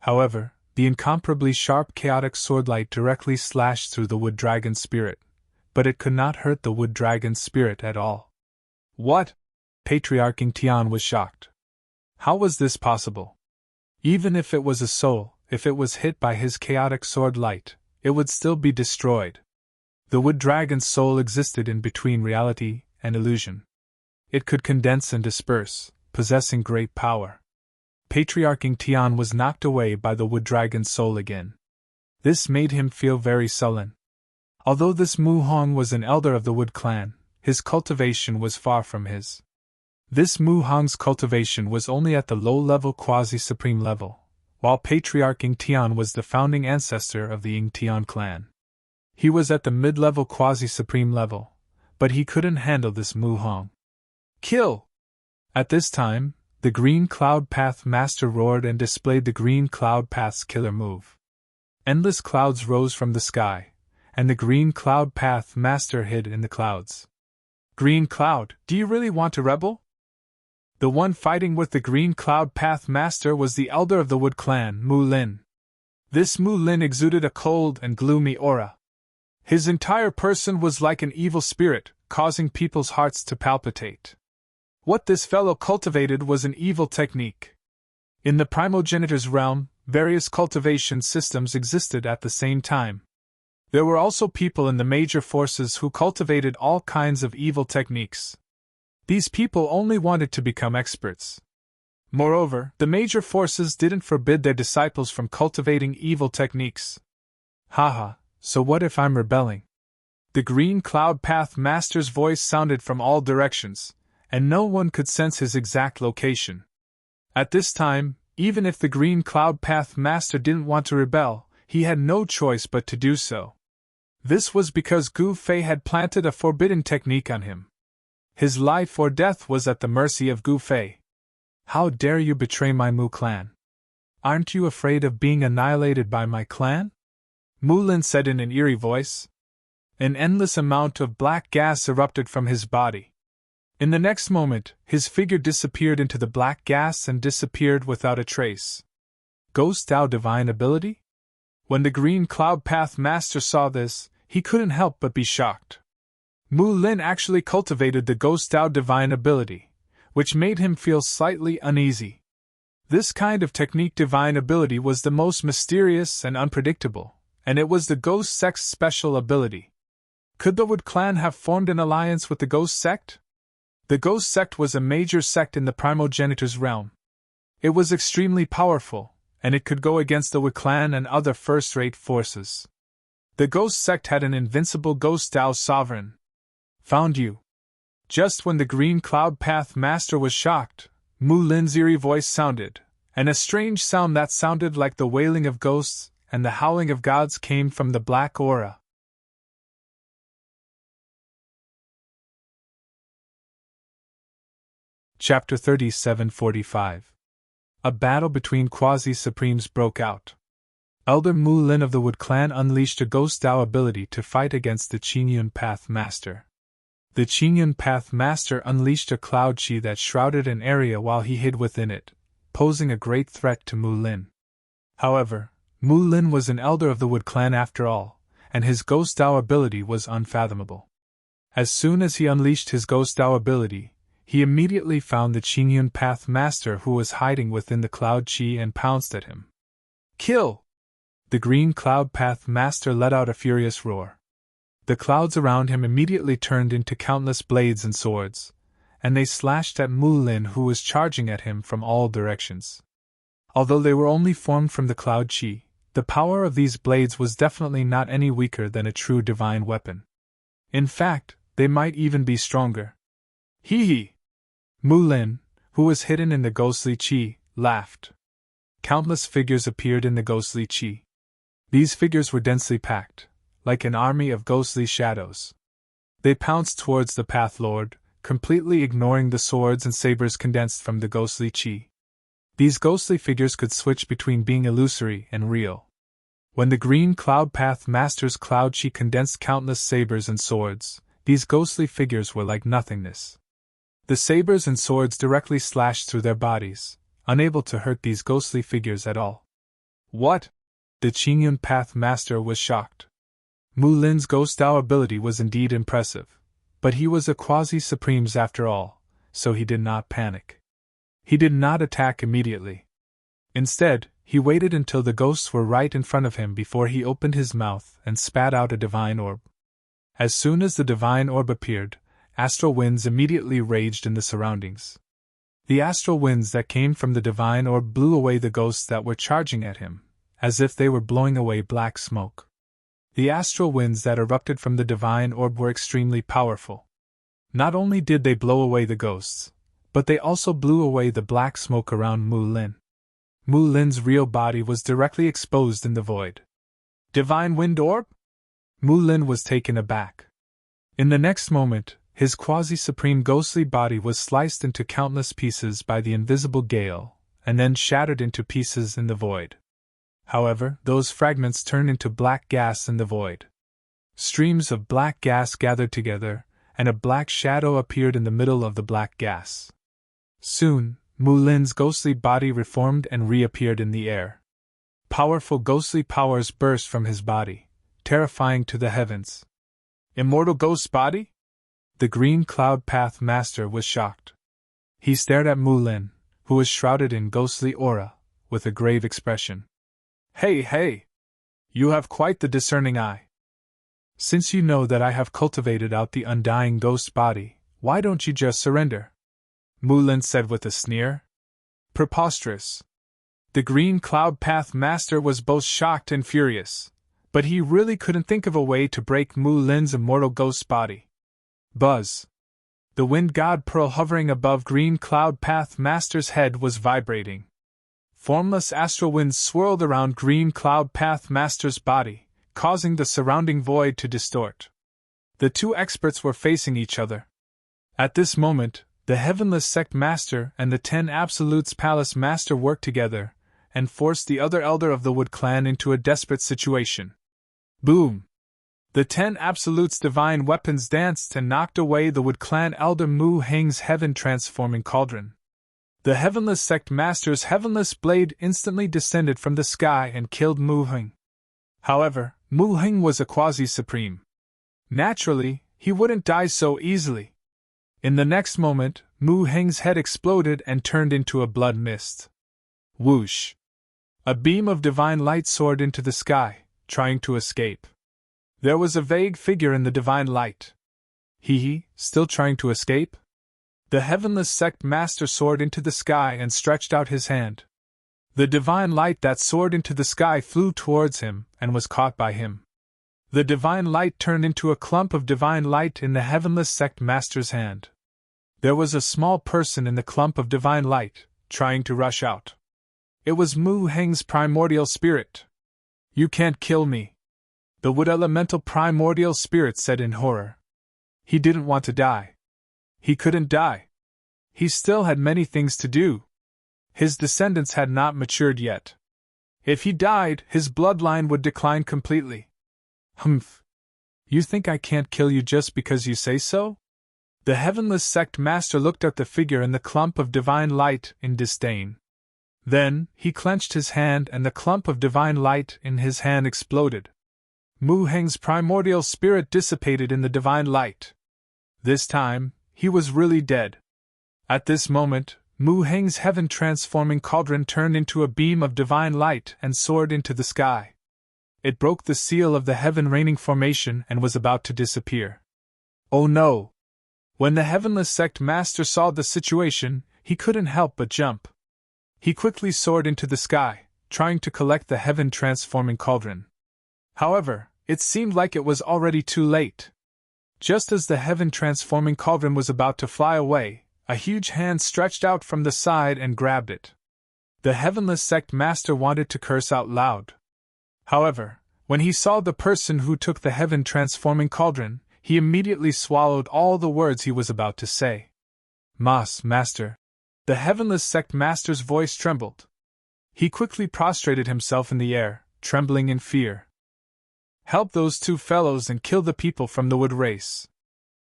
A: However, the incomparably sharp chaotic swordlight directly slashed through the wood dragon's spirit, but it could not hurt the wood dragon's spirit at all. What? Patriarch Ying-Tian was shocked. How was this possible? Even if it was a soul, if it was hit by his chaotic sword light, it would still be destroyed. The wood dragon's soul existed in between reality and illusion. It could condense and disperse, possessing great power. Patriarch Ying-Tian was knocked away by the wood dragon's soul again. This made him feel very sullen. Although this Mu Hong was an elder of the Wood Clan, his cultivation was far from his. This Mu Hong's cultivation was only at the low-level quasi-supreme level, while Patriarch Ying-Tian was the founding ancestor of the Ying-Tian clan. He was at the mid-level quasi-supreme level, but he couldn't handle this Mu Hong. Kill! At this time, the Green Cloud Path Master roared and displayed the Green Cloud Path's killer move. Endless clouds rose from the sky, and the Green Cloud Path Master hid in the clouds. Green Cloud, do you really want to rebel? The one fighting with the Green Cloud Path Master was the elder of the Wood Clan, Mu Lin. This Mu Lin exuded a cold and gloomy aura. His entire person was like an evil spirit, causing people's hearts to palpitate. What this fellow cultivated was an evil technique. In the primogenitor's realm, various cultivation systems existed at the same time. There were also people in the major forces who cultivated all kinds of evil techniques. These people only wanted to become experts. Moreover, the major forces didn't forbid their disciples from cultivating evil techniques. Haha, so what if I'm rebelling? The Green Cloud Path Master's voice sounded from all directions, and no one could sense his exact location. At this time, even if the Green Cloud Path Master didn't want to rebel, he had no choice but to do so. This was because Gu Fei had planted a forbidden technique on him. His life or death was at the mercy of Gu Fei. How dare you betray my Mu clan? Aren't you afraid of being annihilated by my clan? Mu Lin said in an eerie voice. An endless amount of black gas erupted from his body. In the next moment, his figure disappeared into the black gas and disappeared without a trace. Ghost Dao divine ability? When the Green Cloud Path Master saw this, he couldn't help but be shocked. Mu Lin actually cultivated the Ghost Dao divine ability, which made him feel slightly uneasy. This kind of technique divine ability was the most mysterious and unpredictable, and it was the Ghost Sect's special ability. Could the Wood Clan have formed an alliance with the Ghost Sect? The Ghost Sect was a major sect in the primogenitor's realm. It was extremely powerful, and it could go against the Wood Clan and other first-rate forces. The Ghost Sect had an invincible Ghost Dao sovereign. Found you. Just when the Green Cloud Path Master was shocked, Mu Lin's eerie voice sounded, and a strange sound that sounded like the wailing of ghosts and the howling of gods came from the black aura. Chapter 37:45. A battle between quasi-supremes broke out. Elder Mu Lin of the Wood Clan unleashed a Ghost Dao ability to fight against the Qingyun Path Master. The Qingyun Path Master unleashed a cloud chi that shrouded an area while he hid within it, posing a great threat to Mu Lin. However, Mu Lin was an elder of the Wood Clan after all, and his Ghost Dao ability was unfathomable. As soon as he unleashed his Ghost Dao ability, he immediately found the Qingyun Path Master who was hiding within the cloud chi and pounced at him. Kill! The Green Cloud Path Master let out a furious roar. The clouds around him immediately turned into countless blades and swords, and they slashed at Mu Lin who was charging at him from all directions. Although they were only formed from the cloud chi, the power of these blades was definitely not any weaker than a true divine weapon. In fact, they might even be stronger. Hee hee! Mu Lin, who was hidden in the ghostly chi, laughed. Countless figures appeared in the ghostly chi. These figures were densely packed, like an army of ghostly shadows. They pounced towards the Path Lord, completely ignoring the swords and sabers condensed from the ghostly chi. These ghostly figures could switch between being illusory and real. When the Green Cloud Path Master's cloud chi condensed countless sabers and swords, these ghostly figures were like nothingness. The sabers and swords directly slashed through their bodies, unable to hurt these ghostly figures at all. What? The Qingyun Path Master was shocked. Mu Lin's Ghost Dao ability was indeed impressive, but he was a quasi-supremes after all, so he did not panic. He did not attack immediately. Instead, he waited until the ghosts were right in front of him before he opened his mouth and spat out a divine orb. As soon as the divine orb appeared, astral winds immediately raged in the surroundings. The astral winds that came from the divine orb blew away the ghosts that were charging at him, as if they were blowing away black smoke. The astral winds that erupted from the divine orb were extremely powerful. Not only did they blow away the ghosts, but they also blew away the black smoke around Mu Lin. Mu Lin's real body was directly exposed in the void. Divine Wind Orb? Mu Lin was taken aback. In the next moment, his quasi-supreme ghostly body was sliced into countless pieces by the invisible gale, and then shattered into pieces in the void. However, those fragments turned into black gas in the void. Streams of black gas gathered together, and a black shadow appeared in the middle of the black gas. Soon, Mu Lin's ghostly body reformed and reappeared in the air. Powerful ghostly powers burst from his body, terrifying to the heavens. Immortal ghost body? The Green Cloud Path Master was shocked. He stared at Mu Lin, who was shrouded in ghostly aura, with a grave expression. Hey! You have quite the discerning eye. Since you know that I have cultivated out the undying ghost body, why don't you just surrender? Mu Lin said with a sneer. Preposterous. The Green Cloud Path Master was both shocked and furious, but he really couldn't think of a way to break Mu Lin's immortal ghost body. Buzz. The wind god pearl hovering above Green Cloud Path Master's head was vibrating. Formless astral winds swirled around Green Cloud Path Master's body, causing the surrounding void to distort. The two experts were facing each other. At this moment, the Heavenless Sect Master and the 10 Absolutes Palace Master worked together, and forced the other elder of the Wood Clan into a desperate situation. Boom! The 10 Absolutes' divine weapons danced and knocked away the Wood Clan elder Mu Heng's heaven-transforming cauldron. The Heavenless Sect Master's heavenless blade instantly descended from the sky and killed Mu Heng. However, Mu Heng was a quasi-supreme. Naturally, he wouldn't die so easily. In the next moment, Mu Heng's head exploded and turned into a blood mist. Whoosh! A beam of divine light soared into the sky, trying to escape. There was a vague figure in the divine light. He, still trying to escape? The heavenless sect master soared into the sky and stretched out his hand. The divine light that soared into the sky flew towards him and was caught by him. The divine light turned into a clump of divine light in the heavenless sect master's hand. There was a small person in the clump of divine light, trying to rush out. It was Mu Heng's primordial spirit. "You can't kill me," the wood elemental primordial spirit said in horror. He didn't want to die. He couldn't die. He still had many things to do. His descendants had not matured yet. If he died, his bloodline would decline completely. Humph. You think I can't kill you just because you say so? The heavenless sect master looked at the figure in the clump of divine light in disdain. Then, he clenched his hand and the clump of divine light in his hand exploded. Mu Heng's primordial spirit dissipated in the divine light. This time, he was really dead. At this moment, Mu Heng's heaven-transforming cauldron turned into a beam of divine light and soared into the sky. It broke the seal of the heaven-reigning formation and was about to disappear. Oh no! When the heavenless sect master saw the situation, he couldn't help but jump. He quickly soared into the sky, trying to collect the heaven-transforming cauldron. However, it seemed like it was already too late. Just as the heaven-transforming cauldron was about to fly away, a huge hand stretched out from the side and grabbed it. The heavenless sect master wanted to curse out loud. However, when he saw the person who took the heaven-transforming cauldron, he immediately swallowed all the words he was about to say. Master. The heavenless sect master's voice trembled. He quickly prostrated himself in the air, trembling in fear. Help those two fellows and kill the people from the wood race.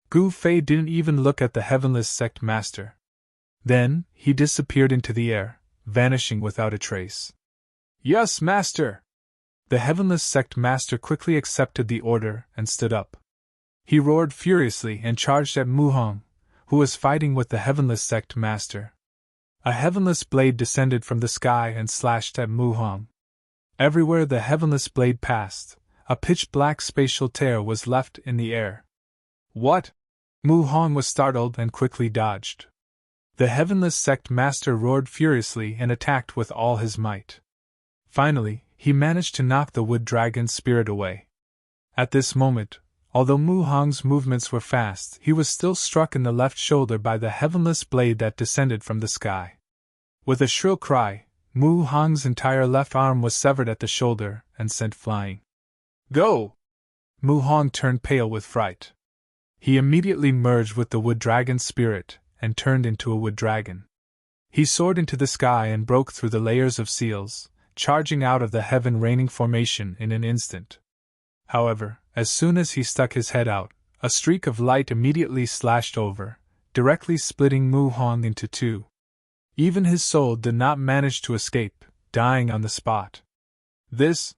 A: Gu Fei didn't even look at the heavenless sect master. Then, he disappeared into the air, vanishing without a trace. Yes, master! The heavenless sect master quickly accepted the order and stood up. He roared furiously and charged at Mu Heng, who was fighting with the heavenless sect master. A heavenless blade descended from the sky and slashed at Mu Heng. Everywhere the heavenless blade passed, a pitch-black spatial tear was left in the air. What? Mu Heng was startled and quickly dodged. The heavenless sect master roared furiously and attacked with all his might. Finally, he managed to knock the wood dragon's spirit away. At this moment, although Mu Heng's movements were fast, he was still struck in the left shoulder by the heavenless blade that descended from the sky. With a shrill cry, Mu Heng's entire left arm was severed at the shoulder and sent flying. Go! Mu Heng turned pale with fright. He immediately merged with the wood dragon's spirit and turned into a wood dragon. He soared into the sky and broke through the layers of seals, charging out of the heaven-reigning formation in an instant. However, as soon as he stuck his head out, a streak of light immediately slashed over, directly splitting Mu Heng into two. Even his soul did not manage to escape, dying on the spot. This